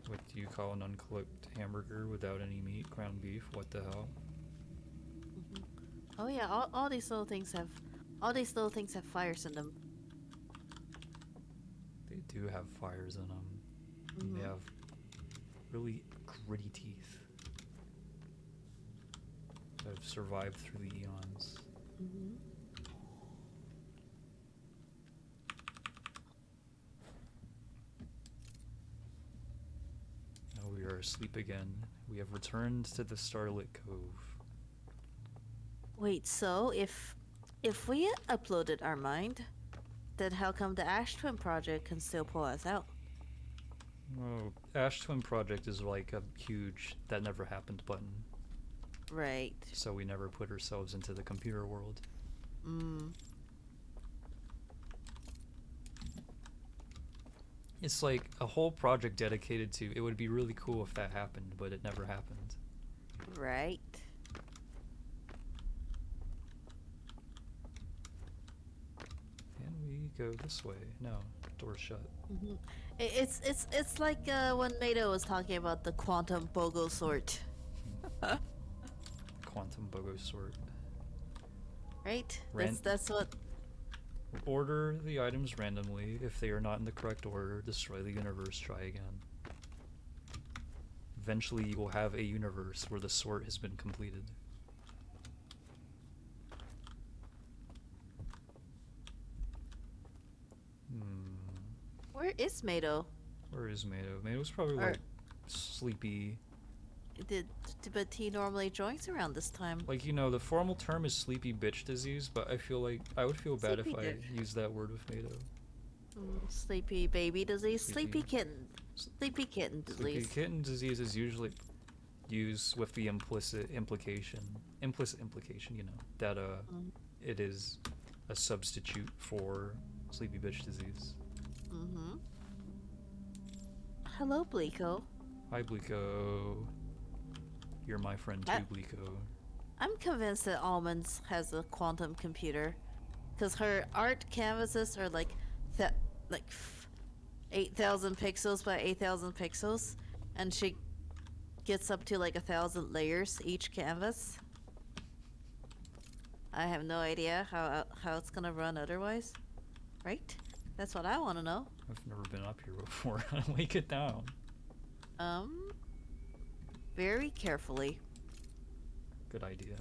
[SPEAKER 2] What do you call an uncooked hamburger without any meat? Ground beef? What the hell?
[SPEAKER 1] Oh yeah, all these little things have fires in them.
[SPEAKER 2] They do have fires in them. And they have really gritty teeth that have survived through the eons. Now we are asleep again. We have returned to the Starlit Cove.
[SPEAKER 1] Wait, so if we uploaded our mind, then how come the Ash Twin project can still pull us out?
[SPEAKER 2] Oh, Ash Twin Project is like a huge that never happened button.
[SPEAKER 1] Right.
[SPEAKER 2] So we never put ourselves into the computer world. It's like a whole project dedicated to it would be really cool if that happened, but it never happened.
[SPEAKER 1] Right.
[SPEAKER 2] Can we go this way? No, door's shut.
[SPEAKER 1] It's like when Mato was talking about the quantum bogo sort.
[SPEAKER 2] Quantum Bogo sort.
[SPEAKER 1] Right?
[SPEAKER 2] Ran-
[SPEAKER 1] That's what.
[SPEAKER 2] Order the items randomly. If they are not in the correct order, destroy the universe, try again. Eventually you will have a universe where the sort has been completed.
[SPEAKER 1] Where is Mato?
[SPEAKER 2] Where is Mato? Mato's probably
[SPEAKER 1] Or-
[SPEAKER 2] like sleepy.
[SPEAKER 1] But he normally joins around this time.
[SPEAKER 2] Like, you know, the formal term is sleepy bitch disease, but I feel like I would feel bad if
[SPEAKER 1] Sleepy
[SPEAKER 2] I
[SPEAKER 1] bitch.
[SPEAKER 2] used that word with Mato.
[SPEAKER 1] Sleepy baby disease. Sleepy
[SPEAKER 2] Sleepy.
[SPEAKER 1] kitten. Sleepy kitten
[SPEAKER 2] Sleepy
[SPEAKER 1] disease.
[SPEAKER 2] kitten disease is usually used with the implicit implication, you know, that it is a substitute for sleepy bitch disease.
[SPEAKER 1] Hello, Bleeko.
[SPEAKER 2] Hi, Bleeko. You're my friend too, Bleeko.
[SPEAKER 1] I'm convinced that Almonds has a quantum computer, because her art canvases are like 8,000 pixels by 8,000 pixels, and she gets up to like 1,000 layers each canvas. I have no idea how it's gonna run otherwise, right? That's what I want to know.
[SPEAKER 2] I've never been up here before. Wake it down.
[SPEAKER 1] Very carefully.
[SPEAKER 2] Good idea.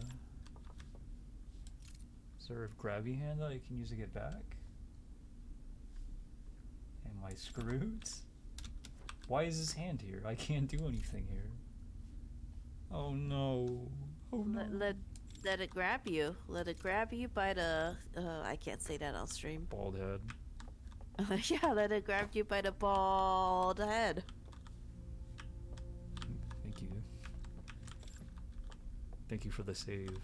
[SPEAKER 2] Is there a grabby hand that I can use to get back? Am I screwed? Why is his hand here? I can't do anything here. Oh no. Oh no.
[SPEAKER 1] Let it grab you. Let it grab you by the. I can't say that on stream.
[SPEAKER 2] Bald head.
[SPEAKER 1] Yeah, let it grab you by the bald head.
[SPEAKER 2] Thank you. Thank you for the save.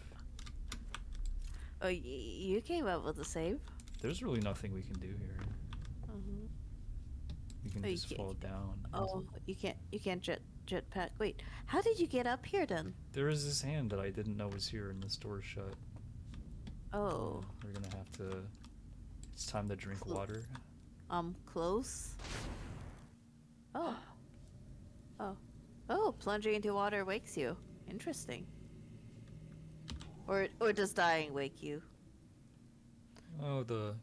[SPEAKER 1] Oh, you came up with a save.
[SPEAKER 2] There's really nothing we can do here. We can
[SPEAKER 1] Oh, you
[SPEAKER 2] just
[SPEAKER 1] can't-
[SPEAKER 2] fall down.
[SPEAKER 1] Oh, you can't jetpack. Wait, how did you get up here then?
[SPEAKER 2] There is this hand that I didn't know was here and this door shut.
[SPEAKER 1] Oh,
[SPEAKER 2] We're gonna have to. It's time to drink water.
[SPEAKER 1] close. Oh. Oh, plunging into water wakes you. Interesting. Or does dying wake you?
[SPEAKER 2] Oh, the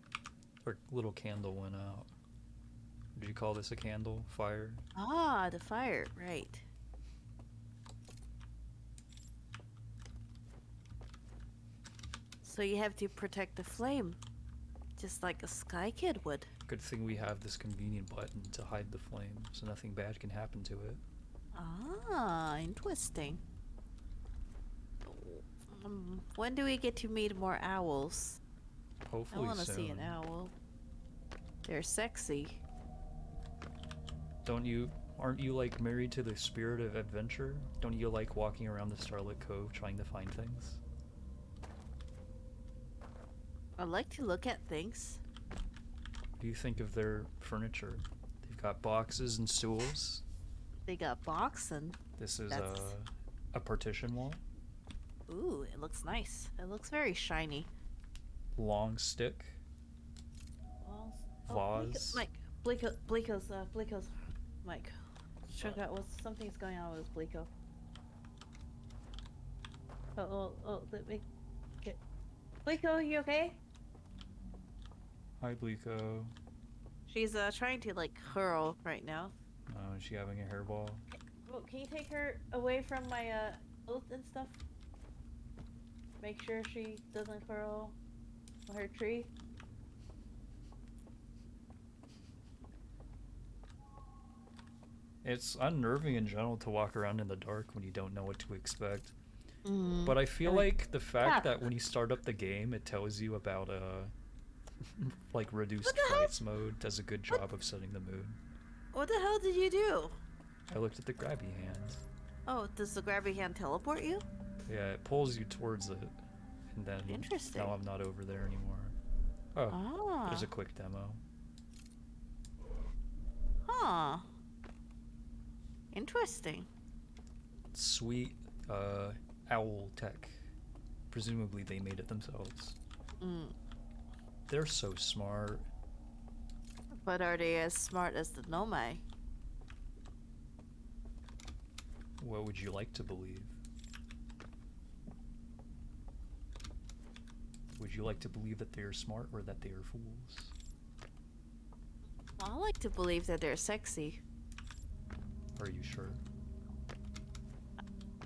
[SPEAKER 2] Our little candle went out. Did you call this a candle? Fire?
[SPEAKER 1] Ah, the fire, right. So you have to protect the flame, just like a Sky Kid would.
[SPEAKER 2] Good thing we have this convenient button to hide the flame, so nothing bad can happen to it.
[SPEAKER 1] Ah, interesting. When do we get to meet more owls? I
[SPEAKER 2] Hopefully
[SPEAKER 1] want to
[SPEAKER 2] soon.
[SPEAKER 1] see an owl. They're sexy.
[SPEAKER 2] Aren't you like married to the spirit of adventure? Don't you like walking around the Starlit Cove trying to find things?
[SPEAKER 1] I like to look at things.
[SPEAKER 2] What do you think of their furniture? They've got boxes and stools.
[SPEAKER 1] They got boxing.
[SPEAKER 2] This is
[SPEAKER 1] That's-
[SPEAKER 2] a partition wall.
[SPEAKER 1] Ooh, it looks nice. It looks very shiny.
[SPEAKER 2] Long stick. Vase.
[SPEAKER 1] Mike, Bleeko's, Mike. Check out what something's going on with Bleeko. Let me get. Bleeko, you okay?
[SPEAKER 2] Hi, Bleeko.
[SPEAKER 1] She's trying to like hurl right now.
[SPEAKER 2] Oh, is she having a hairball?
[SPEAKER 1] Well, can you take her away from my oath and stuff? Make sure she doesn't curl on her tree.
[SPEAKER 2] It's unnerving in general to walk around in the dark when you don't know what to expect.
[SPEAKER 1] Mm.
[SPEAKER 2] But I feel like the fact
[SPEAKER 1] Yeah.
[SPEAKER 2] that when you start up the game, it tells you about like reduced
[SPEAKER 1] What the hell?
[SPEAKER 2] flights mode does a good job of setting the mood.
[SPEAKER 1] What the hell did you do?
[SPEAKER 2] I looked at the grabby hands.
[SPEAKER 1] Oh, does the grabby hand teleport you?
[SPEAKER 2] Yeah, it pulls you towards it, and then
[SPEAKER 1] Interesting.
[SPEAKER 2] now I'm not over there anymore. Oh,
[SPEAKER 1] Ah.
[SPEAKER 2] there's a quick demo.
[SPEAKER 1] Huh. Interesting.
[SPEAKER 2] Sweet owl tech. Presumably they made it themselves.
[SPEAKER 1] Mm.
[SPEAKER 2] They're so smart.
[SPEAKER 1] But are they as smart as the Nomai?
[SPEAKER 2] What would you like to believe? Would you like to believe that they are smart or that they are fools?
[SPEAKER 1] I like to believe that they're sexy.
[SPEAKER 2] Are you sure?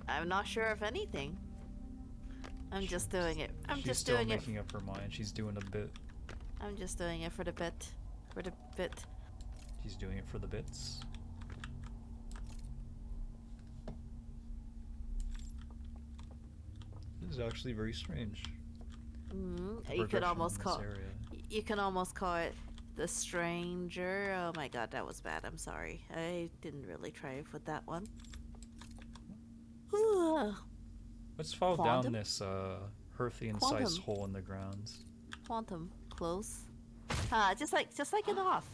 [SPEAKER 1] I'm not sure of anything. I'm just doing it. I'm
[SPEAKER 2] She's
[SPEAKER 1] just
[SPEAKER 2] still
[SPEAKER 1] doing it.
[SPEAKER 2] making up her mind. She's doing a bit.
[SPEAKER 1] I'm just doing it for the bit. For the bit.
[SPEAKER 2] She's doing it for the bits. This is actually very strange.
[SPEAKER 1] Mm,
[SPEAKER 2] The
[SPEAKER 1] you could
[SPEAKER 2] progression
[SPEAKER 1] almost
[SPEAKER 2] in
[SPEAKER 1] call.
[SPEAKER 2] this area.
[SPEAKER 1] You can almost call it the stranger. Oh my god, that was bad. I'm sorry. I didn't really try with that one.
[SPEAKER 2] Let's fall
[SPEAKER 1] Quantum?
[SPEAKER 2] down this Hearthian-sized
[SPEAKER 1] Quantum.
[SPEAKER 2] hole in the grounds.
[SPEAKER 1] Quantum close. Ah, just like an off.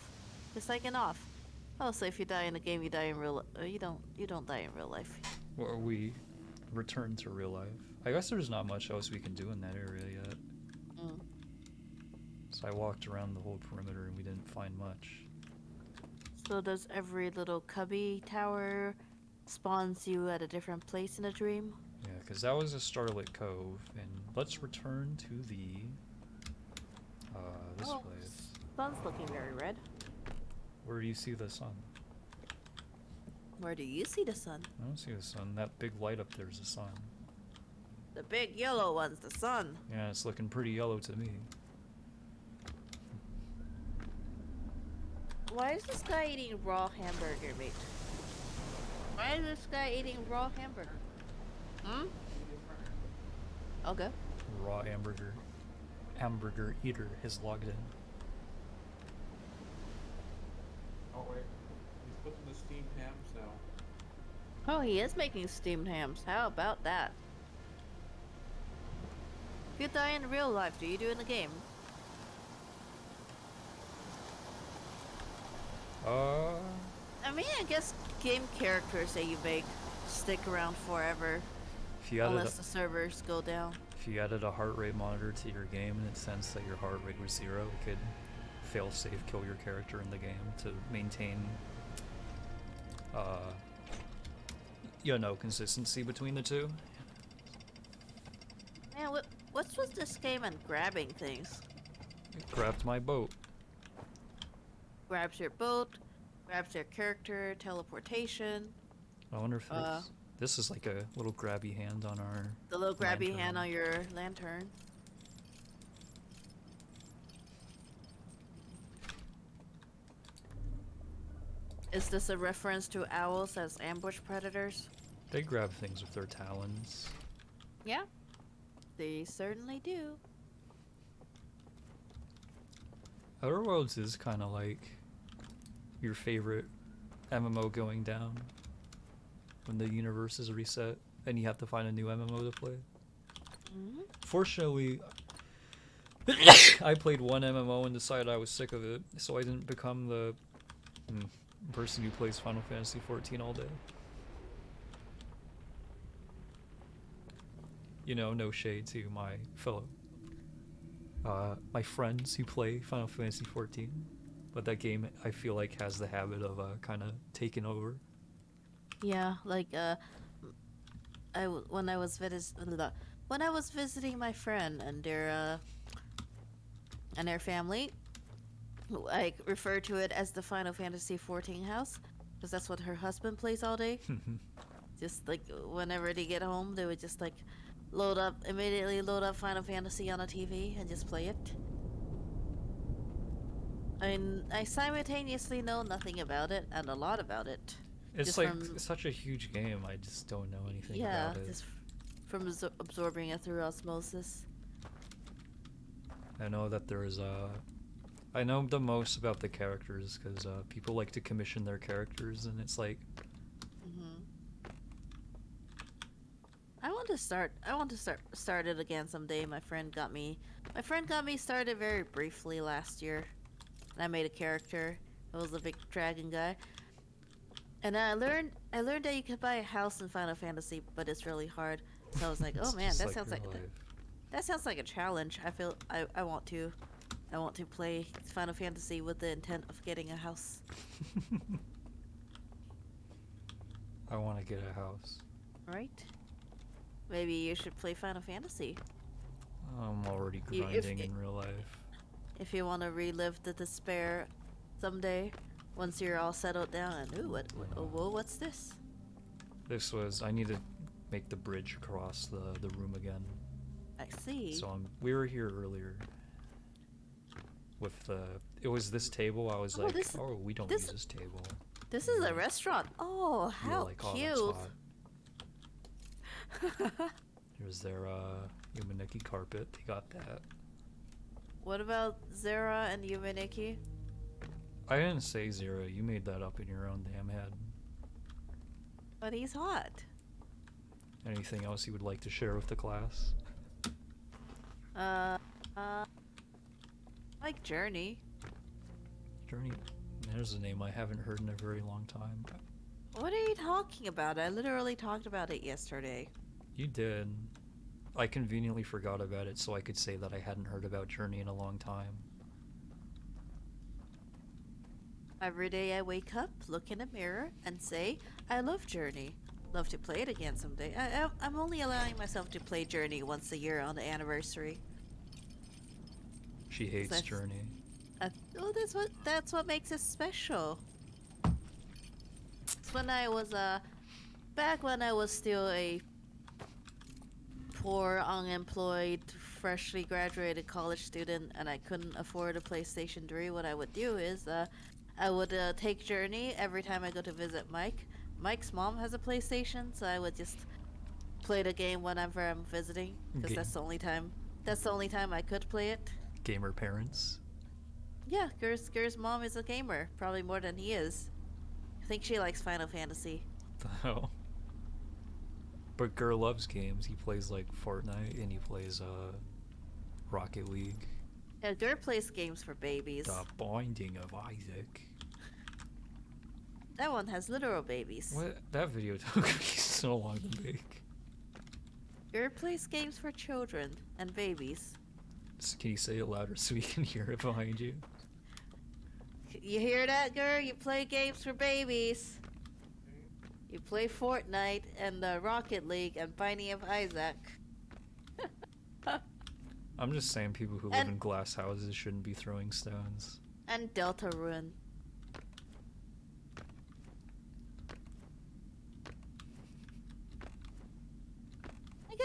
[SPEAKER 1] Just like an off. Oh, so if you die in the game, you die in real. You don't die in real life.
[SPEAKER 2] Or we return to real life. I guess there's not much else we can do in that area yet.
[SPEAKER 1] Mm.
[SPEAKER 2] So I walked around the whole perimeter and we didn't find much.
[SPEAKER 1] So does every little cubby tower spawns you at a different place in a dream?
[SPEAKER 2] Yeah, because that was a Starlit Cove, and let's return to the this
[SPEAKER 1] Oh,
[SPEAKER 2] place.
[SPEAKER 1] Sun's looking very red.
[SPEAKER 2] Where do you see the sun?
[SPEAKER 1] Where do you see the sun?
[SPEAKER 2] I don't see the sun. That big light up there is the sun.
[SPEAKER 1] The big yellow one's the sun.
[SPEAKER 2] Yeah, it's looking pretty yellow to me.
[SPEAKER 1] Why is this guy eating raw hamburger meat? Why is this guy eating raw hamburger? Hmm? Okay.
[SPEAKER 2] Raw hamburger eater has logged in.
[SPEAKER 5] Oh wait, he's cooking the steamed hams now.
[SPEAKER 1] Oh, he is making steamed hams. How about that? If you die in real life, do you do it in the game? I mean, I guess game characters that you make stick around forever.
[SPEAKER 2] If you added
[SPEAKER 1] Unless the servers go down.
[SPEAKER 2] if you added a heart rate monitor to your game and it sensed that your heart rate was 0, it could fail-safe kill your character in the game to maintain, consistency between the two.
[SPEAKER 1] Man, what's with this game and grabbing things?
[SPEAKER 2] It grabbed my boat.
[SPEAKER 1] grabs your boat, grabs your character, teleportation,
[SPEAKER 2] I wonder if this is like a little grabby hand on our
[SPEAKER 1] the little grabby hand
[SPEAKER 2] lantern.
[SPEAKER 1] on your lantern. Is this a reference to owls as ambush predators?
[SPEAKER 2] They grab things with their talons.
[SPEAKER 1] Yeah, they certainly do.
[SPEAKER 2] Outer Worlds is kind of like your favorite MMO going down when the universe is reset and you have to find a new MMO to play. Fortunately, I played one MMO and decided I was sick of it, so I didn't become the person who plays Final Fantasy XIV all day. You know, no shade to my fellow, my friends who play Final Fantasy XIV, but that game I feel like has the habit of kind of taking over.
[SPEAKER 1] Yeah, like when I was visiting my friend and their family, I refer to it as the Final Fantasy XIV house because that's what her husband plays all day. Just like whenever they get home, they would just like immediately load up Final Fantasy on a TV and just play it. I simultaneously know nothing about it and a lot about it.
[SPEAKER 2] It's
[SPEAKER 1] Just
[SPEAKER 2] like
[SPEAKER 1] from-
[SPEAKER 2] such a huge game. I just don't know anything
[SPEAKER 1] Yeah,
[SPEAKER 2] about it.
[SPEAKER 1] just from absorbing it through osmosis.
[SPEAKER 2] I know that there's I know the most about the characters because people like to commission their characters, and it's like
[SPEAKER 1] I want to start it again someday. My friend got me started very briefly last year. And I made a character. It was a big dragon guy. And I learned that you could buy a house in Final Fantasy, but it's really hard. So I was like,
[SPEAKER 2] it's
[SPEAKER 1] oh man,
[SPEAKER 2] just
[SPEAKER 1] that sounds
[SPEAKER 2] real
[SPEAKER 1] like
[SPEAKER 2] life.
[SPEAKER 1] that sounds like a challenge. I want to play Final Fantasy with the intent of getting a house.
[SPEAKER 2] I want to get a house.
[SPEAKER 1] Right? Maybe you should play Final Fantasy.
[SPEAKER 2] I'm already
[SPEAKER 1] You-
[SPEAKER 2] grinding
[SPEAKER 1] if-
[SPEAKER 2] in real life.
[SPEAKER 1] If you want to relive the despair someday, once you're all settled down, and what's this?
[SPEAKER 2] This was I need to make the bridge across the room again.
[SPEAKER 1] I see.
[SPEAKER 2] So we were here earlier with it was this table. I was
[SPEAKER 1] Oh,
[SPEAKER 2] like,
[SPEAKER 1] this-
[SPEAKER 2] oh, we don't
[SPEAKER 1] this-
[SPEAKER 2] use this table.
[SPEAKER 1] This is a restaurant. Oh,
[SPEAKER 2] You were
[SPEAKER 1] how
[SPEAKER 2] like, oh,
[SPEAKER 1] cute!
[SPEAKER 2] that's hot. Here's their Yumaneki carpet. They got that.
[SPEAKER 1] What about Zera and Yumeniki?
[SPEAKER 2] I didn't say Zero. You made that up in your own damn head.
[SPEAKER 1] But he's hot.
[SPEAKER 2] Anything else you would like to share with the class?
[SPEAKER 1] Like Journey.
[SPEAKER 2] Journey. There's a name I haven't heard in a very long time.
[SPEAKER 1] What are you talking about? I literally talked about it yesterday.
[SPEAKER 2] You did. I conveniently forgot about it so I could say that I hadn't heard about Journey in a long time.
[SPEAKER 1] Every day I wake up, look in a mirror, and say, I love Journey. Love to play it again someday. I'm only allowing myself to play Journey once a year on the anniversary.
[SPEAKER 2] She hates
[SPEAKER 1] That's-
[SPEAKER 2] Journey.
[SPEAKER 1] Oh, that's what makes it special. It's when I was back when I was still a poor, unemployed, freshly graduated college student, and I couldn't afford a PlayStation 3. What I would do is I would take Journey every time I go to visit Mike. Mike's mom has a PlayStation, so I would just play the game whenever I'm visiting, because
[SPEAKER 2] Ga-
[SPEAKER 1] that's the only time. That's the only time I could play it.
[SPEAKER 2] Gamer parents.
[SPEAKER 1] Yeah, Ger's mom is a gamer, probably more than he is. I think she likes Final Fantasy.
[SPEAKER 2] The hell? But Gur loves games. He plays like Fortnite and he plays Rocket League.
[SPEAKER 1] Yeah, Ger plays games for babies.
[SPEAKER 2] The Binding of Isaac.
[SPEAKER 1] That one has literal babies.
[SPEAKER 2] What? That video took me so long to make.
[SPEAKER 1] Ger plays games for children and babies.
[SPEAKER 2] Can you say it louder so we can hear it behind you?
[SPEAKER 1] You hear that, Ger? You play games for babies. You play Fortnite and Rocket League and Binding of Isaac.
[SPEAKER 2] I'm just saying people who live
[SPEAKER 1] And-
[SPEAKER 2] in glass houses shouldn't be throwing stones.
[SPEAKER 1] And Deltarune.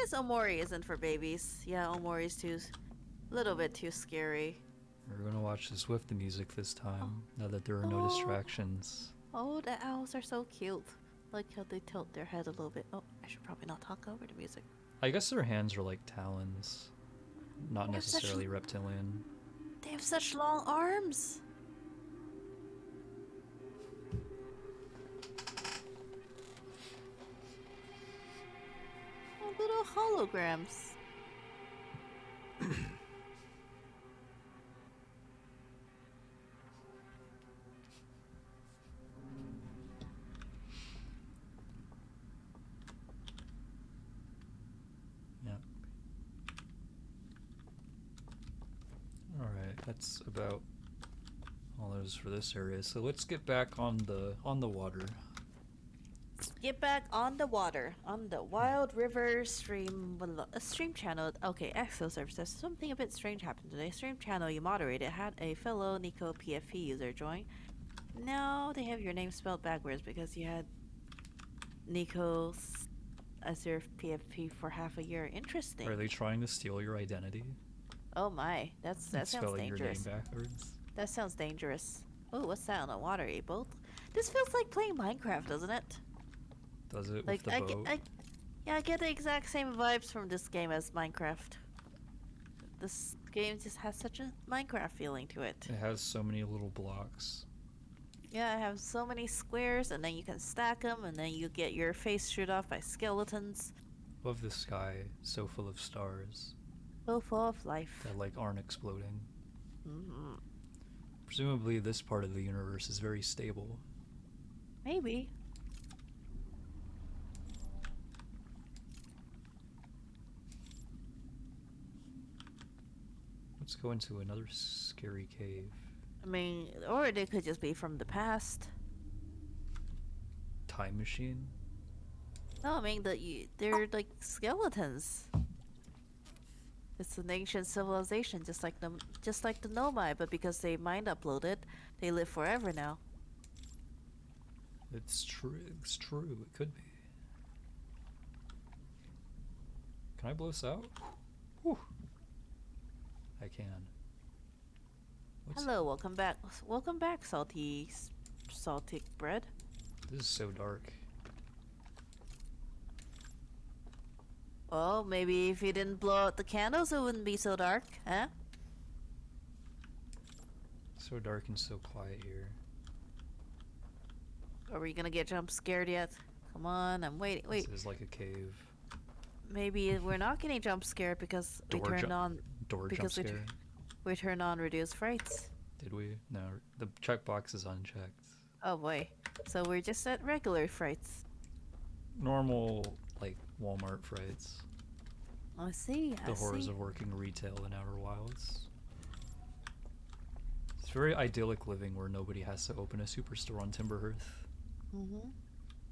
[SPEAKER 1] guess Omori isn't for babies. Yeah, Omori's too, little bit too scary.
[SPEAKER 2] We're gonna watch this with the music this time, now that there are no
[SPEAKER 1] Oh.
[SPEAKER 2] distractions.
[SPEAKER 1] Oh, the owls are so cute. Like how they tilt their head a little bit. Oh, I should probably not talk over the music.
[SPEAKER 2] I guess their hands are like talons, not
[SPEAKER 1] They have such
[SPEAKER 2] necessarily reptilian.
[SPEAKER 1] They have such long arms. Oh, little holograms.
[SPEAKER 2] Yep. Alright, that's about all there is for this area. So let's get back on the water.
[SPEAKER 1] Get back on the water, on the Wild River stream, stream channel. Okay, Exo services. Something a bit strange happened today. Stream channel you moderated had a fellow Nico PFP user join. Now they have your name spelled backwards because you had Nico as your PFP for half a year. Interesting.
[SPEAKER 2] Are they trying to steal your identity?
[SPEAKER 1] Oh my, that sounds
[SPEAKER 2] Spelling your name
[SPEAKER 1] dangerous.
[SPEAKER 2] backwards?
[SPEAKER 1] That sounds dangerous. Oh, what's that on the water, a boat? This feels like playing Minecraft, doesn't it?
[SPEAKER 2] Does it
[SPEAKER 1] Like
[SPEAKER 2] with the boat?
[SPEAKER 1] I get the exact same vibes from this game as Minecraft. This game just has such a Minecraft feeling to it.
[SPEAKER 2] It has so many little blocks.
[SPEAKER 1] Yeah, I have so many squares, and then you can stack them, and then you get your face shoot off by skeletons.
[SPEAKER 2] Love the sky, so full of stars
[SPEAKER 1] So full of life.
[SPEAKER 2] that like aren't exploding.
[SPEAKER 1] Hmm.
[SPEAKER 2] Presumably this part of the universe is very stable.
[SPEAKER 1] Maybe.
[SPEAKER 2] Let's go into another scary cave.
[SPEAKER 1] I mean, or they could just be from the past.
[SPEAKER 2] Time machine?
[SPEAKER 1] No, I mean they're like skeletons. It's an ancient civilization, just like the Nomai, but because they mind uploaded, they live forever now.
[SPEAKER 2] It's true. It's true. It could be. Can I blow this out? Whew. I can. What's
[SPEAKER 1] Hello, welcome back. Welcome back, salty bread.
[SPEAKER 2] This is so dark.
[SPEAKER 1] Oh, maybe if you didn't blow out the candles, it wouldn't be so dark, huh?
[SPEAKER 2] So dark and so quiet here.
[SPEAKER 1] Are we gonna get jump scared yet? Come on, I'm waiting. Wait,
[SPEAKER 2] This is like a cave.
[SPEAKER 1] maybe we're not getting jump scared because we
[SPEAKER 2] Door
[SPEAKER 1] turned
[SPEAKER 2] jump-
[SPEAKER 1] on
[SPEAKER 2] Door jump
[SPEAKER 1] because
[SPEAKER 2] scare.
[SPEAKER 1] we turned on reduced frights.
[SPEAKER 2] Did we? No, the checkbox is unchecked.
[SPEAKER 1] Oh boy, so we're just at regular frights.
[SPEAKER 2] Normal, like, Walmart frights.
[SPEAKER 1] I see.
[SPEAKER 2] The
[SPEAKER 1] I
[SPEAKER 2] horrors
[SPEAKER 1] see.
[SPEAKER 2] of working retail in Outer Wilds. It's very idyllic living where nobody has to open a superstore on Timberhearth.
[SPEAKER 1] Mm-hmm.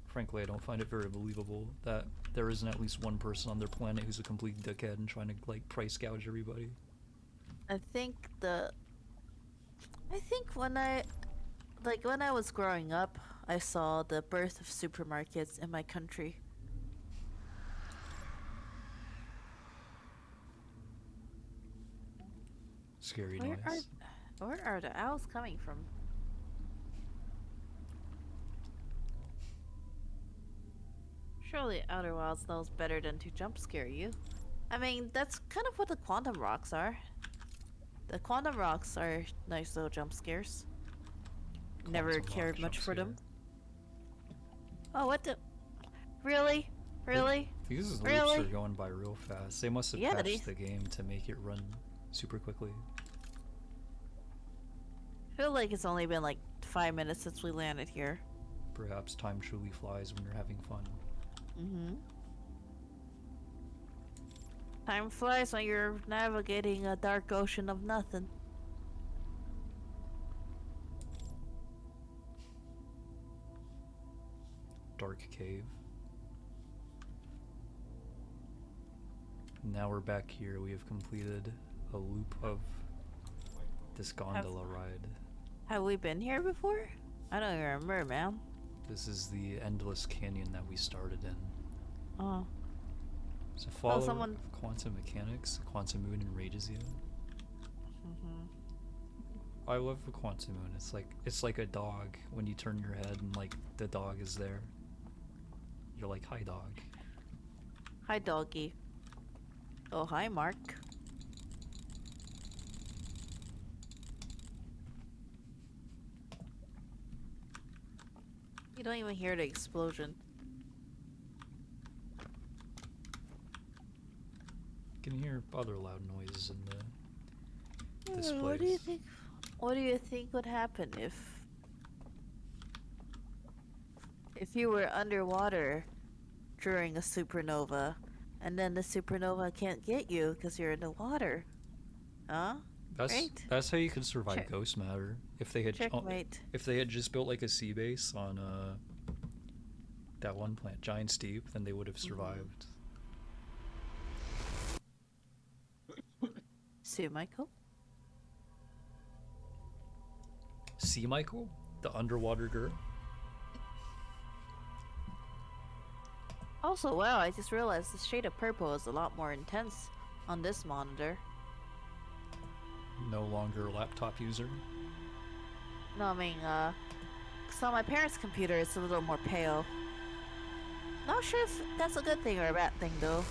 [SPEAKER 2] Frankly, I don't find it very believable that there isn't at least one person on their planet who's a complete dickhead and trying to, like, price gouge everybody.
[SPEAKER 1] I think when I was growing up, I saw the birth of supermarkets in my country.
[SPEAKER 2] Scary
[SPEAKER 1] Where
[SPEAKER 2] noise.
[SPEAKER 1] Where are the owls coming from? Surely Outer Wilds knows better than to jump scare you. I mean, that's kind of what the quantum rocks are. The quantum rocks are nice little jump scares. Never
[SPEAKER 2] Quantum rock
[SPEAKER 1] cared much
[SPEAKER 2] jump
[SPEAKER 1] for them.
[SPEAKER 2] scare.
[SPEAKER 1] Oh, what the? Really? Really?
[SPEAKER 2] These loops
[SPEAKER 1] Really?
[SPEAKER 2] are going by real fast. They must have
[SPEAKER 1] Yeah,
[SPEAKER 2] patched the game to make it run super quickly.
[SPEAKER 1] I feel like it's only been like 5 minutes since we landed here.
[SPEAKER 2] Perhaps time truly flies when you're having fun.
[SPEAKER 1] Mm-hmm. Time flies when you're navigating a dark ocean of nothing.
[SPEAKER 2] Dark cave. Now we're back here. We have completed a loop of this gondola ride.
[SPEAKER 1] Have we been here before? I don't even remember, man.
[SPEAKER 2] This is the endless canyon that we started in.
[SPEAKER 1] Oh.
[SPEAKER 2] It's a follower
[SPEAKER 1] someone-
[SPEAKER 2] of quantum mechanics. Quantum moon enrages you. I love the quantum moon. It's like a dog when you turn your head and like the dog is there. You're like, hi dog.
[SPEAKER 1] Hi, doggy. Oh, hi, Mark. You don't even hear the explosion.
[SPEAKER 2] You can hear other loud noises in the displays.
[SPEAKER 1] What do you think? What do you think would happen if you were underwater during a supernova, and then the supernova can't get you because you're in the water? Huh? Right?
[SPEAKER 2] That's how you could survive
[SPEAKER 1] Check-
[SPEAKER 2] ghost matter. If they had
[SPEAKER 1] Checkmate.
[SPEAKER 2] if they had just built like a sea base on that one planet, Giant Steep, then they would have survived.
[SPEAKER 1] Sue Michael?
[SPEAKER 2] Sea Michael, the underwater girl.
[SPEAKER 1] Also, wow, I just realized the shade of purple is a lot more intense on this monitor.
[SPEAKER 2] No longer a laptop user.
[SPEAKER 1] No, I mean, so on my parents' computer, it's a little more pale. Not sure if that's a good thing or a bad thing, though.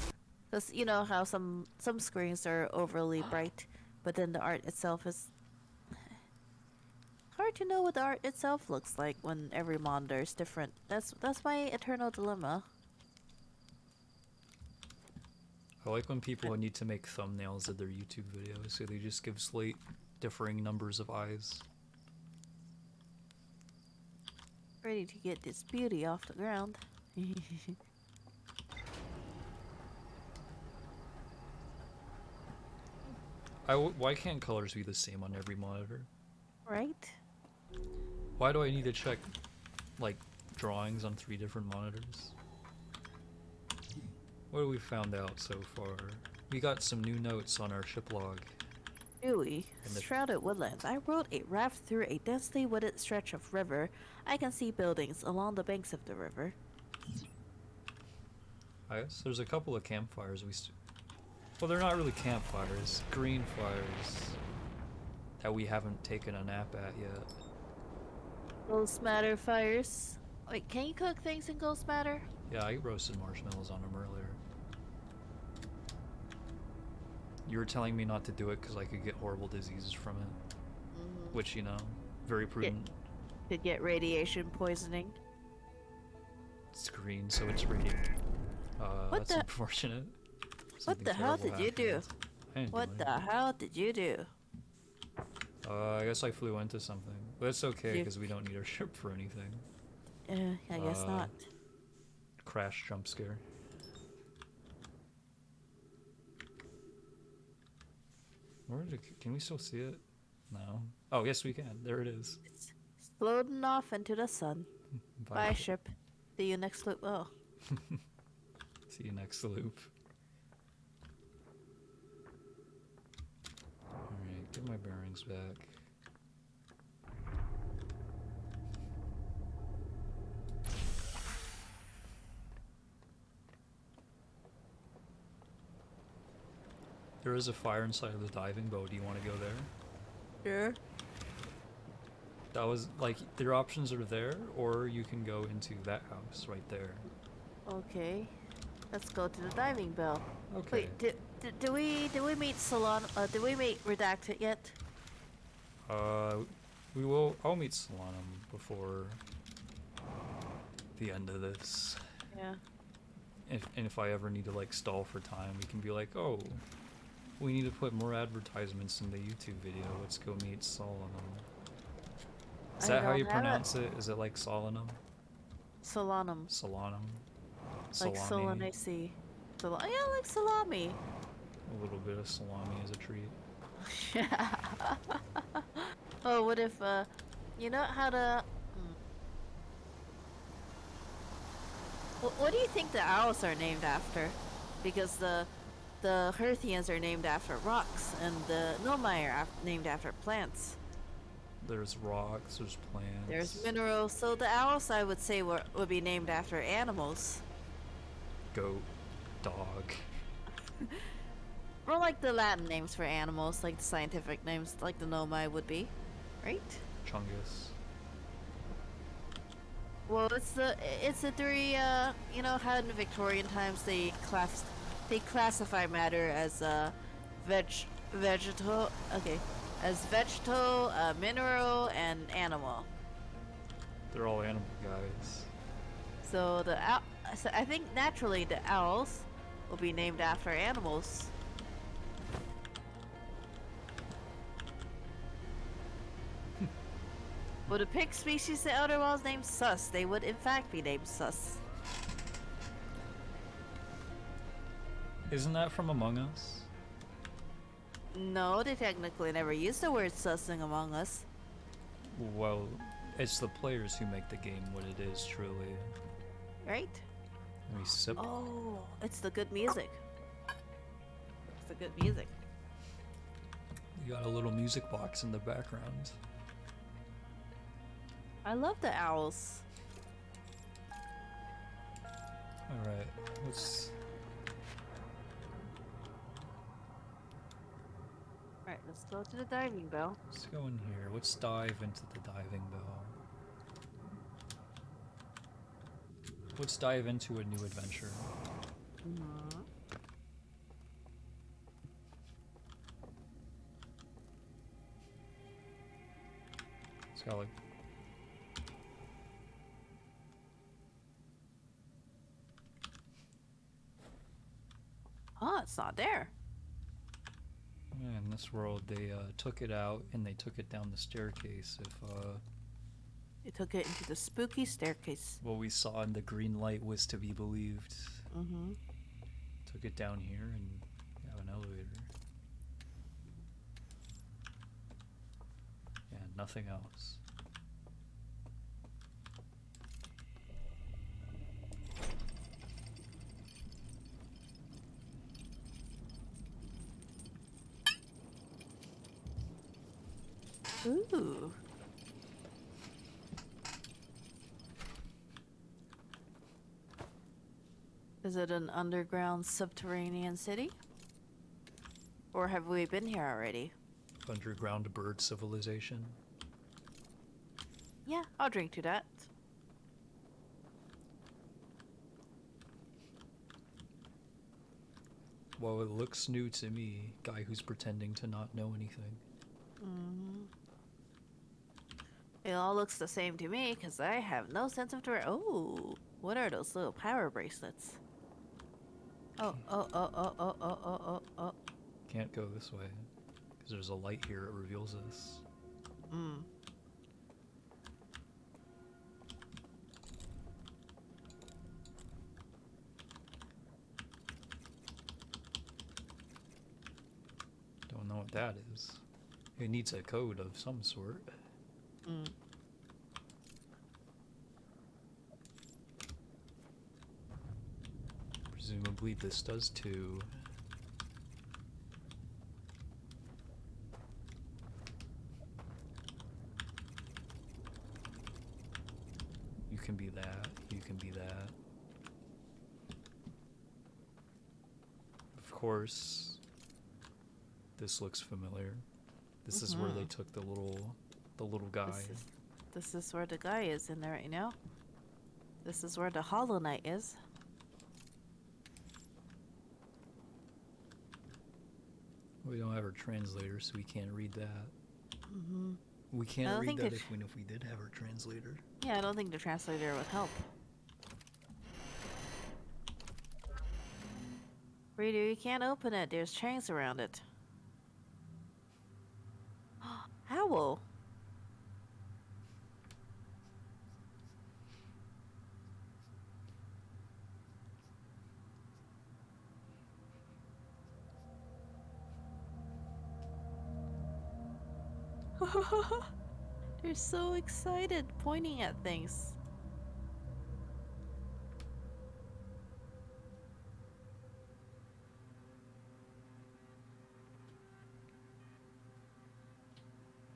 [SPEAKER 1] Because you know how some screens are overly bright, but then the art itself is hard to know what the art itself looks like when every monitor is different. That's my eternal dilemma.
[SPEAKER 2] I like when people need to make thumbnails of their YouTube videos, so they just give slight differing numbers of eyes.
[SPEAKER 1] Ready to get this beauty off the ground.
[SPEAKER 2] Why can't colors be the same on every monitor?
[SPEAKER 1] Right?
[SPEAKER 2] Why do I need to check, like, drawings on 3 different monitors? What have we found out so far? We got some new notes on our ship log.
[SPEAKER 1] Dewy,
[SPEAKER 2] And the-
[SPEAKER 1] shrouded woodlands. I rode a raft through a densely wooded stretch of river. I can see buildings along the banks of the river.
[SPEAKER 2] I guess there's a couple of campfires well, they're not really campfires. Green fires that we haven't taken a nap at yet.
[SPEAKER 1] Ghost matter fires. Wait, can you cook things in ghost matter?
[SPEAKER 2] Yeah, I roasted marshmallows on them earlier. You were telling me not to do it because I could get horrible diseases from it. Which, you know, very prudent.
[SPEAKER 1] To get radiation poisoning.
[SPEAKER 2] It's green, so it's radiant.
[SPEAKER 1] What
[SPEAKER 2] That's
[SPEAKER 1] the-
[SPEAKER 2] unfortunate.
[SPEAKER 1] What
[SPEAKER 2] Something
[SPEAKER 1] the hell
[SPEAKER 2] terrible
[SPEAKER 1] did you do?
[SPEAKER 2] happened. I didn't do
[SPEAKER 1] What the
[SPEAKER 2] anything.
[SPEAKER 1] hell did you do?
[SPEAKER 2] I guess I flew into something. But it's okay
[SPEAKER 1] You-
[SPEAKER 2] because we don't need our ship for anything.
[SPEAKER 1] I guess not.
[SPEAKER 2] Crash jump scare. Can we still see it? No. Oh, yes we can. There it is.
[SPEAKER 1] It's floating off into the sun. Bye, ship. See you next loop. Oh.
[SPEAKER 2] See you next loop. Alright, get my bearings back. There is a fire inside of the diving boat. Do you want to go there?
[SPEAKER 1] Sure.
[SPEAKER 2] That was like their options are there, or you can go into that house right there.
[SPEAKER 1] Okay. Let's go to the diving bell.
[SPEAKER 2] Okay.
[SPEAKER 1] Wait, did we meet Salon? Did we meet Redacted yet?
[SPEAKER 2] We will. I'll meet Solanum before the end of this.
[SPEAKER 1] Yeah.
[SPEAKER 2] If I ever need to like stall for time, we can be like, oh, we need to put more advertisements in the YouTube video. Let's go meet Solanum. Is
[SPEAKER 1] I
[SPEAKER 2] that how
[SPEAKER 1] don't
[SPEAKER 2] you
[SPEAKER 1] have it.
[SPEAKER 2] pronounce it? Is it like Solanum?
[SPEAKER 1] Solanum.
[SPEAKER 2] Solanum?
[SPEAKER 1] Like
[SPEAKER 2] Salami?
[SPEAKER 1] Solanacea. Yeah, like salami.
[SPEAKER 2] A little bit of salami as a treat.
[SPEAKER 1] Oh, what if, you know how to... What do you think the owls are named after? Because the Herthians are named after rocks, and the Nomai are named after plants.
[SPEAKER 2] There's rocks, there's plants.
[SPEAKER 1] There's minerals, so the owls I would say would be named after animals.
[SPEAKER 2] Goat, dog.
[SPEAKER 1] More like the Latin names for animals, like the scientific names, like the Nomai would be, right?
[SPEAKER 2] Chungus.
[SPEAKER 1] Well, it's the three. You know how in the Victorian times they classify matter as veg vegetal. Okay, as vegetal, mineral, and animal.
[SPEAKER 2] They're all animal guys.
[SPEAKER 1] So so I think naturally the owls will be named after animals. Would a pig species the outer wilds named Sus? They would in fact be named Sus.
[SPEAKER 2] Isn't that from Among Us?
[SPEAKER 1] No, they technically never used the word sus in Among Us.
[SPEAKER 2] Well, it's the players who make the game what it is, truly.
[SPEAKER 1] Right?
[SPEAKER 2] Let me sip.
[SPEAKER 1] Oh, it's the good music. It's the good music.
[SPEAKER 2] You got a little music box in the background.
[SPEAKER 1] I love the owls.
[SPEAKER 2] Alright, let's...
[SPEAKER 1] Alright, let's go to the diving bell.
[SPEAKER 2] Let's go in here. Let's dive into the diving bell. Let's dive into a new adventure.
[SPEAKER 1] Mm-hmm.
[SPEAKER 2] It's got like...
[SPEAKER 1] Oh, it's not there.
[SPEAKER 2] Yeah, in this world, they took it out and they took it down the staircase. If
[SPEAKER 1] They took it into the spooky staircase.
[SPEAKER 2] what we saw in the green light was to be believed,
[SPEAKER 1] Mm-hmm.
[SPEAKER 2] took it down here and we have an elevator. Yeah, nothing else.
[SPEAKER 1] Ooh. Is it an underground subterranean city? Or have we been here already?
[SPEAKER 2] Underground bird civilization.
[SPEAKER 1] Yeah, I'll drink to that.
[SPEAKER 2] Well, it looks new to me. Guy who's pretending to not know anything.
[SPEAKER 1] Mm-hmm. It all looks the same to me because I have no sense of direction. Oh, what are those little power bracelets? Oh, oh, oh, oh, oh, oh, oh, oh, oh.
[SPEAKER 2] Can't go this way because there's a light here. It reveals us.
[SPEAKER 1] Mm.
[SPEAKER 2] Don't know what that is. It needs a code of some sort.
[SPEAKER 1] Mm.
[SPEAKER 2] Presumably this does too. You can be that. You can be that. Of course. This looks familiar. This is where they
[SPEAKER 1] Mhm.
[SPEAKER 2] took the little guy.
[SPEAKER 1] This is where the guy is in there right now. This is where the Hollow Knight is.
[SPEAKER 2] We don't have our translator, so we can't read that.
[SPEAKER 1] Mm-hmm.
[SPEAKER 2] We
[SPEAKER 1] I
[SPEAKER 2] can't
[SPEAKER 1] don't
[SPEAKER 2] read
[SPEAKER 1] think
[SPEAKER 2] that
[SPEAKER 1] it-
[SPEAKER 2] even if we did have our translator.
[SPEAKER 1] Yeah, I don't think the translator would help. Reader, you can't open it. There's chains around it. Owl. They're so excited, pointing at things.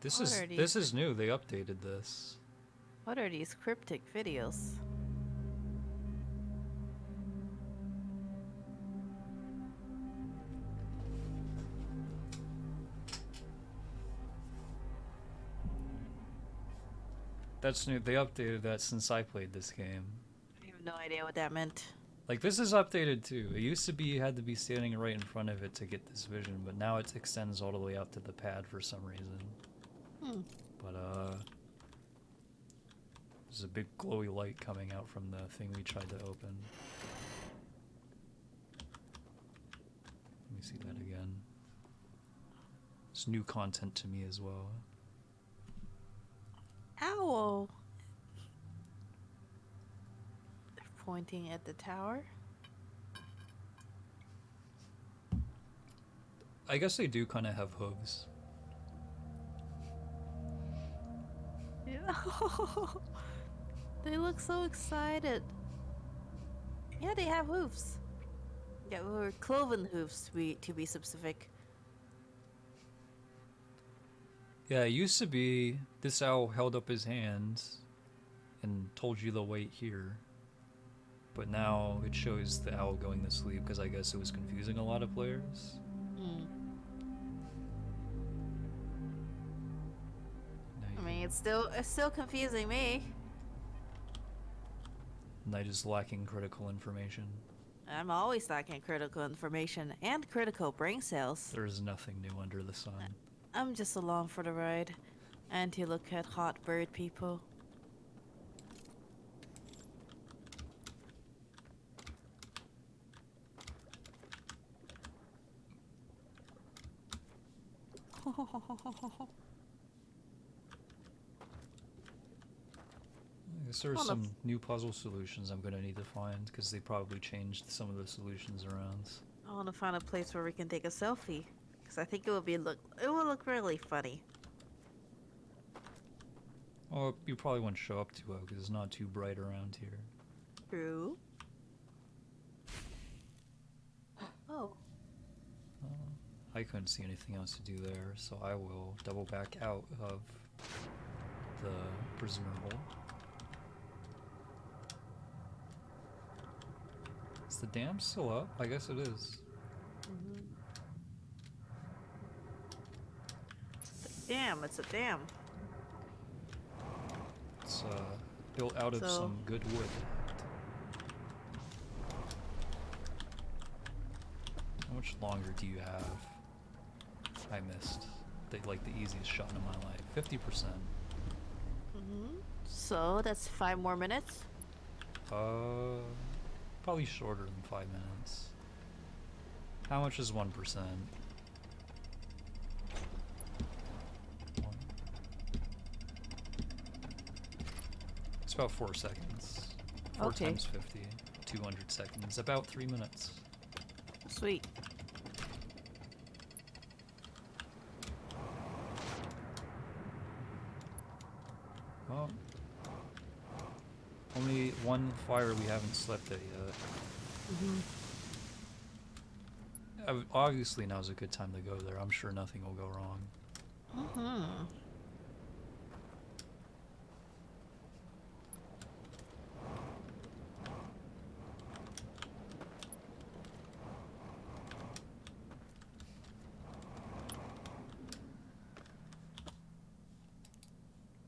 [SPEAKER 2] This
[SPEAKER 1] What
[SPEAKER 2] is
[SPEAKER 1] are these?
[SPEAKER 2] this is new. They updated this.
[SPEAKER 1] What are these cryptic videos?
[SPEAKER 2] That's new. They updated that since I played this game.
[SPEAKER 1] I have no idea what that meant.
[SPEAKER 2] Like, this is updated too. It used to be you had to be standing right in front of it to get this vision, but now it extends all the way out to the pad for some reason.
[SPEAKER 1] Hmm.
[SPEAKER 2] But, there's a big glowy light coming out from the thing we tried to open. Let me see that again. It's new content to me as well.
[SPEAKER 1] Owl. They're pointing at the tower.
[SPEAKER 2] I guess they do kind of have hooves.
[SPEAKER 1] Yeah. They look so excited. Yeah, they have hoofs. Yeah, or cloven hoofs to be specific.
[SPEAKER 2] Yeah, it used to be this owl held up his hands and told you to wait here. But now it shows the owl going to sleep because I guess it was confusing a lot of players.
[SPEAKER 1] Hmm.
[SPEAKER 2] Now
[SPEAKER 1] I
[SPEAKER 2] you-
[SPEAKER 1] mean, it's still confusing me.
[SPEAKER 2] Night is lacking critical information.
[SPEAKER 1] I'm always lacking critical information and critical brain cells.
[SPEAKER 2] There is nothing new under the sun.
[SPEAKER 1] I'm just along for the ride, and to look at hot bird people.
[SPEAKER 2] I guess there are
[SPEAKER 1] Well,
[SPEAKER 2] some
[SPEAKER 1] that's-
[SPEAKER 2] new puzzle solutions I'm gonna need to find because they probably changed some of the solutions around.
[SPEAKER 1] I want to find a place where we can take a selfie, because I think it will look really funny.
[SPEAKER 2] Oh, you probably won't show up too well because it's not too bright around here.
[SPEAKER 1] True. Oh.
[SPEAKER 2] I couldn't see anything else to do there, so I will double back out of the prisoner hole. Is the dam still up? I guess it is.
[SPEAKER 1] Damn, it's a dam.
[SPEAKER 2] It's built out of
[SPEAKER 1] So-
[SPEAKER 2] some good wood. How much longer do you have? I missed the easiest shot in my life. 50%.
[SPEAKER 1] So that's 5 more minutes.
[SPEAKER 2] Probably shorter than 5 minutes. How much is 1%? It's about 4 seconds. 4
[SPEAKER 1] Okay.
[SPEAKER 2] times 50. 200 seconds. About 3 minutes.
[SPEAKER 1] Sweet.
[SPEAKER 2] Well, only one fire we haven't slept at yet. Obviously now's a good time to go there. I'm sure nothing will go wrong.
[SPEAKER 1] Mm-hmm.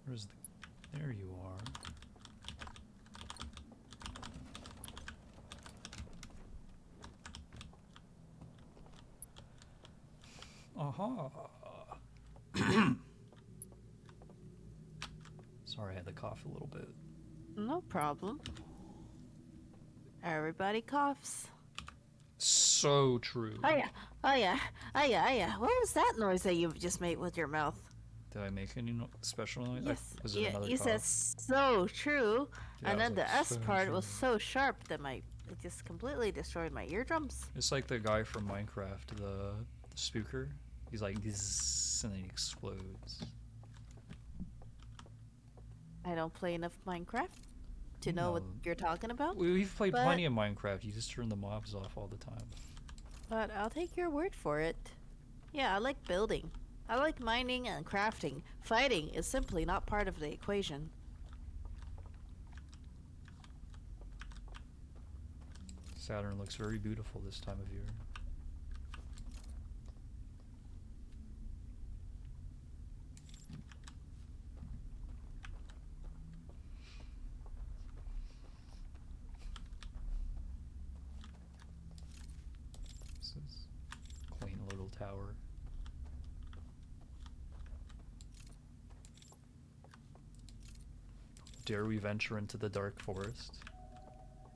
[SPEAKER 2] Where's the... There you are. Aha! Sorry, I had to cough a little bit.
[SPEAKER 1] No problem. Everybody coughs.
[SPEAKER 2] So true.
[SPEAKER 1] Oh yeah. Oh yeah. Oh yeah. Oh yeah. What was that noise that you just made with your mouth?
[SPEAKER 2] Did I make any special noise?
[SPEAKER 1] Yes.
[SPEAKER 2] Was it
[SPEAKER 1] Yeah,
[SPEAKER 2] another
[SPEAKER 1] you
[SPEAKER 2] cough?
[SPEAKER 1] said so true,
[SPEAKER 2] Yeah,
[SPEAKER 1] and
[SPEAKER 2] I
[SPEAKER 1] then
[SPEAKER 2] was
[SPEAKER 1] the
[SPEAKER 2] like,
[SPEAKER 1] S
[SPEAKER 2] so
[SPEAKER 1] part was
[SPEAKER 2] true.
[SPEAKER 1] so sharp that it just completely destroyed my eardrums.
[SPEAKER 2] It's like the guy from Minecraft, the spooker. He's like, "Zzz," and then he explodes.
[SPEAKER 1] I don't play enough Minecraft to know what
[SPEAKER 2] No.
[SPEAKER 1] you're talking about,
[SPEAKER 2] We've played
[SPEAKER 1] But-
[SPEAKER 2] plenty of Minecraft. You just turn the mobs off all the time.
[SPEAKER 1] but I'll take your word for it. Yeah, I like building. I like mining and crafting. Fighting is simply not part of the equation.
[SPEAKER 2] Saturn looks very beautiful this time of year. tower. Dare we venture into the dark forest?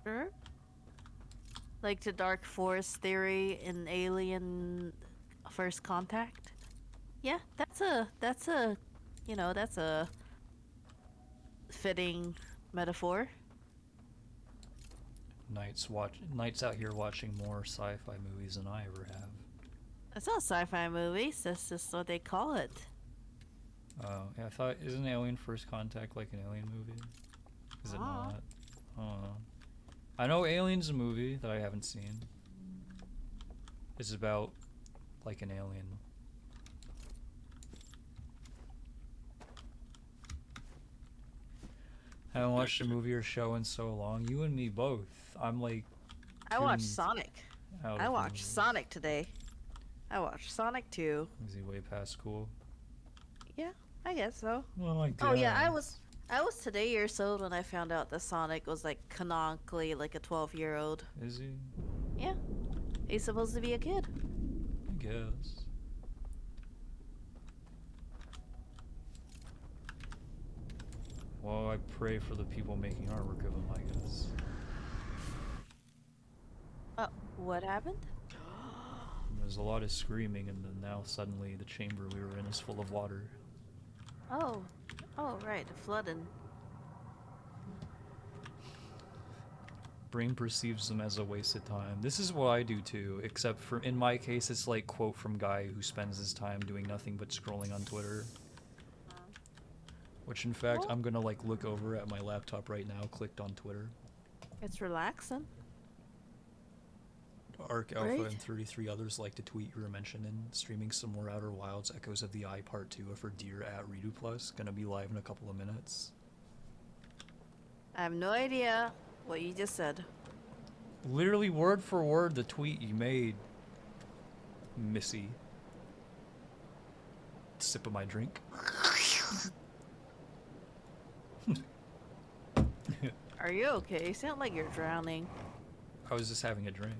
[SPEAKER 1] Sure. Like the Dark Forest theory in Alien First Contact. Yeah, that's a that's a fitting metaphor.
[SPEAKER 2] Nights out here watching more sci-fi movies than I ever have.
[SPEAKER 1] It's not sci-fi movies. That's just what they call it.
[SPEAKER 2] Oh, yeah, I thought, isn't Alien First Contact like an alien movie? Is it not? I don't know. I know Alien's a movie that I haven't seen. It's about like an alien. I haven't watched a movie or show in so long. You and me both. I'm like
[SPEAKER 1] I watched
[SPEAKER 2] tuned
[SPEAKER 1] Sonic.
[SPEAKER 2] out
[SPEAKER 1] I
[SPEAKER 2] of
[SPEAKER 1] watched
[SPEAKER 2] movies.
[SPEAKER 1] Sonic today. I watched Sonic 2.
[SPEAKER 2] Is he way past cool?
[SPEAKER 1] Yeah, I guess so.
[SPEAKER 2] Well, I
[SPEAKER 1] Oh yeah,
[SPEAKER 2] guess.
[SPEAKER 1] I was today years old when I found out that Sonic was like canonically like a 12-year-old.
[SPEAKER 2] Is he?
[SPEAKER 1] Yeah. He's supposed to be a kid.
[SPEAKER 2] I guess. Well, I pray for the people making artwork of him, I guess.
[SPEAKER 1] What happened?
[SPEAKER 2] There's a lot of screaming, and then now suddenly the chamber we were in is full of water.
[SPEAKER 1] Oh. Oh, right, flooding.
[SPEAKER 2] Brain perceives them as a waste of time. This is what I do too, except for in my case, it's like quote from guy who spends his time doing nothing but scrolling on Twitter. Which in fact,
[SPEAKER 1] Well-
[SPEAKER 2] I'm gonna like look over at my laptop right now, clicked on Twitter.
[SPEAKER 1] It's relaxing.
[SPEAKER 2] Arc Alpha
[SPEAKER 1] Right.
[SPEAKER 2] and 33 others like to tweet you were mentioning. Streaming some more Outer Wilds Echoes of the Eye Part 2 for Deer at Redo Plus. Gonna be live in a couple of minutes.
[SPEAKER 1] I have no idea what you just said.
[SPEAKER 2] Literally word for word the tweet you made, Missy. Sip of my drink.
[SPEAKER 1] Are you okay? You sound like you're drowning.
[SPEAKER 2] I was just having a drink.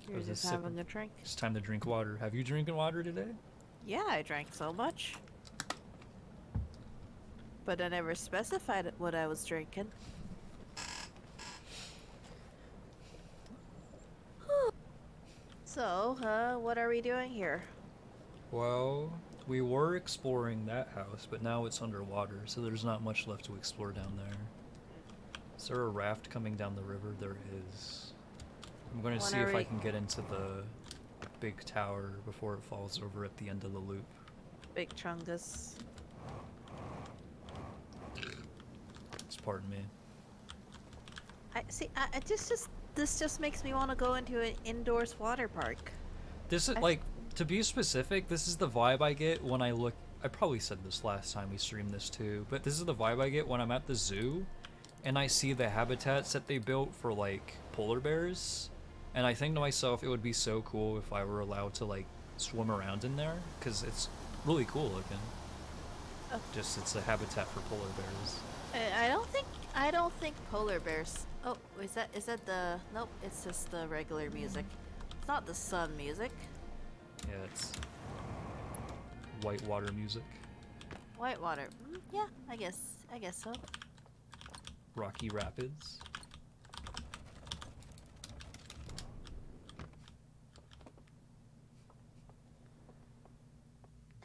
[SPEAKER 1] You're
[SPEAKER 2] was
[SPEAKER 1] just
[SPEAKER 2] just
[SPEAKER 1] having
[SPEAKER 2] sipping.
[SPEAKER 1] a drink.
[SPEAKER 2] It's time to drink water. Have you drinking water today?
[SPEAKER 1] Yeah, I drank so much. But I never specified what I was drinking. So, what are we doing here?
[SPEAKER 2] Well, we were exploring that house, but now it's underwater, so there's not much left to explore down there. Is there a raft coming down the river? There is. I'm going to
[SPEAKER 1] When
[SPEAKER 2] see
[SPEAKER 1] are
[SPEAKER 2] if I
[SPEAKER 1] we-
[SPEAKER 2] can get into the big tower before it falls over at the end of the loop.
[SPEAKER 1] Big Chungus.
[SPEAKER 2] Just pardon me.
[SPEAKER 1] This just makes me want to go into an indoors water park.
[SPEAKER 2] This is
[SPEAKER 1] I-
[SPEAKER 2] like, to be specific, this is the vibe I get when I look. I probably said this last time we streamed this too, but this is the vibe I get when I'm at the zoo and I see the habitats that they built for like polar bears, and I think to myself it would be so cool if I were allowed to like swim around in there, because it's really cool looking.
[SPEAKER 1] Oh.
[SPEAKER 2] Just it's a habitat for polar bears.
[SPEAKER 1] I don't think polar bears. Oh, is that the? Nope, it's just the regular music. It's not the sun music.
[SPEAKER 2] Yeah, it's whitewater music.
[SPEAKER 1] Whitewater. Yeah, I guess so.
[SPEAKER 2] Rocky Rapids.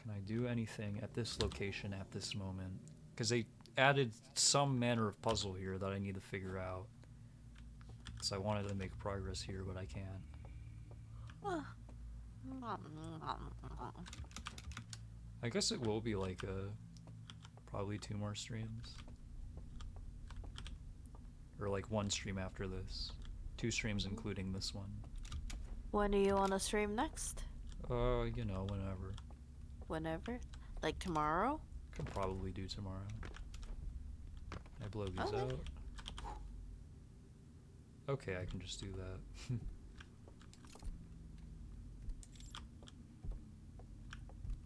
[SPEAKER 2] Can I do anything at this location at this moment? Because they added some manner of puzzle here that I need to figure out. So I wanted to make progress here, but I can't. I guess it will be like probably 2 more streams. Or like 1 stream after this. 2 streams including this one.
[SPEAKER 1] When do you want to stream next?
[SPEAKER 2] You know, whenever.
[SPEAKER 1] Whenever? Like tomorrow?
[SPEAKER 2] Could probably do tomorrow. Can I blow these
[SPEAKER 1] Okay.
[SPEAKER 2] out? Okay, I can just do that.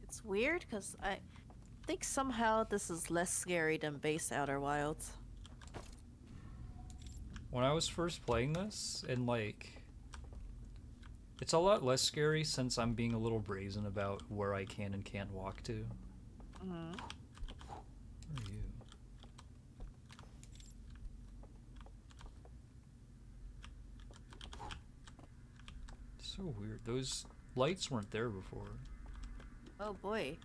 [SPEAKER 1] It's weird because I think somehow this is less scary than base Outer Wilds.
[SPEAKER 2] When I was first playing this, and like, It's a lot less scary since I'm being a little brazen about where I can and can't walk to.
[SPEAKER 1] Mm-hmm.
[SPEAKER 2] Where are you? So weird. Those lights weren't there before.
[SPEAKER 1] Oh boy.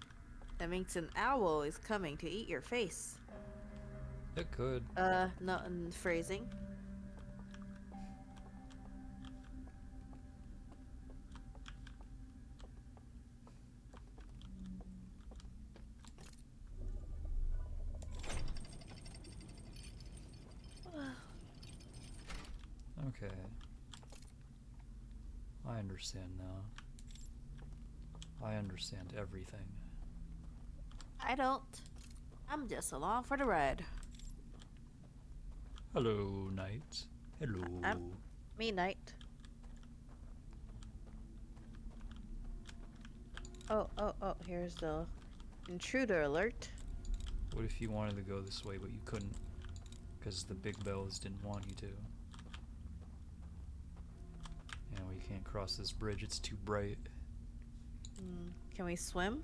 [SPEAKER 1] That means an owl is coming to eat your face.
[SPEAKER 2] It could.
[SPEAKER 1] Not in phrasing.
[SPEAKER 2] Okay. I understand now. I understand everything.
[SPEAKER 1] I don't. I'm just along for the ride.
[SPEAKER 2] Hello, knight. Hello.
[SPEAKER 1] Me, knight. Oh, here's the intruder alert.
[SPEAKER 2] What if you wanted to go this way but you couldn't? Because the big bells didn't want you to. Yeah, we can't cross this bridge, it's too bright.
[SPEAKER 1] Can we swim?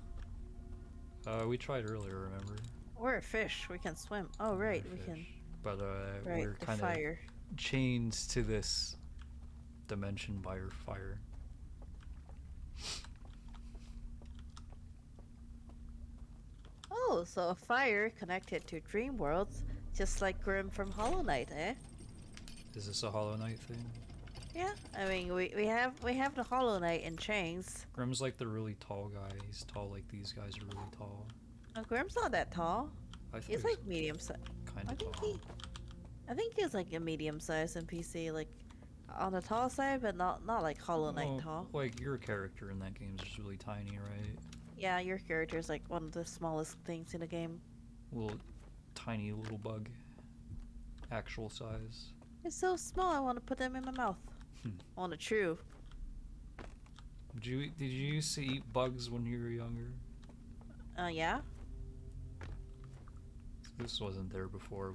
[SPEAKER 2] We tried earlier, remember?
[SPEAKER 1] We're a fish. We can swim. Oh, right. We can.
[SPEAKER 2] But
[SPEAKER 1] Right,
[SPEAKER 2] we're
[SPEAKER 1] the
[SPEAKER 2] kind of
[SPEAKER 1] fire.
[SPEAKER 2] chained to this dimension by our fire.
[SPEAKER 1] Oh, so a fire connected to dream worlds, just like Grim from Hollow Knight, eh?
[SPEAKER 2] Is this a Hollow Knight thing?
[SPEAKER 1] Yeah, I mean we have the Hollow Knight in chains.
[SPEAKER 2] Grim's like the really tall guy. He's tall like these guys are really tall.
[SPEAKER 1] Oh, Grim's not that tall.
[SPEAKER 2] I thought
[SPEAKER 1] He's like medium size.
[SPEAKER 2] kind
[SPEAKER 1] I
[SPEAKER 2] of
[SPEAKER 1] think
[SPEAKER 2] tall.
[SPEAKER 1] I think he's like a medium size NPC, like on the tall side, but not like Hollow Knight
[SPEAKER 2] Well,
[SPEAKER 1] tall.
[SPEAKER 2] like your character in that game is just really tiny, right?
[SPEAKER 1] Yeah, your character is like one of the smallest things in the game.
[SPEAKER 2] Little tiny little bug. Actual size.
[SPEAKER 1] It's so small. I want to put them in my mouth. I want to chew.
[SPEAKER 2] Did you used to eat bugs when you were younger?
[SPEAKER 1] Yeah.
[SPEAKER 2] This wasn't there before.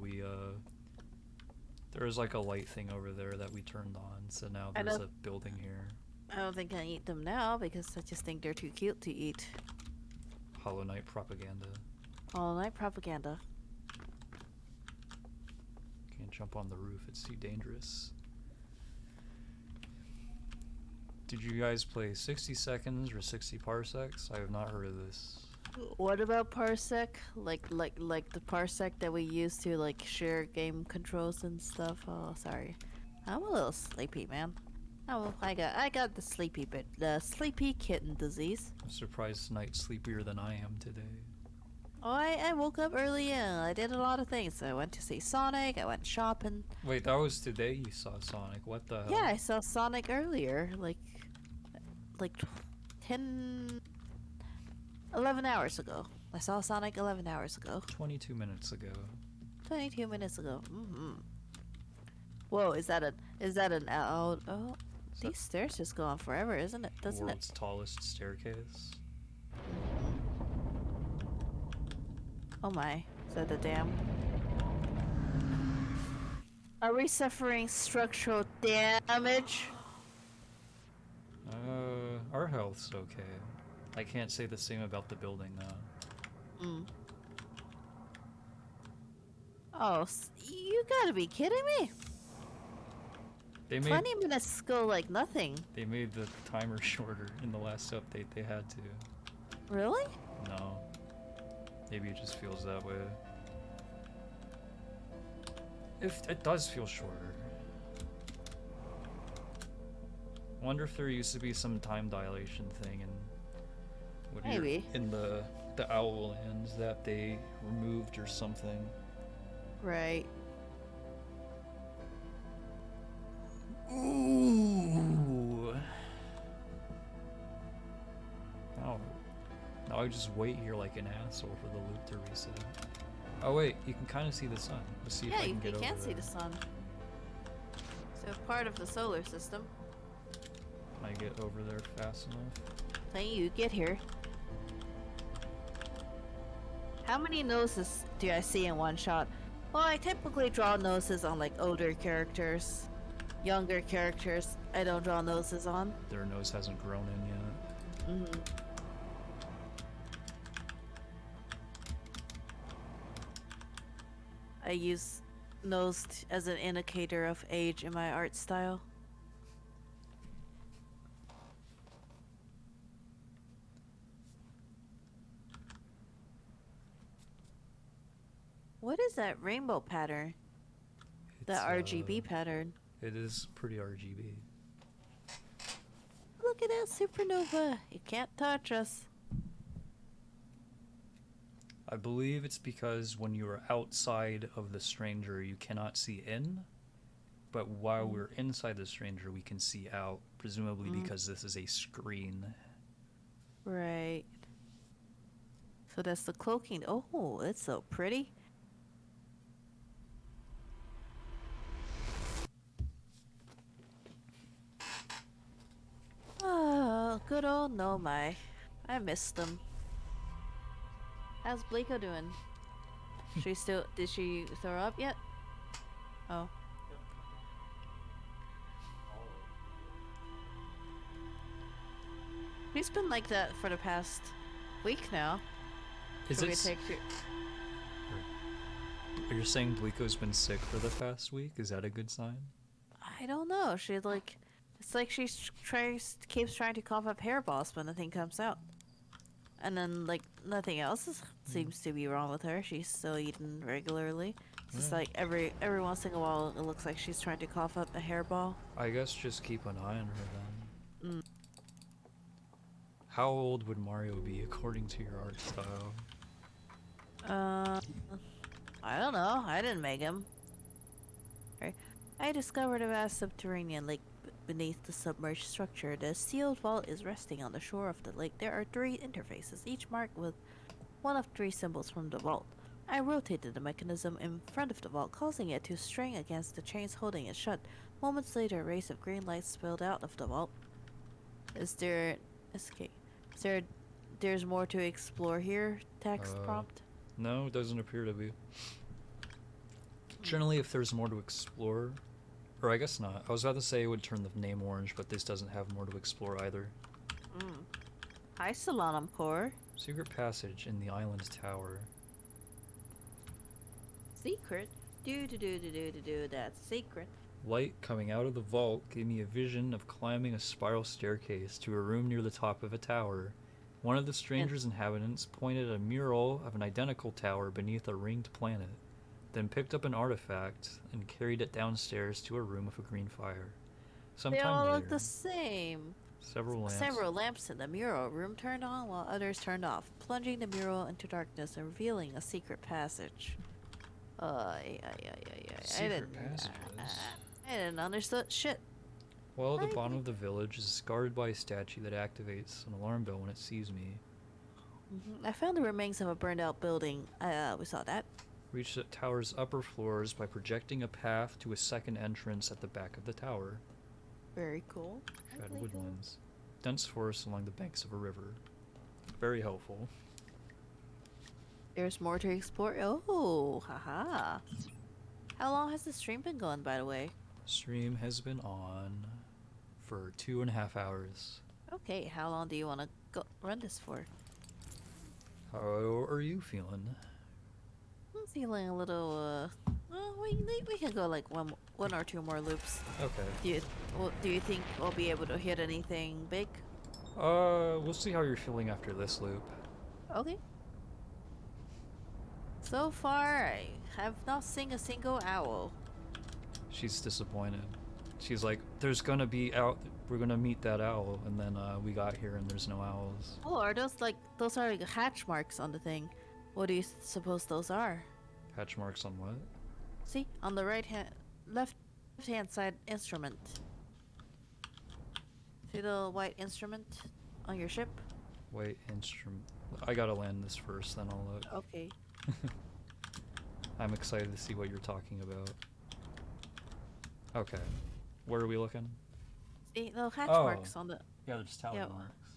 [SPEAKER 2] There was like a light thing over there that we turned on, so now
[SPEAKER 1] I
[SPEAKER 2] there's
[SPEAKER 1] know.
[SPEAKER 2] a building here.
[SPEAKER 1] I don't think I eat them now because I just think they're too cute to eat.
[SPEAKER 2] Hollow Knight propaganda.
[SPEAKER 1] Hollow Knight propaganda.
[SPEAKER 2] Can't jump on the roof, it's too dangerous. Did you guys play 60 seconds or 60 parsecs? I have not heard of this.
[SPEAKER 1] What about parsec? Like the parsec that we use to like share game controls and stuff. Oh, sorry, I'm a little sleepy, man. Oh, I got the sleepy kitten disease.
[SPEAKER 2] I'm surprised Knight's sleepier than I am today.
[SPEAKER 1] Oh, I woke up early and I did a lot of things. I went to see Sonic. I went shopping.
[SPEAKER 2] Wait, that was today you saw Sonic. What the hell?
[SPEAKER 1] Yeah, I saw Sonic earlier, like 10, 11 hours ago. I saw Sonic 11 hours ago.
[SPEAKER 2] 22 minutes ago.
[SPEAKER 1] 22 minutes ago. Whoa, is that an out? Oh, these stairs just go on forever, isn't it? Doesn't it?
[SPEAKER 2] World's tallest staircase.
[SPEAKER 1] Oh my, is that the dam? Are we suffering structural damage?
[SPEAKER 2] Our health's okay. I can't say the same about the building though.
[SPEAKER 1] Oh, you gotta be kidding me!
[SPEAKER 2] They made
[SPEAKER 1] 20 minutes go like nothing.
[SPEAKER 2] they made the timer shorter in the last update. They had to.
[SPEAKER 1] Really?
[SPEAKER 2] No. Maybe it just feels that way. If it does feel shorter. I wonder if there used to be some time dilation thing
[SPEAKER 1] Maybe.
[SPEAKER 2] in the Owl Lands that they removed or something.
[SPEAKER 1] Right.
[SPEAKER 2] Ooh. Now I just wait here like an asshole for the loop to reset. Oh wait, you can kind of see the sun. Let's see if I
[SPEAKER 1] Yeah,
[SPEAKER 2] can
[SPEAKER 1] you
[SPEAKER 2] get over
[SPEAKER 1] can see
[SPEAKER 2] there.
[SPEAKER 1] the sun. So part of the solar system.
[SPEAKER 2] Can I get over there fast enough?
[SPEAKER 1] Then you get here. How many noses do I see in one shot? Well, I typically draw noses on like older characters. younger characters, I don't draw noses on.
[SPEAKER 2] Their nose hasn't grown in yet.
[SPEAKER 1] Mm. I use nose as an indicator of age in my art style. What is that rainbow pattern? That RGB pattern.
[SPEAKER 2] It is pretty RGB.
[SPEAKER 1] Look at that supernova. You can't touch us.
[SPEAKER 2] I believe it's because when you are outside of the stranger, you cannot see in. But while we're inside the stranger, we can see out. Presumably because this is a screen.
[SPEAKER 1] Right. So that's the cloaking. Oh, it's so pretty. Oh, good old Nomai. I missed them. How's Bleeko doing? Did she throw up yet? Oh. He's been like that for the past week now.
[SPEAKER 2] Is
[SPEAKER 1] Should we
[SPEAKER 2] it?
[SPEAKER 1] take you-
[SPEAKER 2] Are you saying Bleeko's been sick for the past week? Is that a good sign?
[SPEAKER 1] I don't know. It's like she keeps trying to cough up hairballs when nothing comes out. And then, like, nothing else seems to be wrong with her. She's still eating regularly. It's just like every once in a while, it looks like she's trying to cough up a hairball.
[SPEAKER 2] I guess just keep an eye on her then. How old would Mario be according to your art style?
[SPEAKER 1] I don't know. I didn't make him. Right. I discovered a vast subterranean lake beneath the submerged structure. The sealed vault is resting on the shore of the lake. There are 3 interfaces, each marked with one of 3 symbols from the vault. I rotated the mechanism in front of the vault, causing it to strain against the chains holding it shut. Moments later, a rays of green light spilled out of the vault. There's more to explore here? Text prompt?
[SPEAKER 2] No, it doesn't appear to be. Generally, if there's more to explore, or I guess not. I was about to say it would turn the name orange, but this doesn't have more to explore either.
[SPEAKER 1] Hi, Solanum Core.
[SPEAKER 2] Secret passage in the island tower.
[SPEAKER 1] Secret? That's secret.
[SPEAKER 2] Light coming out of the vault gave me a vision of climbing a spiral staircase to a room near the top of a tower. One of the stranger's inhabitants pointed a mural of an identical tower beneath a ringed planet, then picked up an artifact and carried it downstairs to a room with a green fire.
[SPEAKER 1] They
[SPEAKER 2] Sometime
[SPEAKER 1] all
[SPEAKER 2] later,
[SPEAKER 1] look the same.
[SPEAKER 2] several lamps.
[SPEAKER 1] Several lamps in the mural room turned on while others turned off, plunging the mural into darkness and revealing a secret passage.
[SPEAKER 2] Secret passages.
[SPEAKER 1] I didn't understand shit.
[SPEAKER 2] Well, at the bottom of the village is guarded by a statue that activates an alarm bell when it sees me.
[SPEAKER 1] I found the remains of a burned out building. We saw that.
[SPEAKER 2] Reach the tower's upper floors by projecting a path to a second entrance at the back of the tower.
[SPEAKER 1] Very cool.
[SPEAKER 2] Shadowed woodlands. Dense forest along the banks of a river. Very helpful.
[SPEAKER 1] There's more to explore. Oh, haha. How long has the stream been going, by the way?
[SPEAKER 2] Stream has been on for 2.5 hours.
[SPEAKER 1] Okay, how long do you want to run this for?
[SPEAKER 2] How are you feeling?
[SPEAKER 1] I'm feeling a little, well, we can go like one or 2 more loops.
[SPEAKER 2] Okay.
[SPEAKER 1] Do you think we'll be able to hit anything big?
[SPEAKER 2] We'll see how you're feeling after this loop.
[SPEAKER 1] Okay. So far, I have not seen a single owl.
[SPEAKER 2] She's disappointed. She's like, we're gonna meet that owl, and then we got here and there's no owls.
[SPEAKER 1] Oh, are those like hatch marks on the thing? What do you suppose those are?
[SPEAKER 2] Patch marks on what?
[SPEAKER 1] See, on the left hand side instrument. See the white instrument on your ship?
[SPEAKER 2] White instrument. I gotta land this first, then I'll look.
[SPEAKER 1] Okay.
[SPEAKER 2] I'm excited to see what you're talking about. Okay. Where are we looking?
[SPEAKER 1] See the hatch marks on the...
[SPEAKER 2] Yeah, they're just tower
[SPEAKER 1] Yeah.
[SPEAKER 2] marks.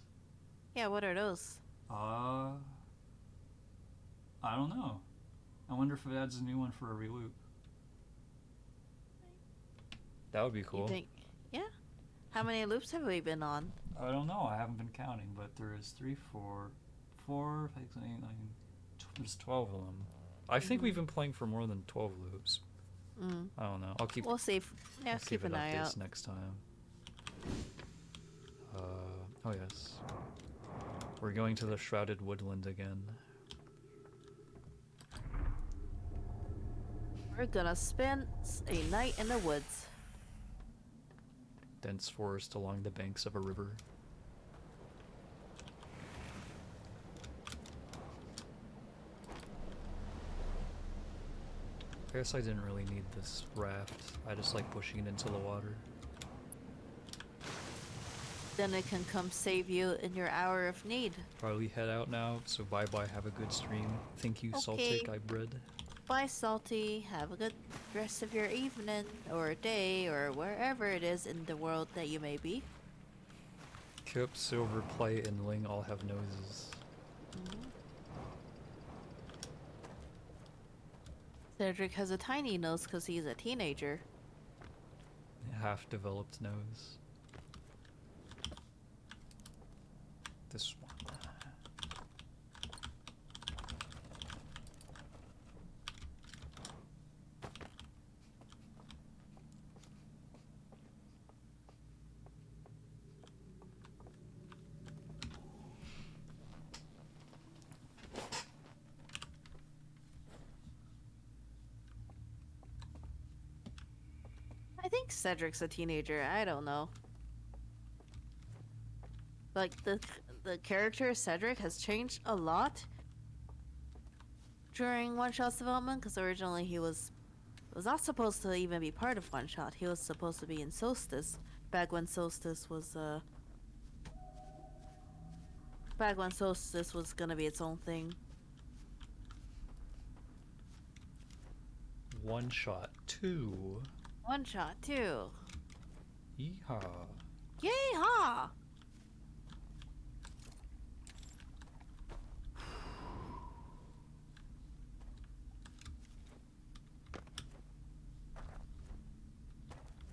[SPEAKER 1] Yeah, what are those?
[SPEAKER 2] I don't know. I wonder if it adds a new one for every loop. That would be
[SPEAKER 1] You
[SPEAKER 2] cool.
[SPEAKER 1] think? Yeah. How many loops have we been on?
[SPEAKER 2] I don't know. I haven't been counting, but there is 3, 4, 4, 6, 8, 9. There's 12 of them. I think we've been playing for more than 12 loops.
[SPEAKER 1] Mm.
[SPEAKER 2] I don't know. I'll keep.
[SPEAKER 1] We'll see. Yeah,
[SPEAKER 2] I'll see
[SPEAKER 1] keep
[SPEAKER 2] if it
[SPEAKER 1] an eye
[SPEAKER 2] updates
[SPEAKER 1] out.
[SPEAKER 2] next time. Oh yes. We're going to the Shrouded Woodland again.
[SPEAKER 1] We're gonna spend a night in the woods.
[SPEAKER 2] Dense forest along the banks of a river. I guess I didn't really need this raft. I just like pushing it into the water.
[SPEAKER 1] Then it can come save you in your hour of need.
[SPEAKER 2] Probably head out now, so bye bye, have a good stream. Thank you,
[SPEAKER 1] Okay.
[SPEAKER 2] Saltic, I bread.
[SPEAKER 1] Bye, Salty. Have a good rest of your evening or day or wherever it is in the world that you may be.
[SPEAKER 2] Kip, Silver, Play, and Ling all have noses.
[SPEAKER 1] Cedric has a tiny nose because he's a teenager.
[SPEAKER 2] Half-developed nose. This one.
[SPEAKER 1] I think Cedric's a teenager. I don't know. Like the character Cedric has changed a lot during One Shot's development because originally he was not supposed to even be part of One Shot. He was supposed to be in Solstice back when Solstice was gonna be its own thing.
[SPEAKER 2] One Shot 2.
[SPEAKER 1] One Shot too.
[SPEAKER 2] Yeehaw.
[SPEAKER 1] Yay-ha!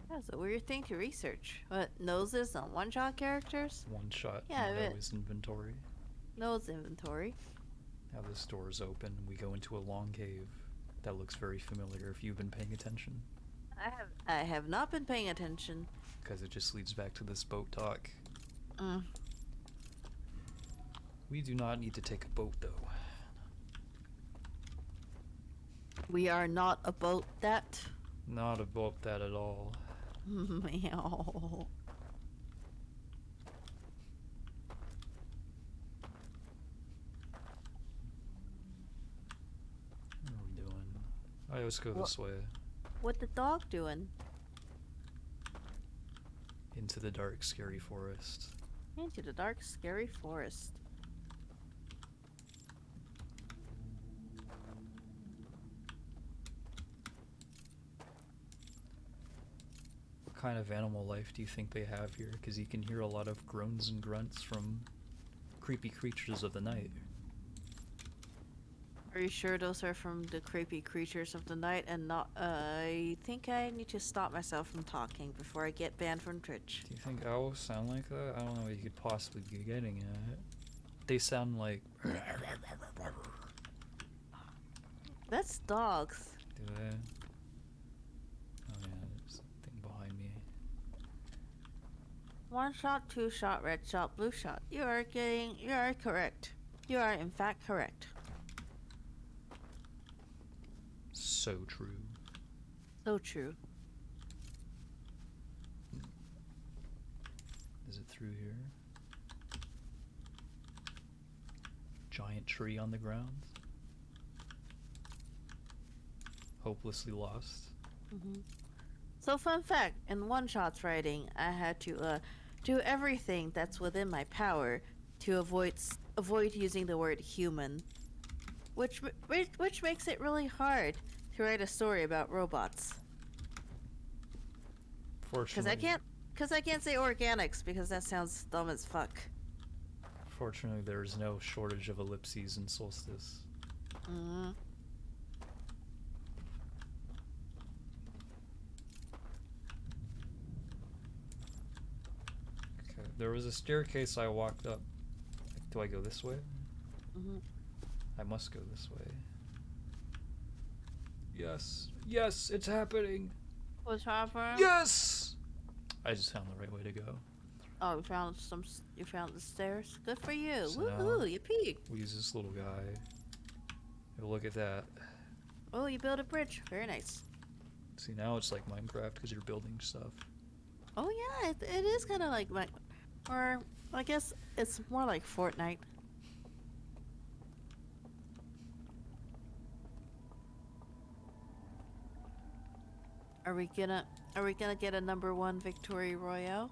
[SPEAKER 1] That's a weird thing to research. What, noses on one-shot characters?
[SPEAKER 2] One Shot
[SPEAKER 1] Yeah, but-
[SPEAKER 2] nose inventory.
[SPEAKER 1] Nose inventory.
[SPEAKER 2] Now this door is open. We go into a long cave. That looks very familiar if you've been paying attention.
[SPEAKER 1] I have not been paying attention.
[SPEAKER 2] Because it just leads back to this boat dock.
[SPEAKER 1] Mm.
[SPEAKER 2] We do not need to take a boat though.
[SPEAKER 1] We are not about that.
[SPEAKER 2] Not about that at all.
[SPEAKER 1] Meow.
[SPEAKER 2] What are we doing? Alright, let's go this way.
[SPEAKER 1] What the dog doing?
[SPEAKER 2] Into the dark, scary forest.
[SPEAKER 1] Into the dark, scary forest.
[SPEAKER 2] What kind of animal life do you think they have here? Because you can hear a lot of groans and grunts from creepy creatures of the night.
[SPEAKER 1] Are you sure those are from the creepy creatures of the night and not? I think I need to stop myself from talking before I get banned from Twitch.
[SPEAKER 2] Do you think owls sound like that? I don't know what you could possibly be getting at. They sound like...
[SPEAKER 1] That's dogs.
[SPEAKER 2] Do they? Oh yeah, there's a thing behind me.
[SPEAKER 1] One shot, two shot, red shot, blue shot. You are correct. You are in fact correct.
[SPEAKER 2] So true.
[SPEAKER 1] So true.
[SPEAKER 2] Is it through here? Giant tree on the ground. Hopelessly lost.
[SPEAKER 1] So fun fact, in One Shot's writing, I had to do everything that's within my power to avoid using the word human, which makes it really hard to write a story about robots.
[SPEAKER 2] Fortunately,
[SPEAKER 1] Because I can't say organics because that sounds dumb as fuck.
[SPEAKER 2] Fortunately, there's no shortage of ellipses in Solstice. There was a staircase I walked up. Do I go this way?
[SPEAKER 1] Mm-hmm.
[SPEAKER 2] I must go this way. Yes. Yes, it's happening.
[SPEAKER 1] What's happening?
[SPEAKER 2] Yes! I just found the right way to go.
[SPEAKER 1] Oh, you found some. You found the stairs. Good for you.
[SPEAKER 2] So now-
[SPEAKER 1] Woohoo! You peeked.
[SPEAKER 2] We use this little guy. Oh, look at that.
[SPEAKER 1] Oh, you built a bridge. Very nice.
[SPEAKER 2] See, now it's like Minecraft because you're building stuff.
[SPEAKER 1] Oh yeah, it is kind of like my, or I guess it's more like Fortnite. Are we gonna get a #1 victory royale?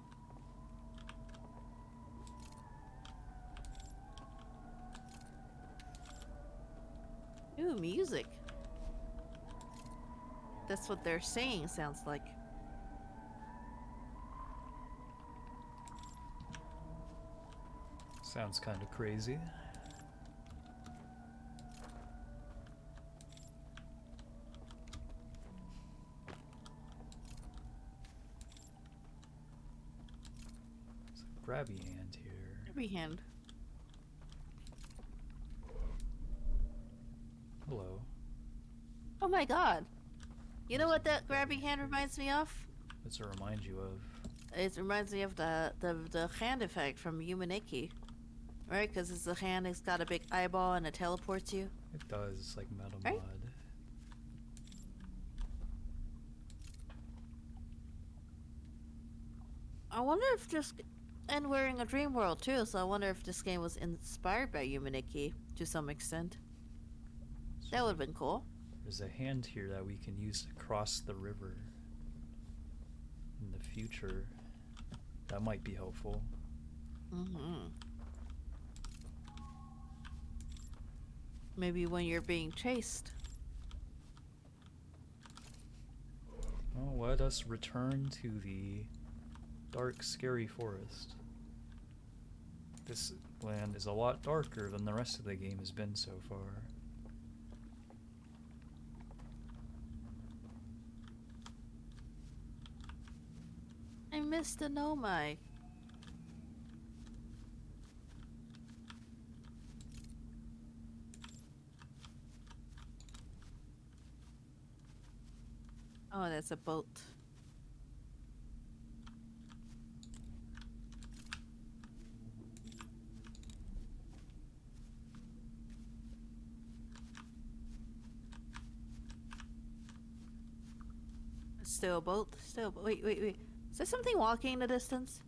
[SPEAKER 1] Ooh, music. That's what they're saying, sounds like.
[SPEAKER 2] Sounds kind of crazy. There's a grabby hand here.
[SPEAKER 1] Every hand.
[SPEAKER 2] Hello.
[SPEAKER 1] Oh my god. You know what that grabby hand reminds me of?
[SPEAKER 2] What's it remind you of?
[SPEAKER 1] It reminds me of the hand effect from Humaniki. Right? Because it's the hand, it's got a big eyeball and it teleports you.
[SPEAKER 2] It does. It's like Metal
[SPEAKER 1] Right?
[SPEAKER 2] Mod.
[SPEAKER 1] I wonder if just... And we're in a dream world too, so I wonder if this game was inspired by Humaniki to some extent. That would have been cool.
[SPEAKER 2] There's a hand here that we can use to cross the river in the future. That might be helpful.
[SPEAKER 1] Mm-hmm. Maybe when you're being chased.
[SPEAKER 2] Oh, let us return to the dark, scary forest. This land is a lot darker than the rest of the game has been so far.
[SPEAKER 1] I missed the Nomai. Oh, that's a boat. Still a boat? Wait. Is there something walking in the distance?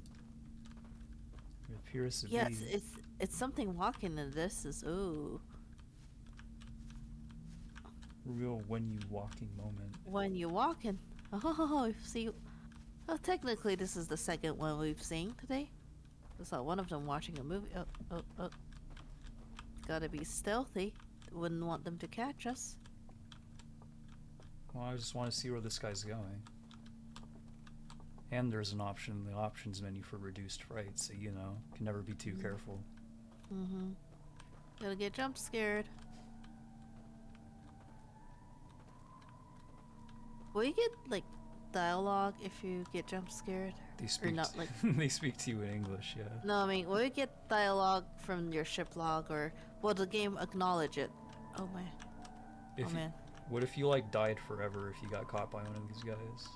[SPEAKER 2] It appears to
[SPEAKER 1] Yes,
[SPEAKER 2] be.
[SPEAKER 1] it's something walking in the distance. Ooh.
[SPEAKER 2] Real when you walking moment.
[SPEAKER 1] When you walking. Oh, see. Oh, technically, this is the second one we've seen today. I saw one of them watching a movie. Oh. Gotta be stealthy. Wouldn't want them to catch us.
[SPEAKER 2] Well, I just want to see where this guy's going. And there's an option in the options menu for reduced fright, so you know, can never be too careful.
[SPEAKER 1] Mm-hmm. Gonna get jump scared. Will you get, like, dialogue if you get jump scared?
[SPEAKER 2] They speak.
[SPEAKER 1] not, like-
[SPEAKER 2] They speak to you in English, yeah.
[SPEAKER 1] No, I mean, will you get dialogue from your ship log, or will the game acknowledge it? Oh, man.
[SPEAKER 2] If
[SPEAKER 1] Oh,
[SPEAKER 2] you-
[SPEAKER 1] man.
[SPEAKER 2] What if you like died forever if you got caught by one of these guys?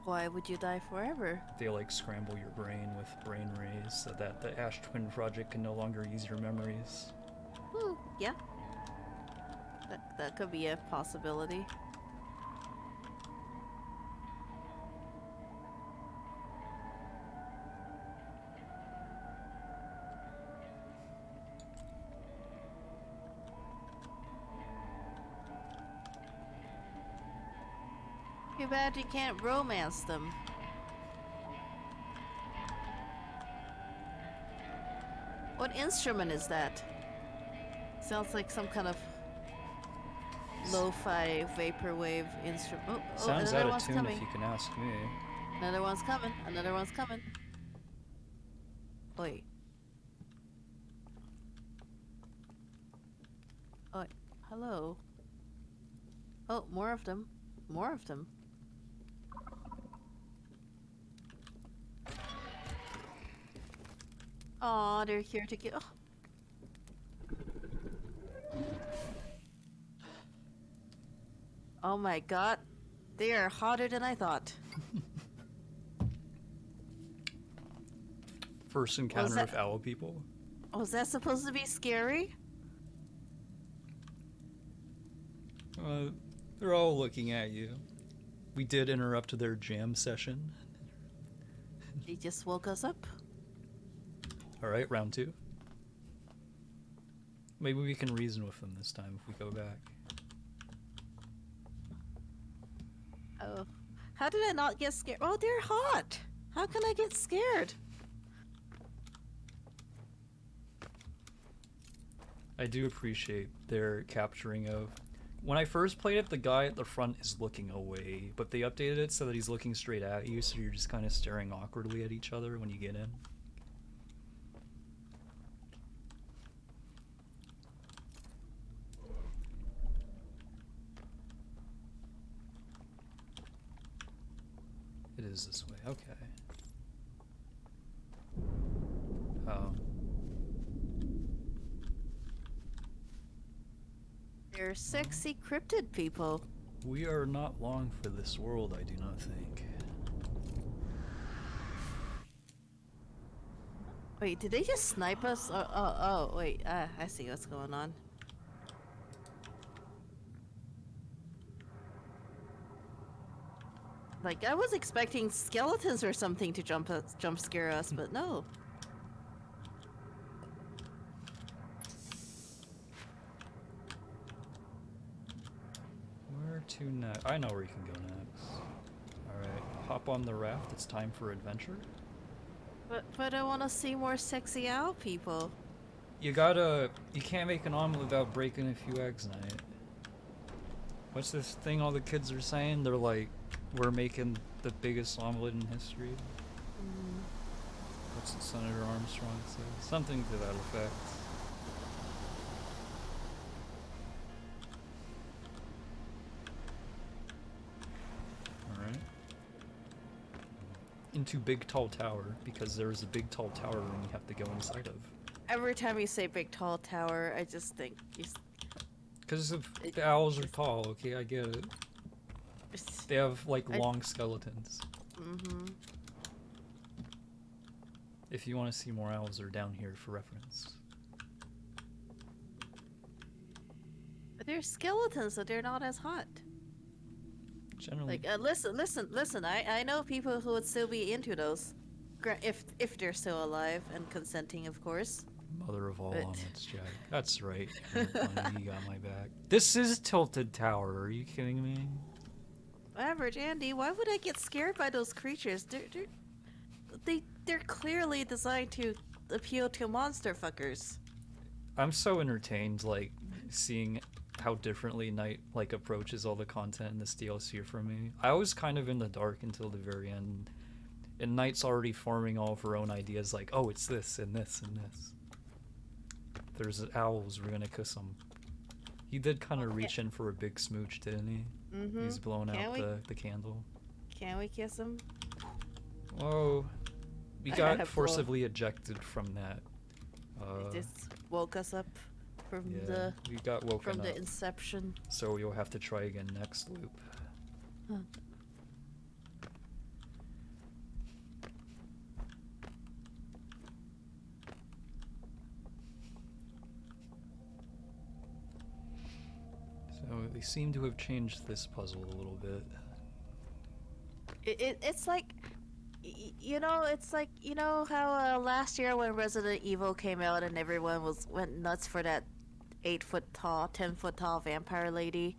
[SPEAKER 1] Why would you die forever?
[SPEAKER 2] They like scramble your brain with brain rays so that the Ash Twin Project can no longer use your memories.
[SPEAKER 1] Ooh, yeah. That could be a possibility. Too bad you can't romance them. What instrument is that? Sounds like some kind of lo-fi vaporwave instrument. Oh,
[SPEAKER 2] Sounds
[SPEAKER 1] another
[SPEAKER 2] out of
[SPEAKER 1] one's
[SPEAKER 2] tune
[SPEAKER 1] coming.
[SPEAKER 2] if you can ask me.
[SPEAKER 1] Another one's coming. Another one's coming. Wait. Oh, hello. Oh, more of them. More of them. Oh, they're here to get. Oh my god, they are hotter than I thought.
[SPEAKER 2] First encounter
[SPEAKER 1] that-
[SPEAKER 2] with owl people.
[SPEAKER 1] Was that supposed to be scary?
[SPEAKER 2] They're all looking at you. We did interrupt their jam session.
[SPEAKER 1] They just woke us up.
[SPEAKER 2] All right, round 2. Maybe we can reason with them this time if we go back.
[SPEAKER 1] Oh, how did I not get scared? Oh, they're hot. How can I get scared?
[SPEAKER 2] I do appreciate their capturing of. When I first played it, the guy at the front is looking away, but they updated it so that he's looking straight at you, so you're just kind of staring awkwardly at each other when you get in. It is this way, okay. Oh.
[SPEAKER 1] They're sexy cryptid people.
[SPEAKER 2] We are not long for this world, I do not think.
[SPEAKER 1] Wait, did they just snipe us? Oh, wait, I see what's going on. Like, I was expecting skeletons or something to jump scare us, but no.
[SPEAKER 2] Where to next? I know where you can go next. Alright, hop on the raft, it's time for adventure.
[SPEAKER 1] But I want to see more sexy owl people.
[SPEAKER 2] You can't make an omelet without breaking a few eggs in it. What's this thing all the kids are saying? They're like, we're making the biggest omelet in history. What's it Senator Armstrong say? Something to that effect. Alright. Into Big Tall Tower, because there is a big tall tower room you have to go inside of.
[SPEAKER 1] Every time you say big tall tower, I just think
[SPEAKER 2] Because the owls are tall, okay, I get it. They have, like, long skeletons.
[SPEAKER 1] Mm-hmm.
[SPEAKER 2] If you want to see more owls, they're down here for reference.
[SPEAKER 1] They're skeletons, so they're not as hot.
[SPEAKER 2] Generally,
[SPEAKER 1] Like, listen. I know people who would still be into those, if they're still alive and consenting, of course.
[SPEAKER 2] mother of all
[SPEAKER 1] but-
[SPEAKER 2] omelets, Jack. That's right. You got my back. This is Tilted Tower. Are you kidding me?
[SPEAKER 1] Average Andy, why would I get scared by those creatures? They're clearly designed to appeal to monster fuckers.
[SPEAKER 2] I'm so entertained, like, seeing how differently Night, like, approaches all the content in this DLC from me. I was kind of in the dark until the very end, and Night's already forming all of her own ideas, like, oh, it's this, and this, and this. There's owls, we're gonna kiss them. He did kind of reach in for a big smooch, didn't he?
[SPEAKER 1] Mm-hmm.
[SPEAKER 2] He's blowing
[SPEAKER 1] Can
[SPEAKER 2] out
[SPEAKER 1] we?
[SPEAKER 2] the candle.
[SPEAKER 1] Can we kiss them?
[SPEAKER 2] Whoa. We
[SPEAKER 1] I
[SPEAKER 2] got
[SPEAKER 1] have
[SPEAKER 2] forcibly ejected from that.
[SPEAKER 1] It just woke us up from
[SPEAKER 2] Yeah, we got woken
[SPEAKER 1] the
[SPEAKER 2] up.
[SPEAKER 1] inception.
[SPEAKER 2] So you'll have to try again next loop.
[SPEAKER 1] Huh.
[SPEAKER 2] So they seem to have changed this puzzle a little bit.
[SPEAKER 1] It's like, it's like, how last year when Resident Evil came out and everyone went nuts for that 8-foot tall, 10-foot tall vampire lady,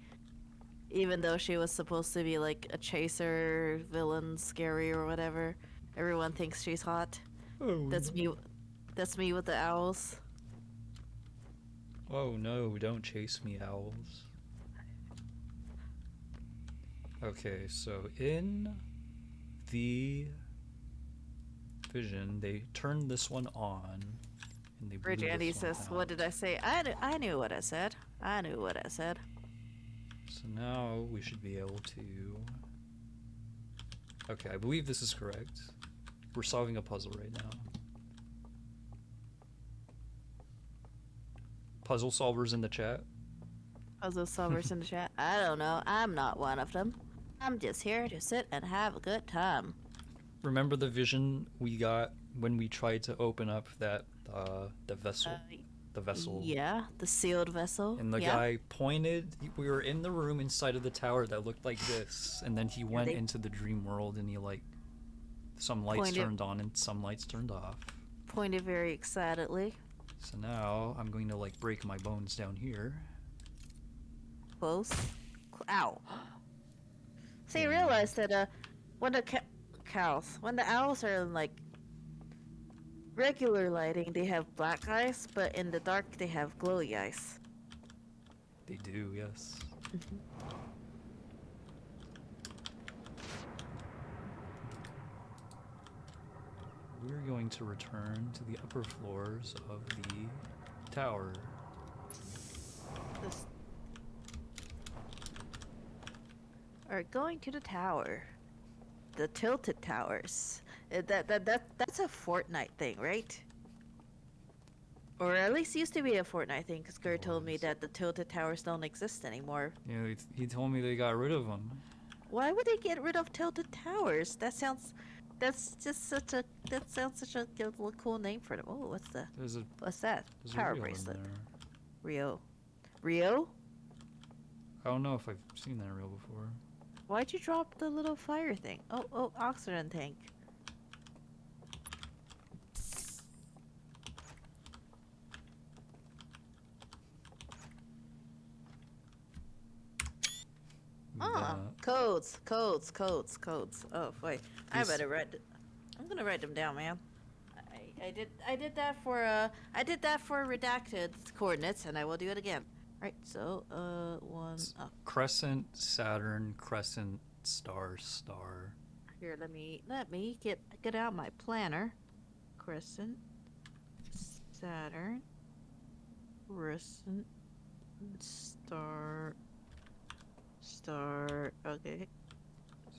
[SPEAKER 1] even though she was supposed to be like a chaser, villain, scary or whatever. Everyone thinks she's hot.
[SPEAKER 2] Oh,
[SPEAKER 1] That's me. That's me with the owls.
[SPEAKER 2] Oh no, don't chase me, owls. Okay, so in the vision, they turned this one on, and they blew
[SPEAKER 1] Rich Andy
[SPEAKER 2] this one
[SPEAKER 1] says,
[SPEAKER 2] out.
[SPEAKER 1] "What did I say? I knew what I said. I knew what I said."
[SPEAKER 2] So now we should be able to... Okay, I believe this is correct. We're solving a puzzle right now. puzzle solvers in the chat?
[SPEAKER 1] Puzzle solvers in the chat. I don't know. I'm not one of them. I'm just here to sit and have a good time.
[SPEAKER 2] Remember the vision we got when we tried to open up that the vessel? The vessel.
[SPEAKER 1] Yeah, the sealed vessel.
[SPEAKER 2] And the
[SPEAKER 1] yeah.
[SPEAKER 2] guy pointed. We were in the room inside of the tower that looked like this, and then he went into the dream world, and he like some lights turned on and some lights turned off.
[SPEAKER 1] Pointed very excitedly.
[SPEAKER 2] So now I'm going to like break my bones down here.
[SPEAKER 1] Close. Ow. So you realize that when the when the owls are in like regular lighting, they have black eyes, but in the dark they have glowy eyes.
[SPEAKER 2] They do, yes. We're going to return to the upper floors of the tower.
[SPEAKER 1] Are going to the tower. The tilted towers. That's a Fortnite thing, right? Or at least used to be a Fortnite thing, because Gert told me that the tilted towers don't exist anymore.
[SPEAKER 2] Yeah, he told me they got rid of them.
[SPEAKER 1] Why would they get rid of tilted towers? That sounds such a cool name for them. Oh, what's that? Power bracelet. Rio. Rio?
[SPEAKER 2] I don't know if I've seen that reel before.
[SPEAKER 1] Why'd you drop the little fire thing? Oh, oxygen tank. Codes. Oh, wait. I better write. I'm gonna write them down, man. I did that for redacted coordinates, and I will do it again. Right. So one.
[SPEAKER 2] Crescent, Saturn, Crescent, Star.
[SPEAKER 1] Here, let me get out my planner. Crescent, Saturn, Crescent, Star. Okay.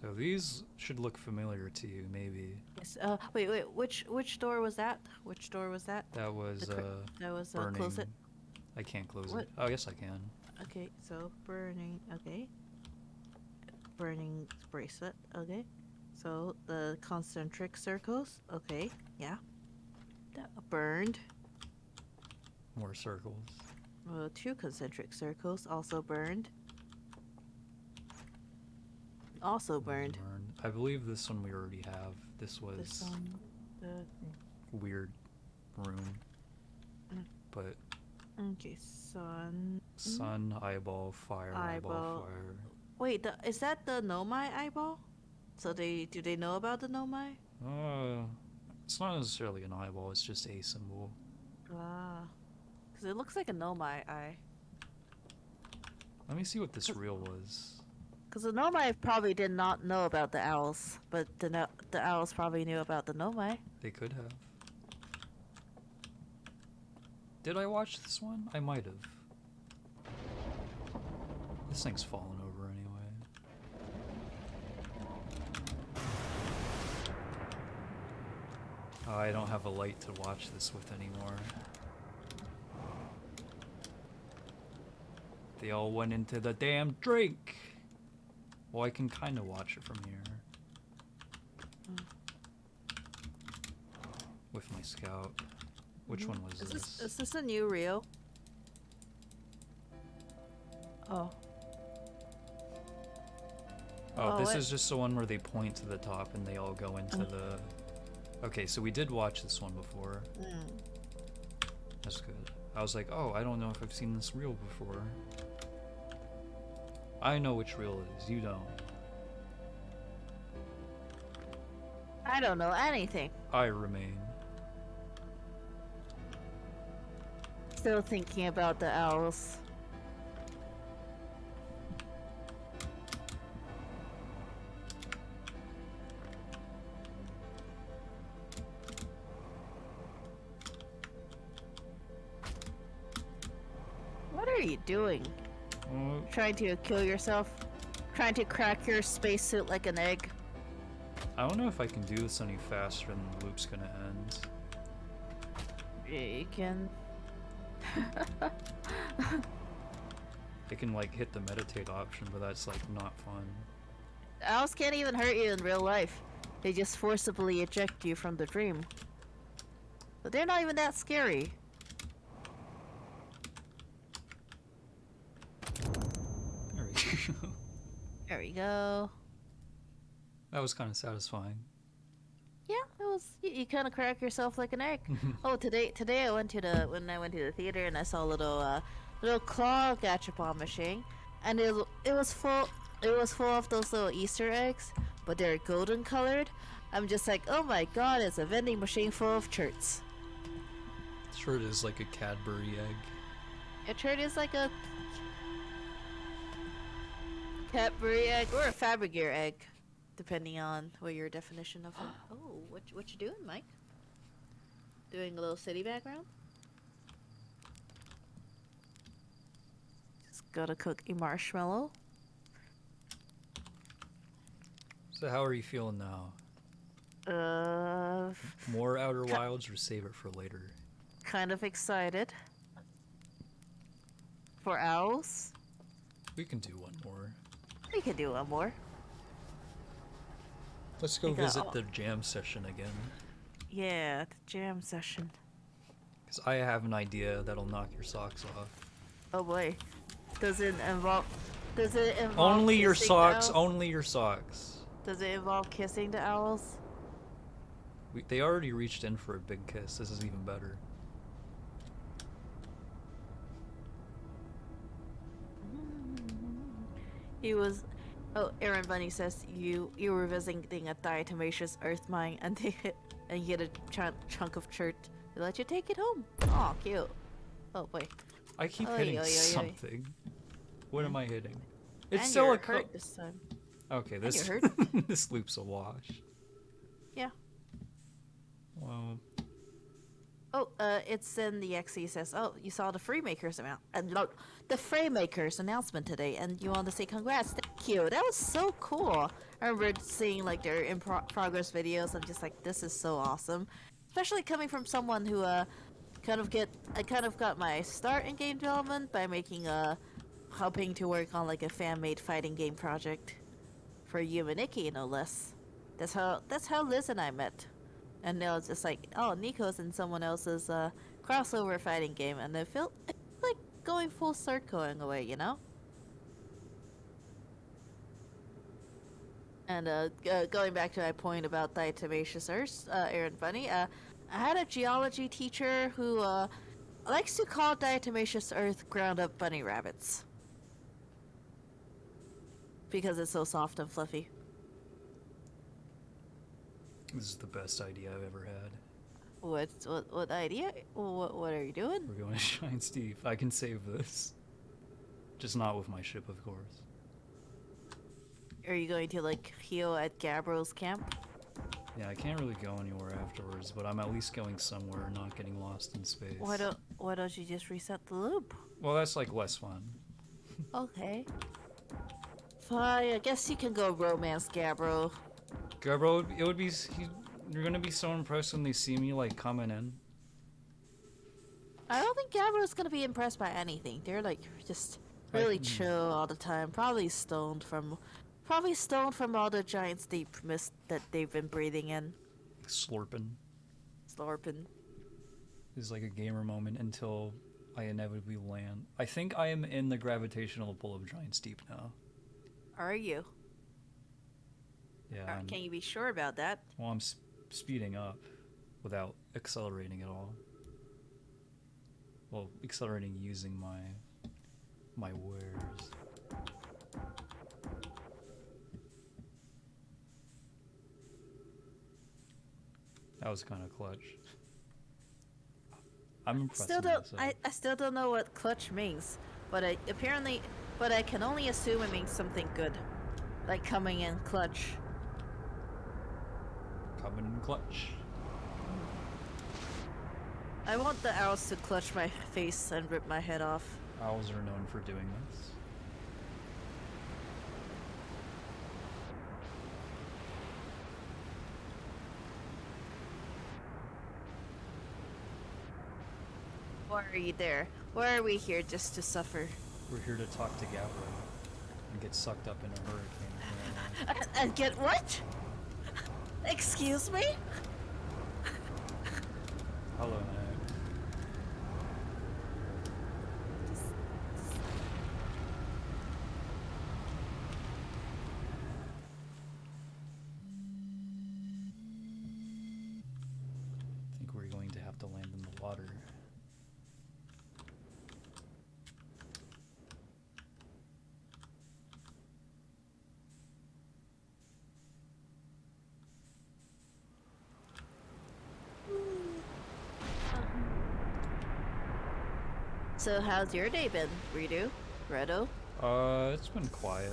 [SPEAKER 2] So these should look familiar to you, maybe.
[SPEAKER 1] Yes. Wait. Which door was that? Which door was that?
[SPEAKER 2] That was burning.
[SPEAKER 1] Close it.
[SPEAKER 2] I can't close
[SPEAKER 1] What?
[SPEAKER 2] it. Oh, yes, I can.
[SPEAKER 1] Okay. So burning. Okay. Burning bracelet. Okay. So the concentric circles. Okay. Yeah. That burned.
[SPEAKER 2] More circles.
[SPEAKER 1] 2 concentric circles also burned. Also burned.
[SPEAKER 2] I believe this one we already have. This was
[SPEAKER 1] This one,
[SPEAKER 2] weird room. But
[SPEAKER 1] okay,
[SPEAKER 2] sun, eyeball, fire, eyeball, fire.
[SPEAKER 1] Wait, is that the Nomai eyeball? So do they know about the Nomai?
[SPEAKER 2] It's not necessarily an eyeball. It's just a symbol.
[SPEAKER 1] Because it looks like a Nomai eye.
[SPEAKER 2] Let me see what this reel was.
[SPEAKER 1] Because the Nomai probably did not know about the owls, but the owls probably knew about the Nomai.
[SPEAKER 2] They could have. Did I watch this one? I might have. This thing's fallen over anyway. Oh, I don't have a light to watch this with anymore. They all went into the damn drink! Well, I can kind of watch it from here. With my scout. Which one was this?
[SPEAKER 1] Is this a new reel? Oh.
[SPEAKER 2] Oh, this is just the one where they point to the top and they all go into the... Okay, so we did watch this one before. That's good. I was like, oh, I don't know if I've seen this reel before. I know which reel it is, you don't.
[SPEAKER 1] I don't know anything.
[SPEAKER 2] I remain.
[SPEAKER 1] Still thinking about the owls. What are you doing? Trying to kill yourself? Trying to crack your spacesuit like an egg?
[SPEAKER 2] I don't know if I can do this any faster than the loop's gonna end.
[SPEAKER 1] Yeah, you can.
[SPEAKER 2] It can like hit the meditate option, but that's like not fun.
[SPEAKER 1] Owls can't even hurt you in real life. They just forcibly eject you from the dream. But they're not even that scary.
[SPEAKER 2] There we go.
[SPEAKER 1] There we go.
[SPEAKER 2] That was kind of satisfying.
[SPEAKER 1] Yeah, it was. You kind of crack yourself like an egg. Oh, today I went to the theater and I saw a little claw gachapon machine, and it was full. It was full of those little Easter eggs, but they're golden colored. I'm just like, oh my god, it's a vending machine full of churts.
[SPEAKER 2] Sure, it is like a Cadbury egg.
[SPEAKER 1] A chert is like a Cadbury egg or a Fabergé egg, depending on what your definition of it. Oh, what you doing, Mike? Doing a little city background? Just gotta cook a marshmallow.
[SPEAKER 2] So how are you feeling now? More Outer Wilds or save it for later?
[SPEAKER 1] Kind of excited. For owls?
[SPEAKER 2] We can do one more.
[SPEAKER 1] We can do one more.
[SPEAKER 2] Let's go
[SPEAKER 1] We got
[SPEAKER 2] visit
[SPEAKER 1] all-
[SPEAKER 2] the jam session again.
[SPEAKER 1] Yeah, the jam session.
[SPEAKER 2] Because I have an idea that'll knock your socks off.
[SPEAKER 1] Oh boy. Does it involve
[SPEAKER 2] Only your
[SPEAKER 1] kissing
[SPEAKER 2] socks,
[SPEAKER 1] owls?
[SPEAKER 2] only your socks.
[SPEAKER 1] Does it involve kissing the owls?
[SPEAKER 2] They already reached in for a big kiss. This is even better.
[SPEAKER 1] He was. Oh, Aaron Bunny says you were visiting a diatomaceous earth mine and they hit and you get a chunk of chert. They let you take it home. Aw, cute. Oh boy.
[SPEAKER 2] I keep
[SPEAKER 1] Oy,
[SPEAKER 2] hitting
[SPEAKER 1] oy, oy, oy.
[SPEAKER 2] something. What am I hitting? It's
[SPEAKER 1] And
[SPEAKER 2] still
[SPEAKER 1] you're
[SPEAKER 2] a
[SPEAKER 1] hurt this time.
[SPEAKER 2] Okay,
[SPEAKER 1] And
[SPEAKER 2] this
[SPEAKER 1] you're hurt.
[SPEAKER 2] this loop's a wash.
[SPEAKER 1] Yeah.
[SPEAKER 2] Well,
[SPEAKER 1] Oh, it's in the XE says, oh, you saw the Freemakers the Freemakers announcement today, and you want to say congrats. Thank you. That was so cool. I remember seeing like their in progress videos. I'm just like, this is so awesome, especially coming from someone who I kind of got my start in game development by making helping to work on like a fan-made fighting game project for Yumaniki, no less. That's how Liz and I met. And now it's just like, oh, Nico's in someone else's crossover fighting game, and it felt like going full circle in a way, you know? And going back to my point about diatomaceous earth, Aaron Bunny, I had a geology teacher who likes to call diatomaceous earth ground up bunny rabbits. Because it's so soft and fluffy.
[SPEAKER 2] this is the best idea I've ever had.
[SPEAKER 1] What idea? What are you doing?
[SPEAKER 2] We're going to Shine Steve. I can save this. Just not with my ship, of course.
[SPEAKER 1] Are you going to like heal at Gabbro's camp?
[SPEAKER 2] Yeah, I can't really go anywhere afterwards, but I'm at least going somewhere, not getting lost in space.
[SPEAKER 1] Why don't you just reset the loop?
[SPEAKER 2] Well, that's like less fun.
[SPEAKER 1] Okay. Fine, I guess you can go romance Gabbro.
[SPEAKER 2] Gabriel, it would be. You're gonna be so impressed when they see me like coming in.
[SPEAKER 1] I don't think Gabbro's gonna be impressed by anything. They're like just really chill all the time. Probably stoned from all the giant steep mist that they've been breathing in.
[SPEAKER 2] Slurping
[SPEAKER 1] Slurping.
[SPEAKER 2] is like a gamer moment until I inevitably land. I think I am in the gravitational pull of Giant Steep now.
[SPEAKER 1] Are you?
[SPEAKER 2] Yeah.
[SPEAKER 1] Can you be sure about that?
[SPEAKER 2] Well, I'm speeding up without accelerating at all. Well, accelerating using my wares. That was kind of clutch. I'm impressed.
[SPEAKER 1] Still
[SPEAKER 2] with
[SPEAKER 1] don't.
[SPEAKER 2] myself.
[SPEAKER 1] I still don't know what clutch means, but I can only assume it means something good, like coming in clutch.
[SPEAKER 2] Coming in clutch.
[SPEAKER 1] I want the owls to clutch my face and rip my head off.
[SPEAKER 2] Owls are known for doing this.
[SPEAKER 1] Why are you there? Why are we here just to suffer?
[SPEAKER 2] We're here to talk to Gavro and get sucked up in a hurricane.
[SPEAKER 1] And get what? Excuse me?
[SPEAKER 2] Hello, Nick. I think we're going to have to land in the water.
[SPEAKER 1] So how's your day been, Redo?
[SPEAKER 2] It's been quiet.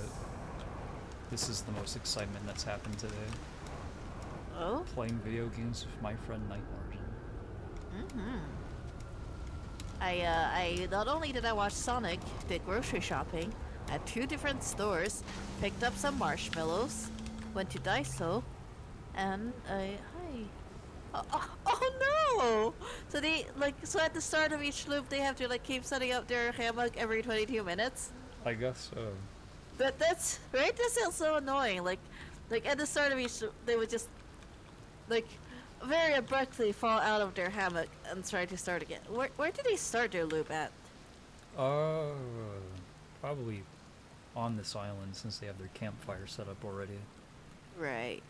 [SPEAKER 2] This is the most excitement that's happened today.
[SPEAKER 1] Oh?
[SPEAKER 2] Playing video games with my friend Night Margin.
[SPEAKER 1] Mm-hmm. I not only did I watch Sonic, did grocery shopping at 2 different stores, picked up some marshmallows, went to Daiso, and hi. Oh no! So they so at the start of each loop they have to keep setting up their hammock every 22 minutes.
[SPEAKER 2] I guess so.
[SPEAKER 1] That's right. That sounds so annoying. Like at the start of each loop, they would just very abruptly fall out of their hammock and try to start again. Where did they start their loop at?
[SPEAKER 2] Probably on this island since they have their campfire set up already.
[SPEAKER 1] Right.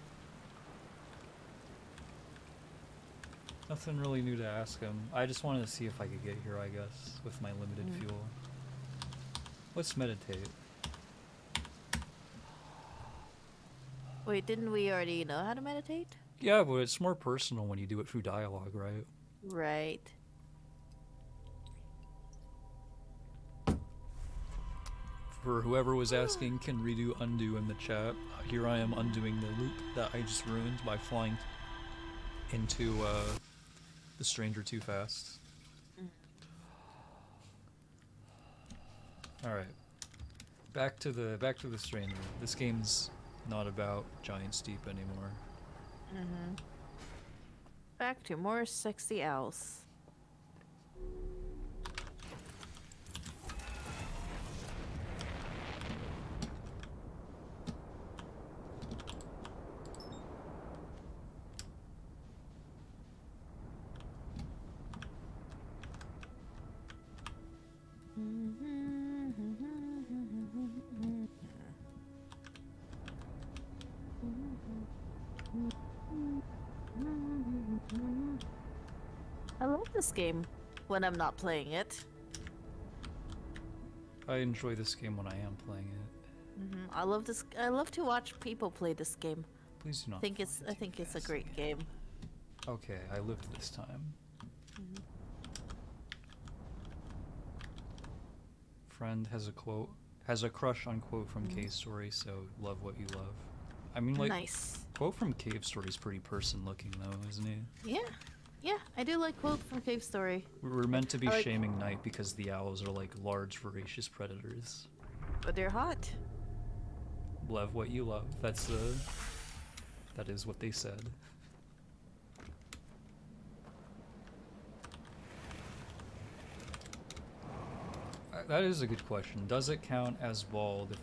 [SPEAKER 2] Nothing really new to ask him. I just wanted to see if I could get here, I guess, with my limited fuel. Let's meditate.
[SPEAKER 1] Wait, didn't we already know how to meditate?
[SPEAKER 2] Yeah, but it's more personal when you do it through dialogue, right?
[SPEAKER 1] Right.
[SPEAKER 2] For whoever was asking, can redo undo in the chat? Here I am undoing the loop that I just ruined by flying into the stranger too fast. All right, back to the stranger. This game's not about Giant Steep anymore.
[SPEAKER 1] Back to more sexy owls. I love this game when I'm not playing it.
[SPEAKER 2] I enjoy this game when I am playing it.
[SPEAKER 1] I love this. I love to watch people play this game.
[SPEAKER 2] Please do not.
[SPEAKER 1] I think it's a great game.
[SPEAKER 2] Okay, I lived this time. Friend has a crush on quote from Cave Story, so love what you love. I mean, like,
[SPEAKER 1] Nice.
[SPEAKER 2] quote from Cave Story is pretty person looking though, isn't he?
[SPEAKER 1] Yeah, I do like quote from Cave Story.
[SPEAKER 2] We're meant to be
[SPEAKER 1] I like-
[SPEAKER 2] shaming Night because the owls are like large, voracious predators.
[SPEAKER 1] But they're hot.
[SPEAKER 2] Love what you love. That is what they said. That is a good question. Does it count as bald if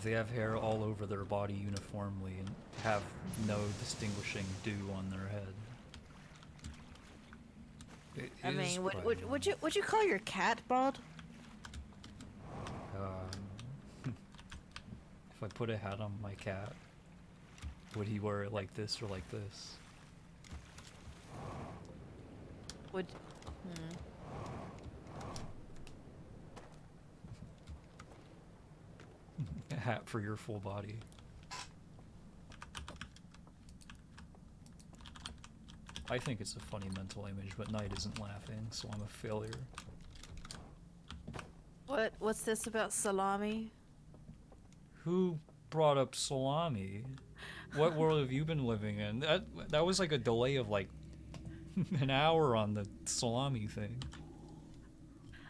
[SPEAKER 2] they have hair all over their body uniformly and have no distinguishing dew on their head?
[SPEAKER 1] I mean, would you call your cat bald?
[SPEAKER 2] If I put a hat on my cat, would he wear it like this or like this?
[SPEAKER 1] Would.
[SPEAKER 2] A hat for your full body. I think it's a funny mental image, but Knight isn't laughing, so I'm a failure.
[SPEAKER 1] What's this about salami?
[SPEAKER 2] Who brought up salami? What world have you been living in? That was like a delay of like an hour on the salami thing.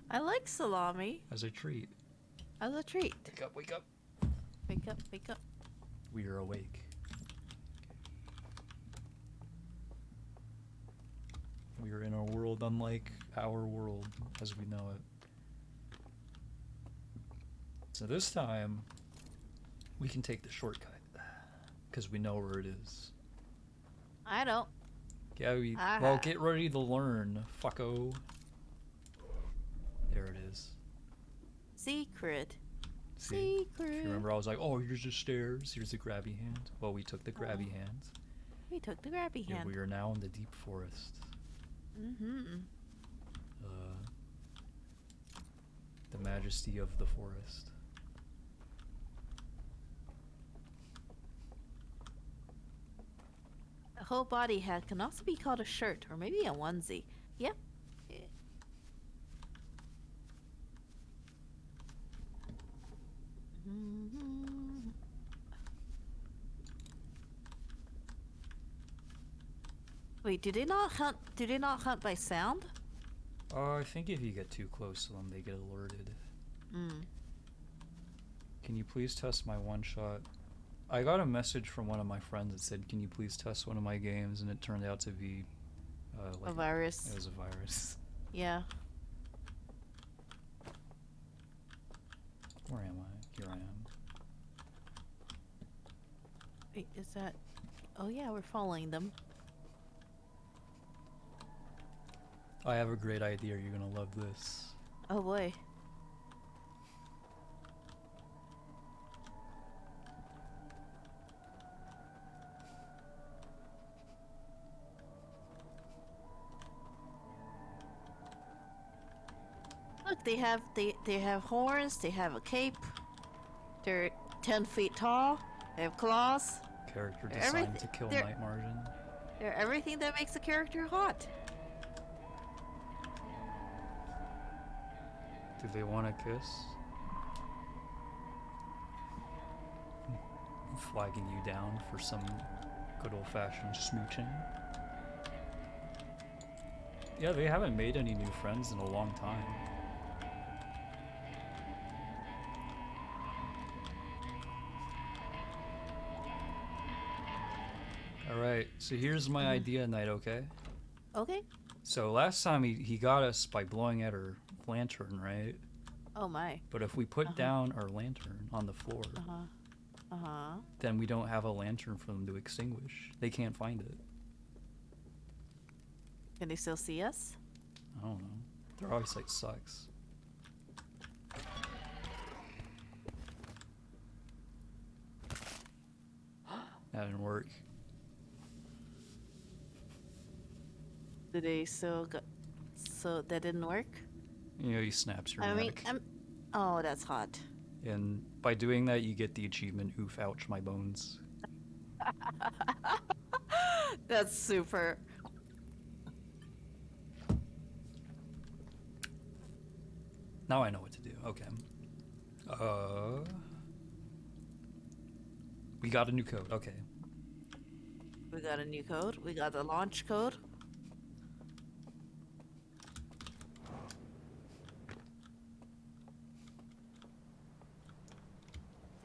[SPEAKER 1] I like salami
[SPEAKER 2] As a treat.
[SPEAKER 1] as a treat.
[SPEAKER 2] Wake up, wake up.
[SPEAKER 1] Wake up, wake up.
[SPEAKER 2] We are awake. We are in our world world, unlike our world as we know it. So this time, we can take the shortcut. Because we know where it is.
[SPEAKER 1] I don't.
[SPEAKER 2] Yeah, well, get ready to learn, fucko. There it is.
[SPEAKER 1] Secret.
[SPEAKER 2] See?
[SPEAKER 1] Secret.
[SPEAKER 2] If you remember, I was like, oh, here's the stairs, here's the grabby hand. Well, we took the grabby hand.
[SPEAKER 1] We took the grabby
[SPEAKER 2] And
[SPEAKER 1] hand.
[SPEAKER 2] we are now in the deep forest.
[SPEAKER 1] Mm-hmm.
[SPEAKER 2] The majesty of the forest.
[SPEAKER 1] A whole body hat can also be called a shirt or maybe a onesie. Yep. Mm-hmm. Wait, do they not hunt? Do they not hunt by sound?
[SPEAKER 2] I think if you get too close to them, they get alerted. Can you please test my one shot? I got a message from one of my friends that said, can you please test one of my games? And it turned out to be like
[SPEAKER 1] A virus.
[SPEAKER 2] It was a virus.
[SPEAKER 1] Yeah.
[SPEAKER 2] Where am I? Here I am.
[SPEAKER 1] Wait, is that? Oh yeah, we're following them.
[SPEAKER 2] I have a great idea. You're gonna love this.
[SPEAKER 1] Oh boy. Look, they have horns. They have a cape. They're 10 feet tall. They have claws.
[SPEAKER 2] Character
[SPEAKER 1] They're
[SPEAKER 2] designed
[SPEAKER 1] everything-
[SPEAKER 2] to kill
[SPEAKER 1] they're-
[SPEAKER 2] night margin.
[SPEAKER 1] They're everything that makes a character hot.
[SPEAKER 2] Do they want a kiss? Flagging you down for some good old-fashioned smooching. Yeah, they haven't made any new friends in a long time. Alright, so here's my idea, Knight, okay?
[SPEAKER 1] Okay.
[SPEAKER 2] So last time he got us by blowing out our lantern, right?
[SPEAKER 1] Oh my.
[SPEAKER 2] But if we put down our lantern on the floor, then we don't have a lantern for them to extinguish. They can't find it.
[SPEAKER 1] Can they still see us?
[SPEAKER 2] I don't know. Their eyesight sucks. That didn't work.
[SPEAKER 1] Did they still go? So that didn't work?
[SPEAKER 2] You know, he snaps your
[SPEAKER 1] I mean,
[SPEAKER 2] neck.
[SPEAKER 1] oh, that's hot.
[SPEAKER 2] And by doing that, you get the achievement, oof, ouch, my bones.
[SPEAKER 1] That's super.
[SPEAKER 2] Now I know what to do. Okay. We got a new code. Okay.
[SPEAKER 1] We got a new code. We got the launch code.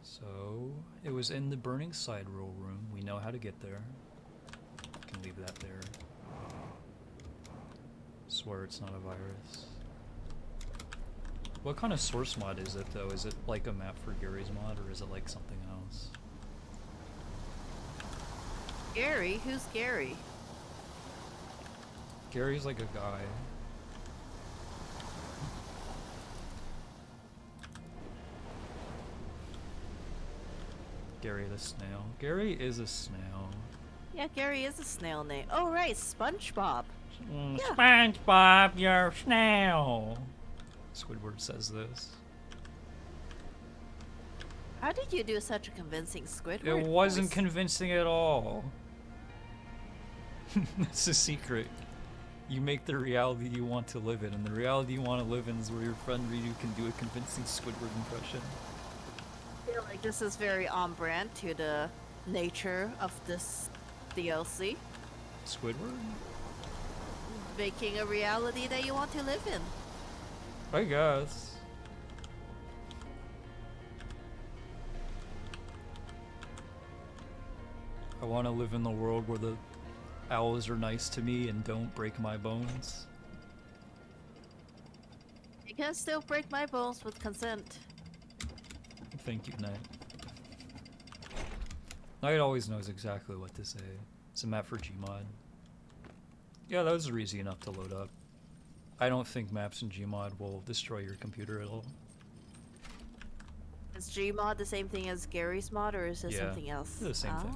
[SPEAKER 2] So, it was in the burning side roll room. We know how to get there. Can leave that there. Swear it's not a virus. What kind of source mod is it, though? Is it like a map for Gary's mod, or is it like something else?
[SPEAKER 1] Gary? Who's Gary?
[SPEAKER 2] Gary's like a guy. Gary the snail. Gary is a snail.
[SPEAKER 1] Yeah, Gary is a snail name. Oh, right, SpongeBob. Yeah.
[SPEAKER 2] SpongeBob, you're snail. Squidward says this.
[SPEAKER 1] How did you do such a convincing Squidward
[SPEAKER 2] It wasn't
[SPEAKER 1] voice?
[SPEAKER 2] convincing at all. That's a secret. You make the reality you want to live in, and the reality you want to live in is where your friend Ridu can do a convincing Squidward impression.
[SPEAKER 1] I feel like this is very on brand to the nature of this DLC.
[SPEAKER 2] Squidward?
[SPEAKER 1] Making a reality that you want to live in.
[SPEAKER 2] I guess. I want to live in the world where the owls are nice to me and don't break my bones.
[SPEAKER 1] can still break my bones with consent.
[SPEAKER 2] Thank you, Knight. Knight always knows exactly what to say. It's a map for Gmod. Yeah, that was easy enough to load up. I don't think maps in Gmod will destroy your computer at all.
[SPEAKER 1] Is Gmod the same thing as Gary's mod, or is it
[SPEAKER 2] Yeah,
[SPEAKER 1] something else?
[SPEAKER 2] the same thing.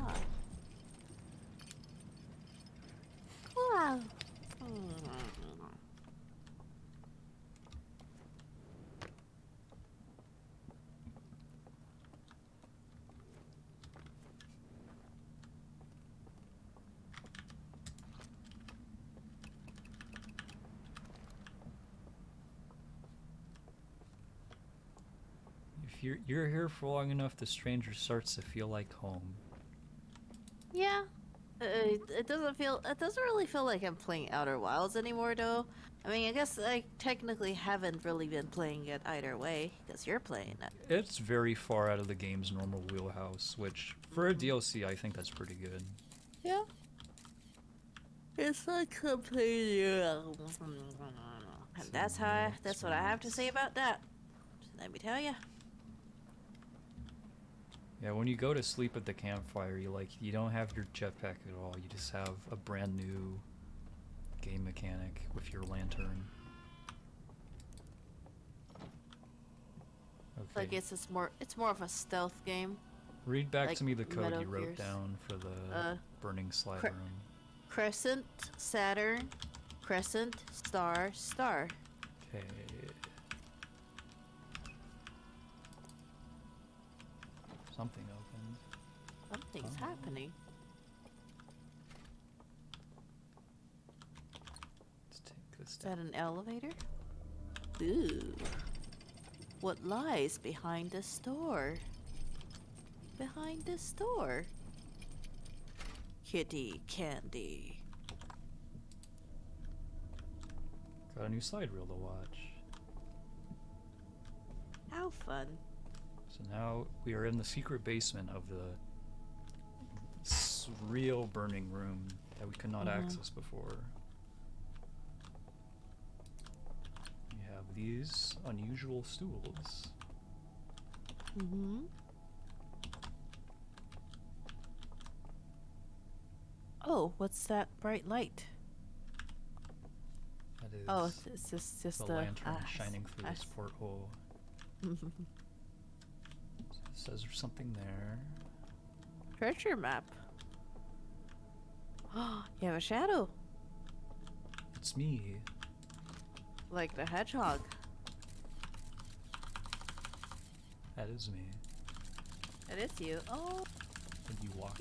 [SPEAKER 1] Wow.
[SPEAKER 2] If you're here for long enough, the stranger starts to feel like home.
[SPEAKER 1] Yeah. It doesn't feel. It doesn't really feel like I'm playing Outer Wilds anymore, though. I mean, I guess I technically haven't really been playing it either way, because you're playing it.
[SPEAKER 2] It's very far out of the game's normal wheelhouse, which for a DLC, I think that's pretty good.
[SPEAKER 1] Yeah. It's like completely. And that's how. That's what I have to say about that. Let me tell you.
[SPEAKER 2] Yeah, when you go to sleep at the campfire, you don't have your jetpack at all. You just have a brand new game mechanic with your lantern. Okay.
[SPEAKER 1] Like it's more. It's more of a stealth game.
[SPEAKER 2] Read back
[SPEAKER 1] like
[SPEAKER 2] to me the code
[SPEAKER 1] Metal
[SPEAKER 2] you wrote
[SPEAKER 1] Gears.
[SPEAKER 2] down for the burning slide
[SPEAKER 1] cre-
[SPEAKER 2] room.
[SPEAKER 1] Crescent, Saturn, Crescent, Star, Star.
[SPEAKER 2] Okay. Something opened.
[SPEAKER 1] Something's
[SPEAKER 2] Oh.
[SPEAKER 1] happening.
[SPEAKER 2] Let's take this
[SPEAKER 1] Is that
[SPEAKER 2] down.
[SPEAKER 1] an elevator? Ooh. What lies behind the store? Behind the store? Kitty candy.
[SPEAKER 2] Got a new slide reel to watch.
[SPEAKER 1] How fun.
[SPEAKER 2] So now we are in the secret basement of the real burning room that we could not access before. We have these unusual stools.
[SPEAKER 1] Mm-hmm. Oh, what's that bright light?
[SPEAKER 2] That is
[SPEAKER 1] Oh, it's just
[SPEAKER 2] the
[SPEAKER 1] a
[SPEAKER 2] lantern shining through this porthole. Says there's something there.
[SPEAKER 1] treasure map. Oh, you have a shadow,
[SPEAKER 2] It's me.
[SPEAKER 1] like the hedgehog.
[SPEAKER 2] That is me.
[SPEAKER 1] It is you. Oh,
[SPEAKER 2] When you walk.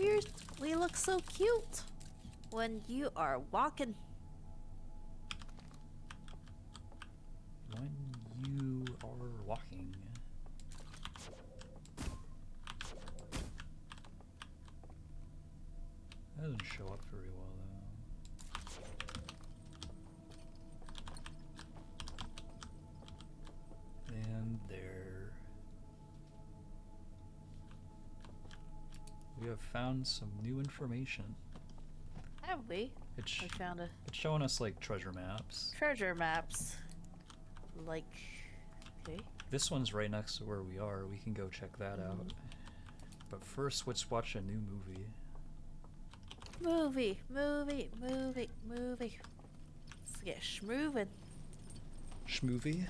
[SPEAKER 1] we look so cute when you are walking.
[SPEAKER 2] When you are walking. That doesn't show up very well though. And there. We have found some new information.
[SPEAKER 1] Have we?
[SPEAKER 2] It's
[SPEAKER 1] I found a
[SPEAKER 2] it's showing us like treasure maps.
[SPEAKER 1] treasure maps. Like, okay.
[SPEAKER 2] This one's right next to where we are. We can go check that out. But first, let's watch a new movie.
[SPEAKER 1] Movie. Let's get schmoovin'.
[SPEAKER 2] Schmovie?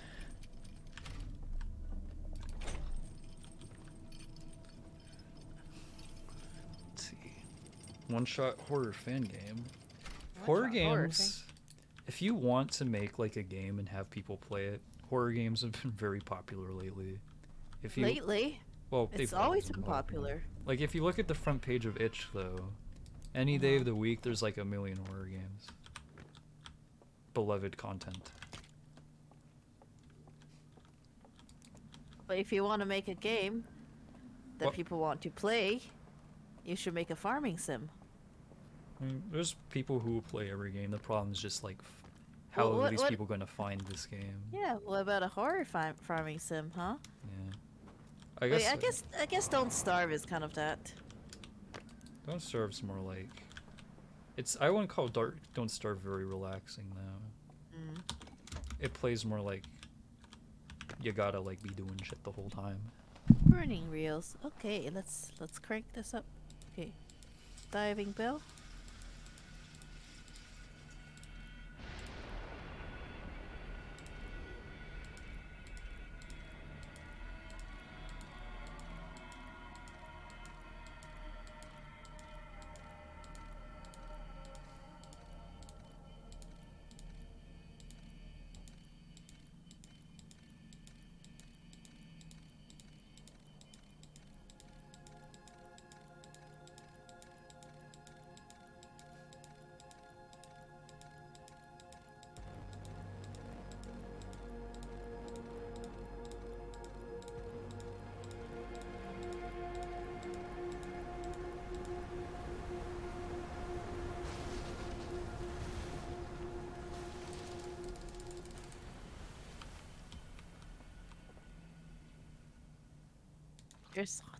[SPEAKER 2] Let's see. One-shot horror fan game. Horror
[SPEAKER 1] One-shot horror
[SPEAKER 2] games. If you want to make like a game and have people play it, horror games have been very popular lately. If you
[SPEAKER 1] Lately,
[SPEAKER 2] well,
[SPEAKER 1] it's
[SPEAKER 2] they've
[SPEAKER 1] always been popular.
[SPEAKER 2] Like if you look at the front page of Itch though, any day of the week there's like a million horror games. Beloved content.
[SPEAKER 1] But if you want to make a game that
[SPEAKER 2] Well-
[SPEAKER 1] people want to play, you should make a farming sim.
[SPEAKER 2] I mean, there's people who will play every game. The problem is just like, how
[SPEAKER 1] Well,
[SPEAKER 2] are these
[SPEAKER 1] what-
[SPEAKER 2] people going to find this game?
[SPEAKER 1] Yeah, what about a horror farming sim, huh?
[SPEAKER 2] Yeah. I guess.
[SPEAKER 1] Wait, I guess Don't Starve is kind of that.
[SPEAKER 2] Don't Starve's more like. I wouldn't call Don't Starve very relaxing though.
[SPEAKER 1] Mm.
[SPEAKER 2] It plays more like you gotta like be doing shit the whole time.
[SPEAKER 1] Burning reels. Okay, let's crank this up. Okay. Diving bell.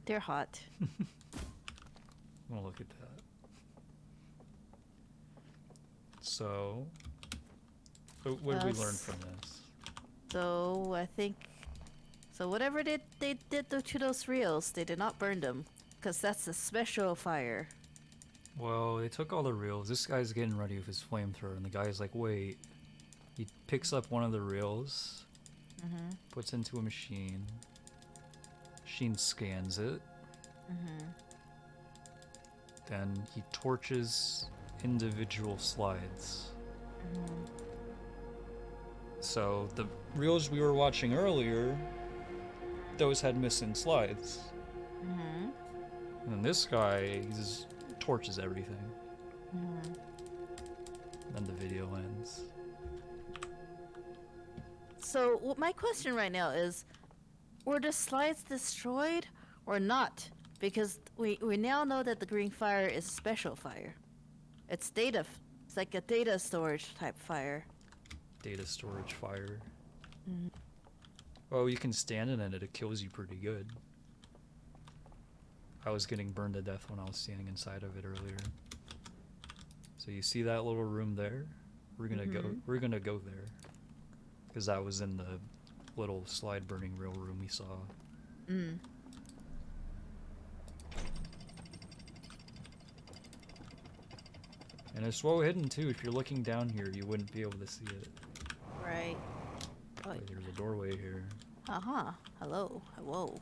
[SPEAKER 1] They're hot.
[SPEAKER 2] Well, look at that. So, what did we learn from this?
[SPEAKER 1] So I think, so whatever they did to those reels, they did not burn them, cause that's a special fire.
[SPEAKER 2] Well, they took all the reels. This guy's getting ready with his flamethrower, and the guy's like, wait. He picks up one of the reels, puts into a machine. Machine scans it. Then he torches individual slides. So the reels we were watching earlier, those had missing slides. And then this guy, he just torches everything. Then the video ends.
[SPEAKER 1] So my question right now is, were the slides destroyed or not? Because we now know that the green fire is special fire. It's like a data storage type fire.
[SPEAKER 2] Data storage fire. Well, you can stand in it, it kills you pretty good. I was getting burned to death when I was standing inside of it earlier. So you see that little room there? We're gonna go there. Because that was in the little slide burning reel room we saw. And it's well hidden too. If you're looking down here, you wouldn't be able to see it.
[SPEAKER 1] Right. Oh,
[SPEAKER 2] But there's a doorway here.
[SPEAKER 1] Hello. Whoa.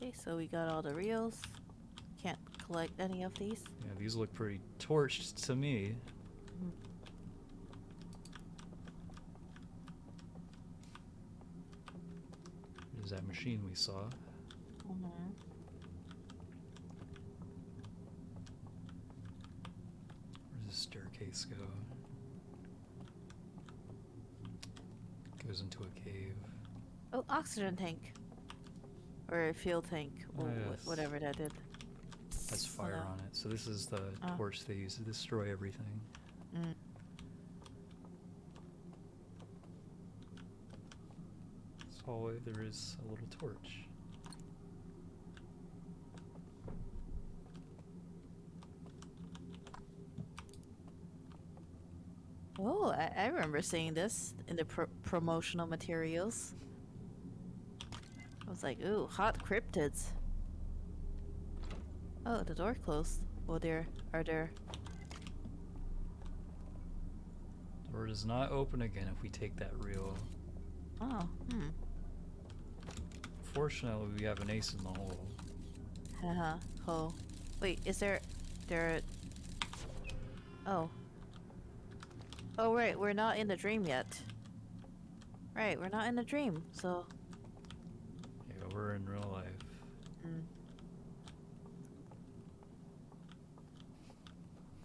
[SPEAKER 1] Okay, so we got all the reels. Can't collect any of these.
[SPEAKER 2] Yeah, these look pretty torched to me. There's that machine we saw. Where's the staircase go? Goes into a cave.
[SPEAKER 1] Oh, oxygen tank. Or a fuel tank.
[SPEAKER 2] Oh,
[SPEAKER 1] Or
[SPEAKER 2] yes.
[SPEAKER 1] whatever that did.
[SPEAKER 2] Has fire on it. So this is the torch they use to destroy everything. This hallway, there is a little torch.
[SPEAKER 1] Oh, I remember seeing this in the promotional materials. I was like, ooh, hot cryptids. Oh, the door closed. Oh, are there?
[SPEAKER 2] Door does not open again if we take that reel.
[SPEAKER 1] Oh,
[SPEAKER 2] Fortunately, we have an ace in the hole.
[SPEAKER 1] Haha, oh. Wait, is there... Oh. Oh, right, we're not in the dream yet. Right, we're not in the dream, so...
[SPEAKER 2] Yeah, we're in real life.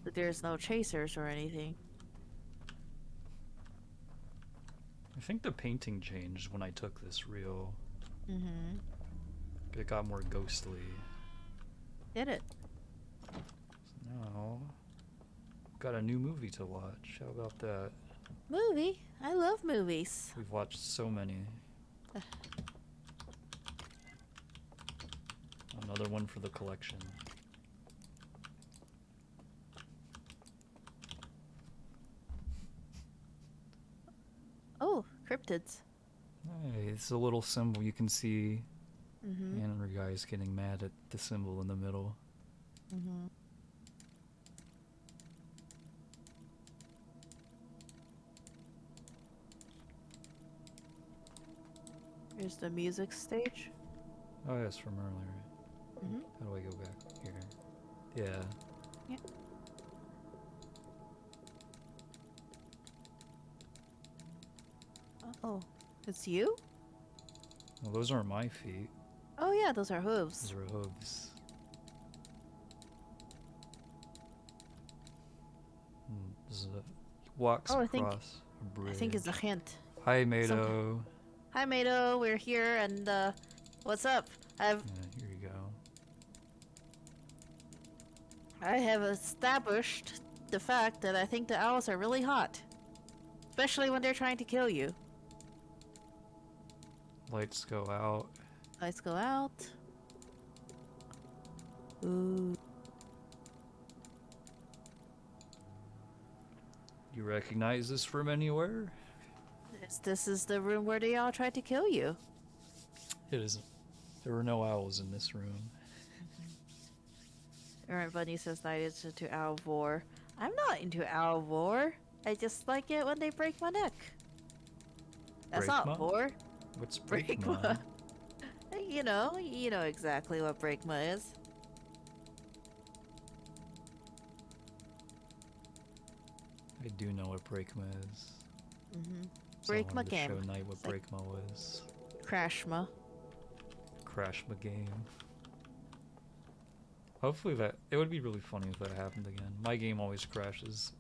[SPEAKER 1] But there's no chasers or anything.
[SPEAKER 2] I think the painting changed when I took this reel. It got more ghostly.
[SPEAKER 1] Did it?
[SPEAKER 2] So now, got a new movie to watch. How about that?
[SPEAKER 1] Movie? I love movies.
[SPEAKER 2] We've watched so many. Another one for the collection.
[SPEAKER 1] Oh, cryptids.
[SPEAKER 2] It's a little symbol you can see.
[SPEAKER 1] Mm-hmm.
[SPEAKER 2] And our guy's getting mad at the symbol in the middle.
[SPEAKER 1] Mm-hmm. Here's the music stage.
[SPEAKER 2] Oh, that's from earlier.
[SPEAKER 1] Mm-hmm.
[SPEAKER 2] How do I go back here? Yeah.
[SPEAKER 1] Yeah. Oh, it's you?
[SPEAKER 2] Well, those aren't my feet.
[SPEAKER 1] Oh yeah, those are hooves.
[SPEAKER 2] Those are hooves. This is a walks
[SPEAKER 1] Oh, I think-
[SPEAKER 2] across a bridge.
[SPEAKER 1] I think it's a hint.
[SPEAKER 2] Hi, Mado.
[SPEAKER 1] Hi, Mado. We're here, and what's up?
[SPEAKER 2] Yeah, here you go.
[SPEAKER 1] I have established the fact that I think the owls are really hot, especially when they're trying to kill you.
[SPEAKER 2] Lights go out.
[SPEAKER 1] Lights go out. Ooh.
[SPEAKER 2] You recognize this from anywhere?
[SPEAKER 1] This is the room where they all tried to kill you.
[SPEAKER 2] It isn't. There were no owls in this room.
[SPEAKER 1] Errant Bunny says Night is into owl vor. I'm not into owl vor. I just like it when they break my neck. That's
[SPEAKER 2] Breakma?
[SPEAKER 1] not vor.
[SPEAKER 2] What's
[SPEAKER 1] Breakma.
[SPEAKER 2] Breakma?
[SPEAKER 1] You know exactly what breakma is.
[SPEAKER 2] I do know what Breakma is.
[SPEAKER 1] Mm-hmm.
[SPEAKER 2] So I
[SPEAKER 1] Breakma
[SPEAKER 2] wanted to
[SPEAKER 1] game.
[SPEAKER 2] show Knight what
[SPEAKER 1] It's like-
[SPEAKER 2] Breakma was.
[SPEAKER 1] Crashma.
[SPEAKER 2] Crash my game. Hopefully it would be really funny if that happened again. My game always crashes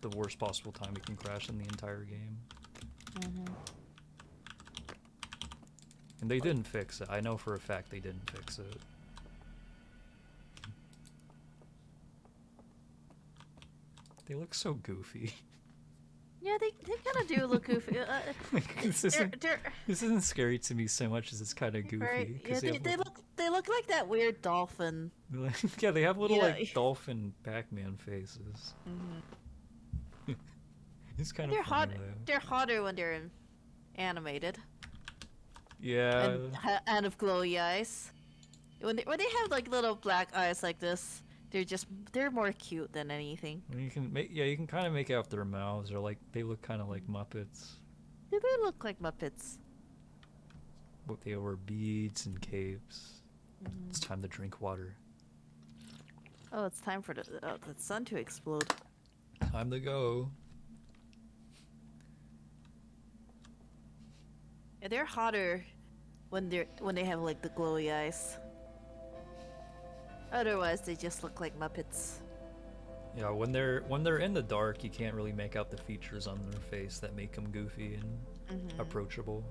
[SPEAKER 2] the worst possible time it can crash in the entire game.
[SPEAKER 1] Mm-hmm.
[SPEAKER 2] And they didn't fix it. I know for a fact they didn't fix it. They look so goofy.
[SPEAKER 1] Yeah, they kind of do look goofy.
[SPEAKER 2] This isn't scary to me so much as it's kind of goofy.
[SPEAKER 1] Right? Yeah,
[SPEAKER 2] 'cause
[SPEAKER 1] they look like that weird dolphin.
[SPEAKER 2] yeah, they have little
[SPEAKER 1] Yeah.
[SPEAKER 2] like dolphin Pac-Man faces.
[SPEAKER 1] Mm-hmm.
[SPEAKER 2] It's kind
[SPEAKER 1] They're
[SPEAKER 2] of
[SPEAKER 1] hot.
[SPEAKER 2] funny though.
[SPEAKER 1] They're hotter when they're animated
[SPEAKER 2] Yeah.
[SPEAKER 1] and of glowy eyes. When they have like little black eyes like this, they're more cute than anything.
[SPEAKER 2] You can kind of make out their mouths, or like they look kind of like Muppets.
[SPEAKER 1] Do they look like Muppets?
[SPEAKER 2] But they wear beads and capes.
[SPEAKER 1] Mm-hmm.
[SPEAKER 2] It's time to drink water.
[SPEAKER 1] Oh, it's time for the sun to explode.
[SPEAKER 2] Time to go.
[SPEAKER 1] Yeah, they're hotter when they have like the glowy eyes. Otherwise, they just look like Muppets.
[SPEAKER 2] Yeah, when they're in the dark, you can't really make out the features on their face that make them goofy and
[SPEAKER 1] Mm-hmm.
[SPEAKER 2] approachable.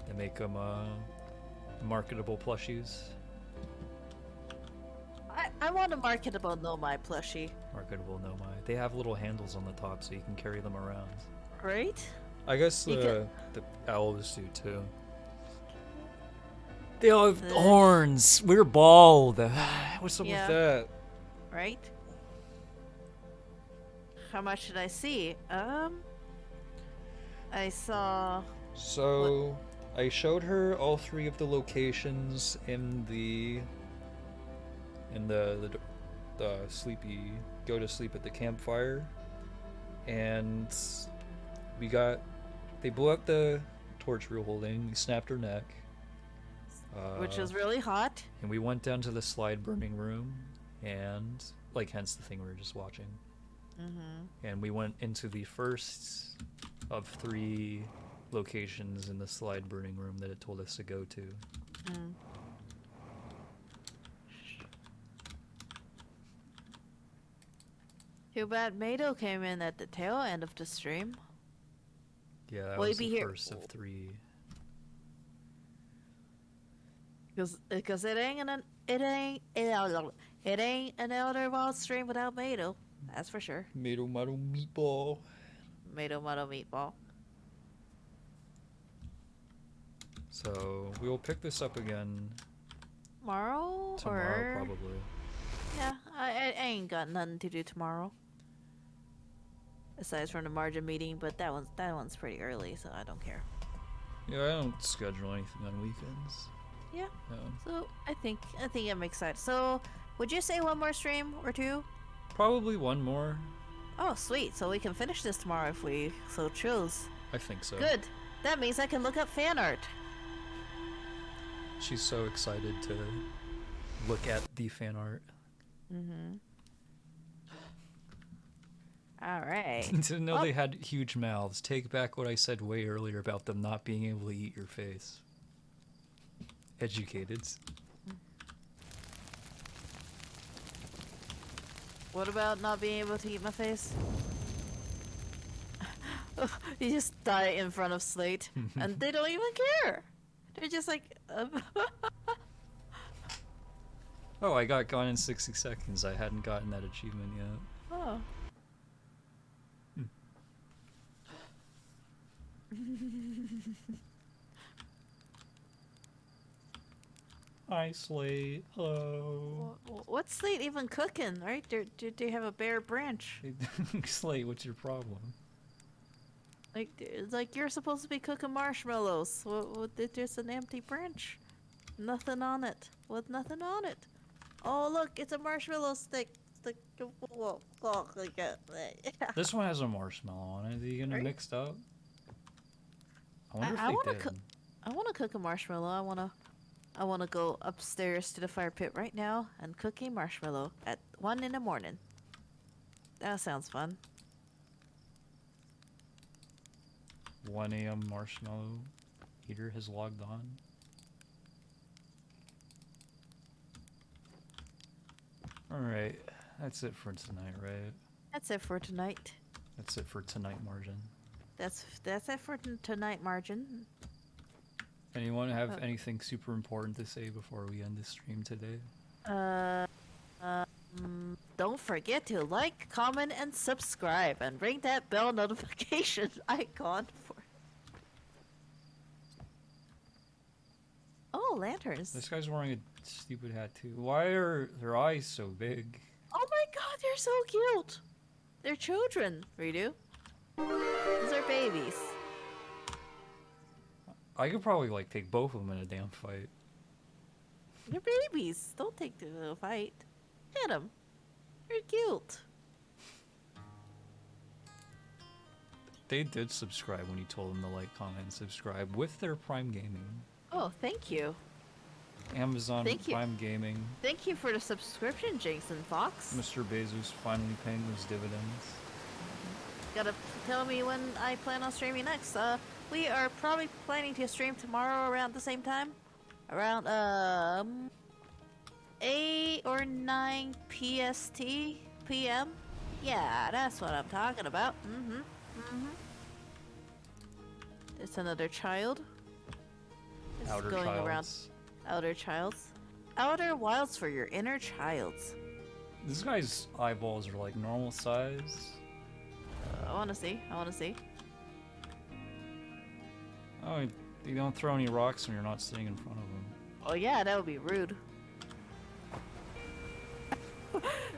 [SPEAKER 2] They make them marketable plushies.
[SPEAKER 1] I want a marketable Nomai plushie.
[SPEAKER 2] Marketable Nomai. They have little handles on the top so you can carry them around.
[SPEAKER 1] Right?
[SPEAKER 2] I guess
[SPEAKER 1] You
[SPEAKER 2] the owls do too. They all have horns. We're bald. What's up
[SPEAKER 1] Yeah.
[SPEAKER 2] with that?
[SPEAKER 1] Right? How much did I see? I saw.
[SPEAKER 2] So, I showed her all three of the locations in the sleepy go to sleep at the campfire, and they blew up the torch we were holding. We snapped her neck.
[SPEAKER 1] Which is really hot.
[SPEAKER 2] And we went down to the slide burning room, and hence the thing we were just watching.
[SPEAKER 1] Mm-hmm.
[SPEAKER 2] And we went into the first of 3 locations in the slide burning room that it told us to go to.
[SPEAKER 1] Mm. Too bad Mado came in at the tail end of the stream.
[SPEAKER 2] Yeah, that
[SPEAKER 1] Will he
[SPEAKER 2] was
[SPEAKER 1] be
[SPEAKER 2] the
[SPEAKER 1] here?
[SPEAKER 2] first of 3.
[SPEAKER 1] Because it ain't an Elder Wild stream without Mado. That's for sure.
[SPEAKER 2] Mado Mado Meatball.
[SPEAKER 1] Mado Meatball.
[SPEAKER 2] So we will pick this up again
[SPEAKER 1] Tomorrow?
[SPEAKER 2] tomorrow,
[SPEAKER 1] or...
[SPEAKER 2] probably.
[SPEAKER 1] Yeah, I ain't got nothing to do tomorrow. aside from the margin meeting, but that one's pretty early, so I don't care.
[SPEAKER 2] Yeah, I don't schedule anything on weekends.
[SPEAKER 1] Yeah.
[SPEAKER 2] No.
[SPEAKER 1] So I think I'm excited. So would you say one more stream or two?
[SPEAKER 2] Probably one more.
[SPEAKER 1] Oh, sweet. So we can finish this tomorrow if we so choose.
[SPEAKER 2] I think so.
[SPEAKER 1] Good. That means I can look up fan art.
[SPEAKER 2] She's so excited to look at the fan art.
[SPEAKER 1] Mm-hmm. All right.
[SPEAKER 2] To know they had huge mouths. Take back what I said way earlier about them not being able to eat your face. Educated.
[SPEAKER 1] What about not being able to eat my face? You just die in front of Slate, and they don't even care. They're just like,
[SPEAKER 2] Oh, I got gone in 60 seconds. I hadn't gotten that achievement yet.
[SPEAKER 1] oh.
[SPEAKER 2] Hi, Slate. Hello.
[SPEAKER 1] What's Slate even cooking, right? Do they have a bare branch?
[SPEAKER 2] Slate, what's your problem?
[SPEAKER 1] Like you're supposed to be cooking marshmallows. There's an empty branch. Nothing on it. With nothing on it. Oh, look, it's a marshmallow stick.
[SPEAKER 2] This one has a marshmallow on it. Are you gonna
[SPEAKER 1] Right.
[SPEAKER 2] mix up? I wonder
[SPEAKER 1] I
[SPEAKER 2] if
[SPEAKER 1] wanna
[SPEAKER 2] they did.
[SPEAKER 1] I want to cook a marshmallow. I wanna go upstairs to the fire pit right now and cook a marshmallow at 1 in the morning. That sounds fun.
[SPEAKER 2] 1 a.m. marshmallow heater has logged on. Alright, that's it for tonight, right?
[SPEAKER 1] That's it for tonight.
[SPEAKER 2] That's it for tonight, Margin.
[SPEAKER 1] That's it for tonight, Margin.
[SPEAKER 2] Anyone have anything super important to say before we end the stream today?
[SPEAKER 1] Don't forget to like, comment, and subscribe, and ring that bell notification icon for. Oh, lanterns!
[SPEAKER 2] This guy's wearing a stupid hat too. Why are their eyes so big?
[SPEAKER 1] Oh my God, they're so cute. They're children, Redo. These are babies.
[SPEAKER 2] I could probably like take both of them in a damn fight.
[SPEAKER 1] They're babies. Don't take the fight. Hit them. They're cute.
[SPEAKER 2] They did subscribe when you told them to like, comment, and subscribe with their Prime Gaming.
[SPEAKER 1] Oh, thank you.
[SPEAKER 2] Amazon
[SPEAKER 1] Thank you.
[SPEAKER 2] Prime Gaming.
[SPEAKER 1] Thank you for the subscription, Jason Fox.
[SPEAKER 2] Mr. Bezos finally paying those dividends.
[SPEAKER 1] Gotta tell me when I plan on streaming next. We are probably planning to stream tomorrow around the same time. Around 8 or 9 PST PM. Yeah, that's what I'm talking about. There's another child. This is
[SPEAKER 2] Outer
[SPEAKER 1] going
[SPEAKER 2] Childs.
[SPEAKER 1] around outer childs. Outer wilds for your inner childs.
[SPEAKER 2] This guy's eyeballs are like normal size.
[SPEAKER 1] I wanna see.
[SPEAKER 2] Oh, you don't throw any rocks when you're not sitting in front of them.
[SPEAKER 1] Oh yeah, that would be rude.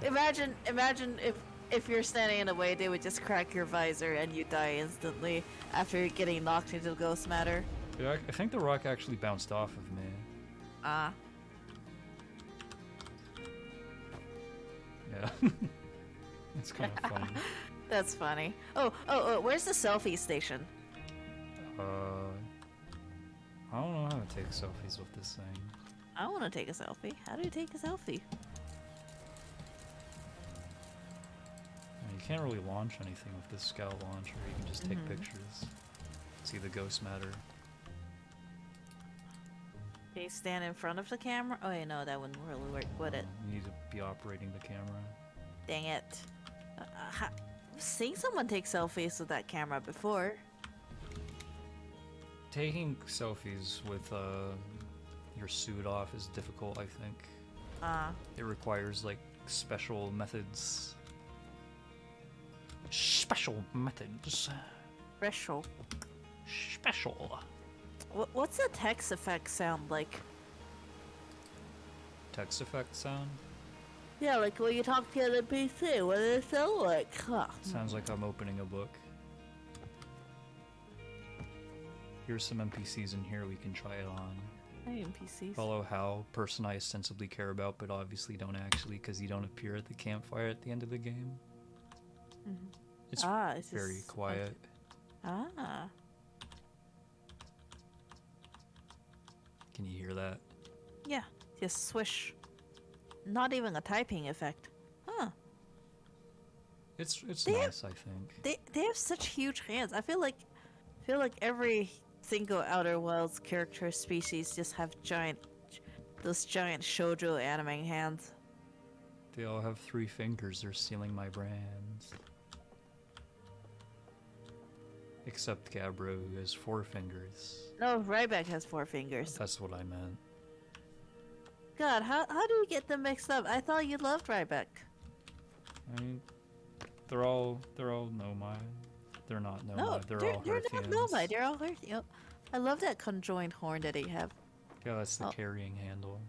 [SPEAKER 1] imagine if you're standing in the way, they would just crack your visor and you die instantly after getting knocked into ghost matter.
[SPEAKER 2] Yeah, I think the rock actually bounced off of me.
[SPEAKER 1] Ah.
[SPEAKER 2] Yeah. It's kind of funny.
[SPEAKER 1] That's funny. Oh, where's the selfie station?
[SPEAKER 2] I don't know how to take selfies with this thing.
[SPEAKER 1] I want to take a selfie. How do you take a selfie?
[SPEAKER 2] You can't really launch anything with this scout launcher. You can just take pictures. See the ghost matter.
[SPEAKER 1] Can you stand in front of the camera? Oh, yeah, no, that wouldn't really work, would it?
[SPEAKER 2] You need to be operating the camera.
[SPEAKER 1] Dang it. I've seen someone take selfies with that camera before.
[SPEAKER 2] Taking selfies with your suit off is difficult, I think. It requires like special methods. Special methods.
[SPEAKER 1] Special.
[SPEAKER 2] Special.
[SPEAKER 1] What's the text effect sound like?
[SPEAKER 2] Text effect sound?
[SPEAKER 1] Yeah, like when you talk to the NPC, what does it sound like? Huh.
[SPEAKER 2] Sounds like I'm opening a book. Here's some NPCs in here we can try it on.
[SPEAKER 1] Hey, NPCs.
[SPEAKER 2] Follow Hal, person I ostensibly care about, but obviously don't actually because you don't appear at the campfire at the end of the game. It's
[SPEAKER 1] It's
[SPEAKER 2] very
[SPEAKER 1] just,
[SPEAKER 2] quiet.
[SPEAKER 1] Ah.
[SPEAKER 2] Can you hear that?
[SPEAKER 1] Yeah, just swish. Not even a typing effect. Huh.
[SPEAKER 2] It's
[SPEAKER 1] They have-
[SPEAKER 2] nice, I think.
[SPEAKER 1] They have such huge hands. I feel like every single Outer Wilds character species just have those giant shoujo anime hands.
[SPEAKER 2] They all have 3 fingers. They're stealing my brands. Except Gabbro, who has 4 fingers.
[SPEAKER 1] No, Ryback has 4 fingers.
[SPEAKER 2] That's what I meant.
[SPEAKER 1] God, how do you get them mixed up? I thought you loved Ryback.
[SPEAKER 2] I mean, they're all Nomai. They're not Nomai.
[SPEAKER 1] No,
[SPEAKER 2] they're all
[SPEAKER 1] they're not
[SPEAKER 2] Hearthians.
[SPEAKER 1] Nomai. They're all Hearthians. I love that conjoined horn that they have.
[SPEAKER 2] Yeah, that's the
[SPEAKER 1] Oh.
[SPEAKER 2] carrying handle.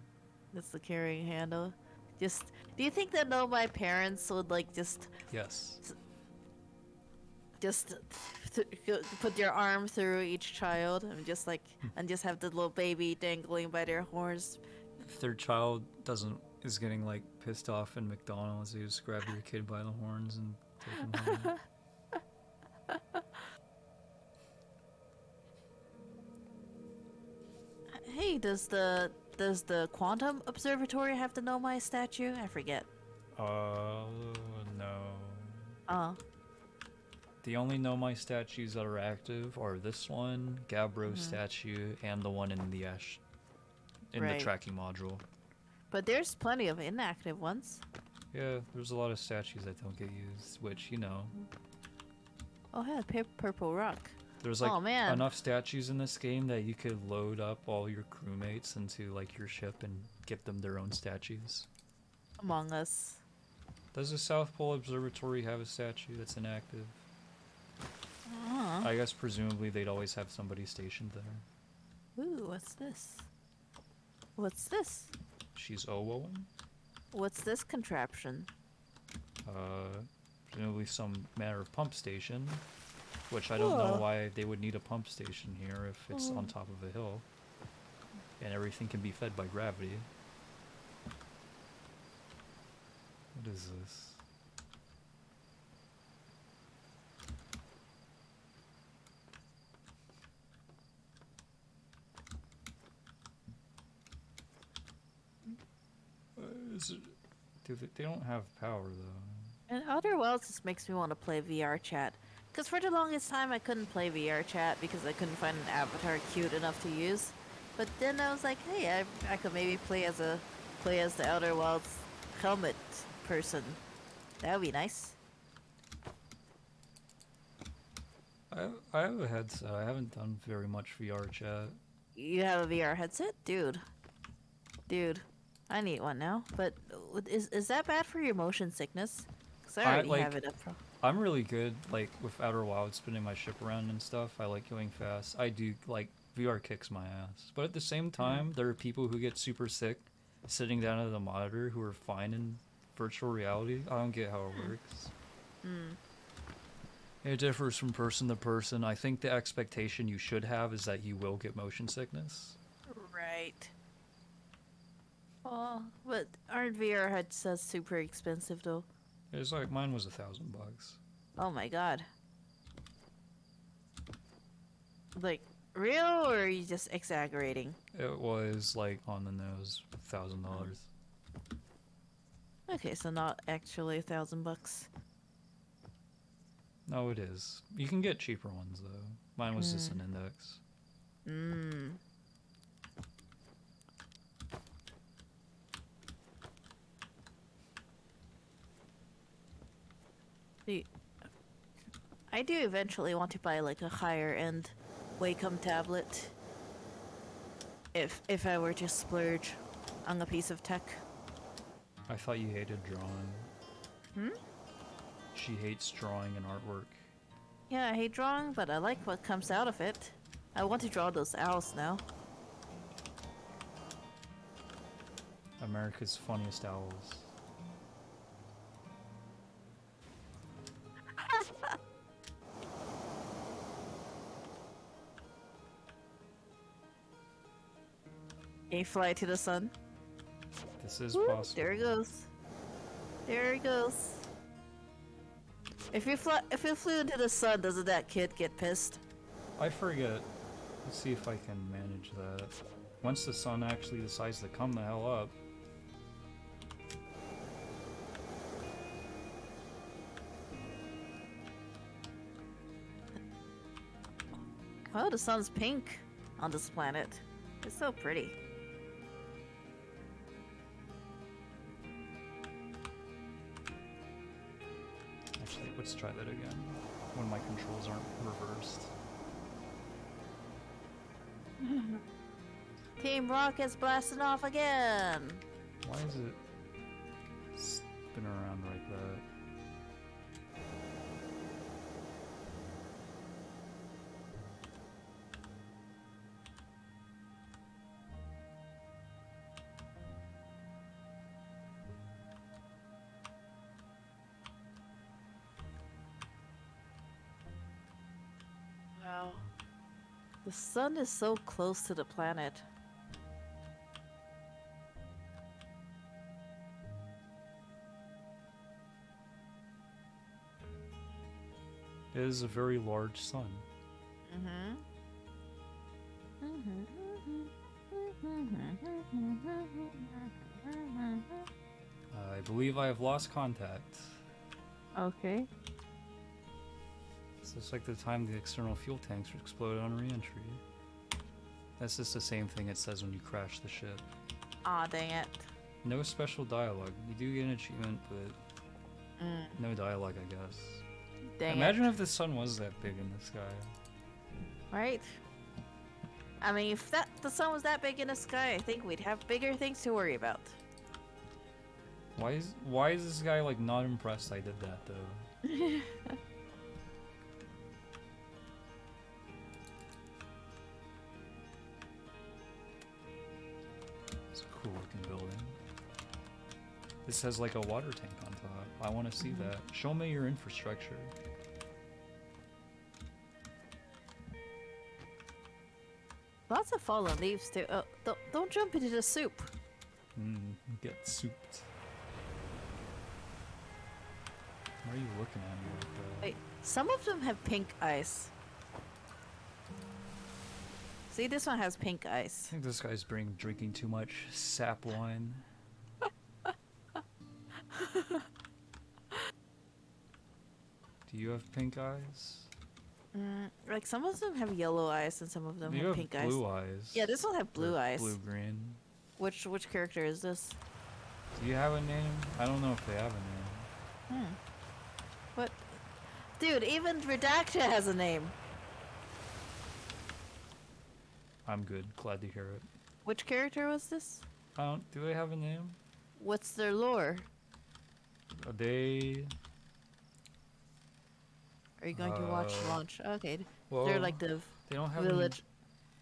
[SPEAKER 1] That's the carrying handle. Just, do you think that Nomai parents would like just
[SPEAKER 2] Yes.
[SPEAKER 1] put their arm through each child and just have the little baby dangling by their horns?
[SPEAKER 2] If their child is getting like pissed off in McDonald's, they just grab your kid by the horns and take him home.
[SPEAKER 1] Hey, does the Quantum Observatory have the Nomai statue? I forget.
[SPEAKER 2] No.
[SPEAKER 1] Oh.
[SPEAKER 2] The only Nomai statues that are active are this one, Gabbro's statue, and the one in the
[SPEAKER 1] Right.
[SPEAKER 2] the tracking module.
[SPEAKER 1] But there's plenty of inactive ones.
[SPEAKER 2] Yeah, there's a lot of statues that don't get used, which, you know,
[SPEAKER 1] Oh, yeah, Purple Rock.
[SPEAKER 2] there's like
[SPEAKER 1] Oh, man.
[SPEAKER 2] enough statues in this game that you could load up all your crewmates into like your ship and give them their own statues.
[SPEAKER 1] Among Us.
[SPEAKER 2] Does the South Pole Observatory have a statue that's inactive?
[SPEAKER 1] Uh-huh.
[SPEAKER 2] I guess presumably they'd always have somebody stationed there.
[SPEAKER 1] Ooh, what's this? What's this?
[SPEAKER 2] She's Owoing?
[SPEAKER 1] What's this contraption?
[SPEAKER 2] Presumably some manner of pump station, which I don't know
[SPEAKER 1] Whoa.
[SPEAKER 2] why they would need a pump station here if it's on top of a hill. And everything can be fed by gravity. What is this? Is it? They don't have power though.
[SPEAKER 1] And Outer Worlds just makes me want to play VR chat. Because for the longest time I couldn't play VR chat because I couldn't find an avatar cute enough to use. But then I was like, hey, I could maybe play as the Outer Worlds helmet person. That would be nice.
[SPEAKER 2] I have a headset. I haven't done very much VR chat.
[SPEAKER 1] You have a VR headset? Dude, I need one now. But is that bad for your motion sickness? Because I already have it up front.
[SPEAKER 2] I'm really good, like, with Outer Wilds, spinning my ship around and stuff. I like going fast. I do, like, VR kicks my ass. But at the same time, there are people who get super sick sitting down at the monitor who are fine in virtual reality. I don't get how it works. It differs from person to person. I think the expectation you should have is that you will get motion sickness.
[SPEAKER 1] Right. Oh, but aren't VR headsets super expensive though?
[SPEAKER 2] It's like, mine was $1,000.
[SPEAKER 1] Oh my god. Like, real or are you just exaggerating?
[SPEAKER 2] It was, like, on the nose, $1,000.
[SPEAKER 1] Okay, so not actually $1,000.
[SPEAKER 2] No, it is. You can get cheaper ones, though. Mine was just an index.
[SPEAKER 1] I do eventually want to buy like a higher end Wacom tablet. If I were to splurge on a piece of tech.
[SPEAKER 2] I thought you hated drawing. She hates drawing and artwork.
[SPEAKER 1] Yeah, I hate drawing, but I like what comes out of it. I want to draw those owls now.
[SPEAKER 2] America's funniest owls.
[SPEAKER 1] Can you fly to the sun?
[SPEAKER 2] This is
[SPEAKER 1] Woo,
[SPEAKER 2] possible.
[SPEAKER 1] there he goes. There he goes. If you flew into the sun, doesn't that kid get pissed?
[SPEAKER 2] I forget. Let's see if I can manage that. Once the sun actually decides to come the hell up.
[SPEAKER 1] Oh, the sun's pink on this planet. It's so pretty.
[SPEAKER 2] Actually, let's try that again. When my controls aren't reversed.
[SPEAKER 1] Team Rocket's blasting off again.
[SPEAKER 2] Why is it spin around like that?
[SPEAKER 1] Wow. The sun is so close to the planet.
[SPEAKER 2] It is a very large sun.
[SPEAKER 1] Mm-hmm.
[SPEAKER 2] I believe I have lost contact.
[SPEAKER 1] Okay.
[SPEAKER 2] It's just like the time the external fuel tanks exploded on re-entry. That's just the same thing it says when you crash the ship.
[SPEAKER 1] Aw, dang it.
[SPEAKER 2] No special dialogue. You do get an achievement, but no dialogue, I guess.
[SPEAKER 1] Dang
[SPEAKER 2] Imagine
[SPEAKER 1] it.
[SPEAKER 2] if the sun was that big in the sky.
[SPEAKER 1] Right? I mean, if the sun was that big in the sky, I think we'd have bigger things to worry about.
[SPEAKER 2] Why is this guy like not impressed I did that though? It's a cool looking building. This has like a water tank on top. I want to see that. Show me your infrastructure.
[SPEAKER 1] Lots of fallen leaves too. Oh, don't jump into the soup.
[SPEAKER 2] Get souped. Why are you looking at me like that?
[SPEAKER 1] Wait, some of them have pink eyes. See, this one has pink
[SPEAKER 2] I
[SPEAKER 1] eyes.
[SPEAKER 2] think this guy's drinking too much sap wine. Do you have pink eyes?
[SPEAKER 1] Like some of them have yellow eyes and some of them
[SPEAKER 2] You
[SPEAKER 1] have
[SPEAKER 2] have
[SPEAKER 1] pink eyes.
[SPEAKER 2] blue eyes.
[SPEAKER 1] Yeah, this one have blue
[SPEAKER 2] Or
[SPEAKER 1] eyes.
[SPEAKER 2] Blue-green.
[SPEAKER 1] Which character is this?
[SPEAKER 2] Do you have a name? I don't know if they have a name.
[SPEAKER 1] What? Dude, even Redacta has a name.
[SPEAKER 2] I'm good. Glad to hear it.
[SPEAKER 1] Which character was this?
[SPEAKER 2] Do they have a name?
[SPEAKER 1] What's their lore?
[SPEAKER 2] They...
[SPEAKER 1] Are you going to watch launch? Okay.
[SPEAKER 2] Well,
[SPEAKER 1] They're like the
[SPEAKER 2] they don't have
[SPEAKER 1] village,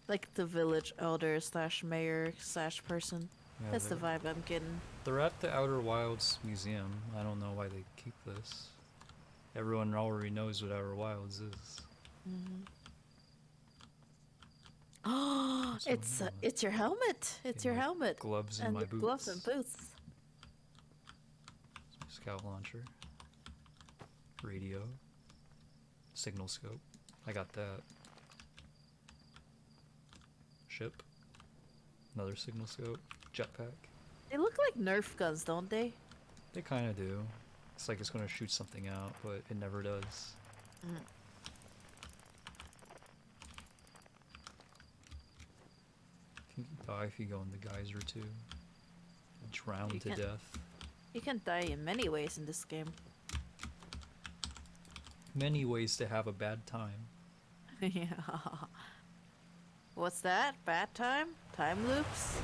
[SPEAKER 1] like the village elder slash mayor slash person.
[SPEAKER 2] Yeah,
[SPEAKER 1] That's the vibe I'm getting.
[SPEAKER 2] They're at the Outer Wilds Museum. I don't know why they keep this. Everyone already knows what Outer Wilds is.
[SPEAKER 1] Oh,
[SPEAKER 2] What's on
[SPEAKER 1] it's
[SPEAKER 2] here?
[SPEAKER 1] it's your helmet. It's
[SPEAKER 2] Yeah,
[SPEAKER 1] your
[SPEAKER 2] my
[SPEAKER 1] helmet.
[SPEAKER 2] Gloves and
[SPEAKER 1] And
[SPEAKER 2] my
[SPEAKER 1] the
[SPEAKER 2] boots.
[SPEAKER 1] gloves and boots.
[SPEAKER 2] Scout launcher. Radio. Signal scope. I got that. Ship. Another signal scope. Jetpack.
[SPEAKER 1] They look like Nerf guns, don't they?
[SPEAKER 2] They kind of do. It's like it's going to shoot something out, but it never does. Can you die if you go in the geyser too? Drown
[SPEAKER 1] You
[SPEAKER 2] to
[SPEAKER 1] can.
[SPEAKER 2] death.
[SPEAKER 1] You can die in many ways in this game.
[SPEAKER 2] Many ways to have a bad time.
[SPEAKER 1] Yeah. What's that? Bad time? Time loops?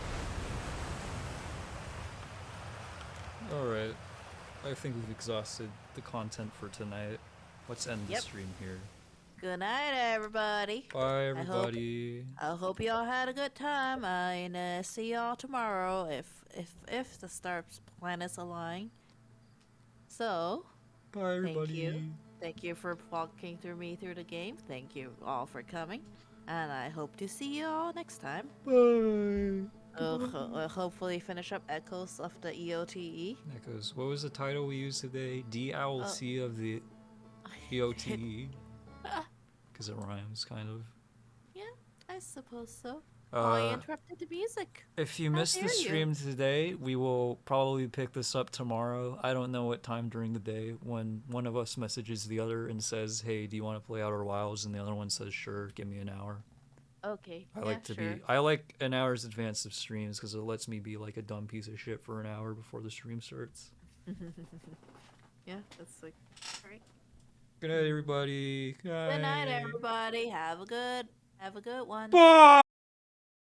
[SPEAKER 2] Alright. I think we've exhausted the content for tonight. Let's end the
[SPEAKER 1] Yep.
[SPEAKER 2] stream here.
[SPEAKER 1] Good night, everybody.
[SPEAKER 2] Bye, everybody.
[SPEAKER 1] I hope y'all had a good time. And see y'all tomorrow if the star planets align. So,
[SPEAKER 2] Bye, everybody.
[SPEAKER 1] you. Thank you for walking through the game. Thank you all for coming. And I hope to see you all next time.
[SPEAKER 2] Bye.
[SPEAKER 1] Hopefully finish up Echoes of the EOTE.
[SPEAKER 2] Echoes. What was the title we used today?
[SPEAKER 1] Oh.
[SPEAKER 2] DLC of the EOTE. Because it rhymes, kind of.
[SPEAKER 1] Yeah, I suppose so. Oh, I interrupted the music.
[SPEAKER 2] If you
[SPEAKER 1] How
[SPEAKER 2] missed the
[SPEAKER 1] dare you.
[SPEAKER 2] stream today, we will probably pick this up tomorrow. I don't know what time during the day when one of us messages the other and says, "Hey, do you want to play Outer Wilds?" and the other one says, "Sure, give me an hour."
[SPEAKER 1] Okay.
[SPEAKER 2] I like an hour's advance of streams because it lets me be like a dumb piece of shit for an hour before the stream starts.
[SPEAKER 1] Yeah, that's like right.
[SPEAKER 2] Good night, everybody.
[SPEAKER 1] Good night, everybody. Have a good one.
[SPEAKER 2] Bye.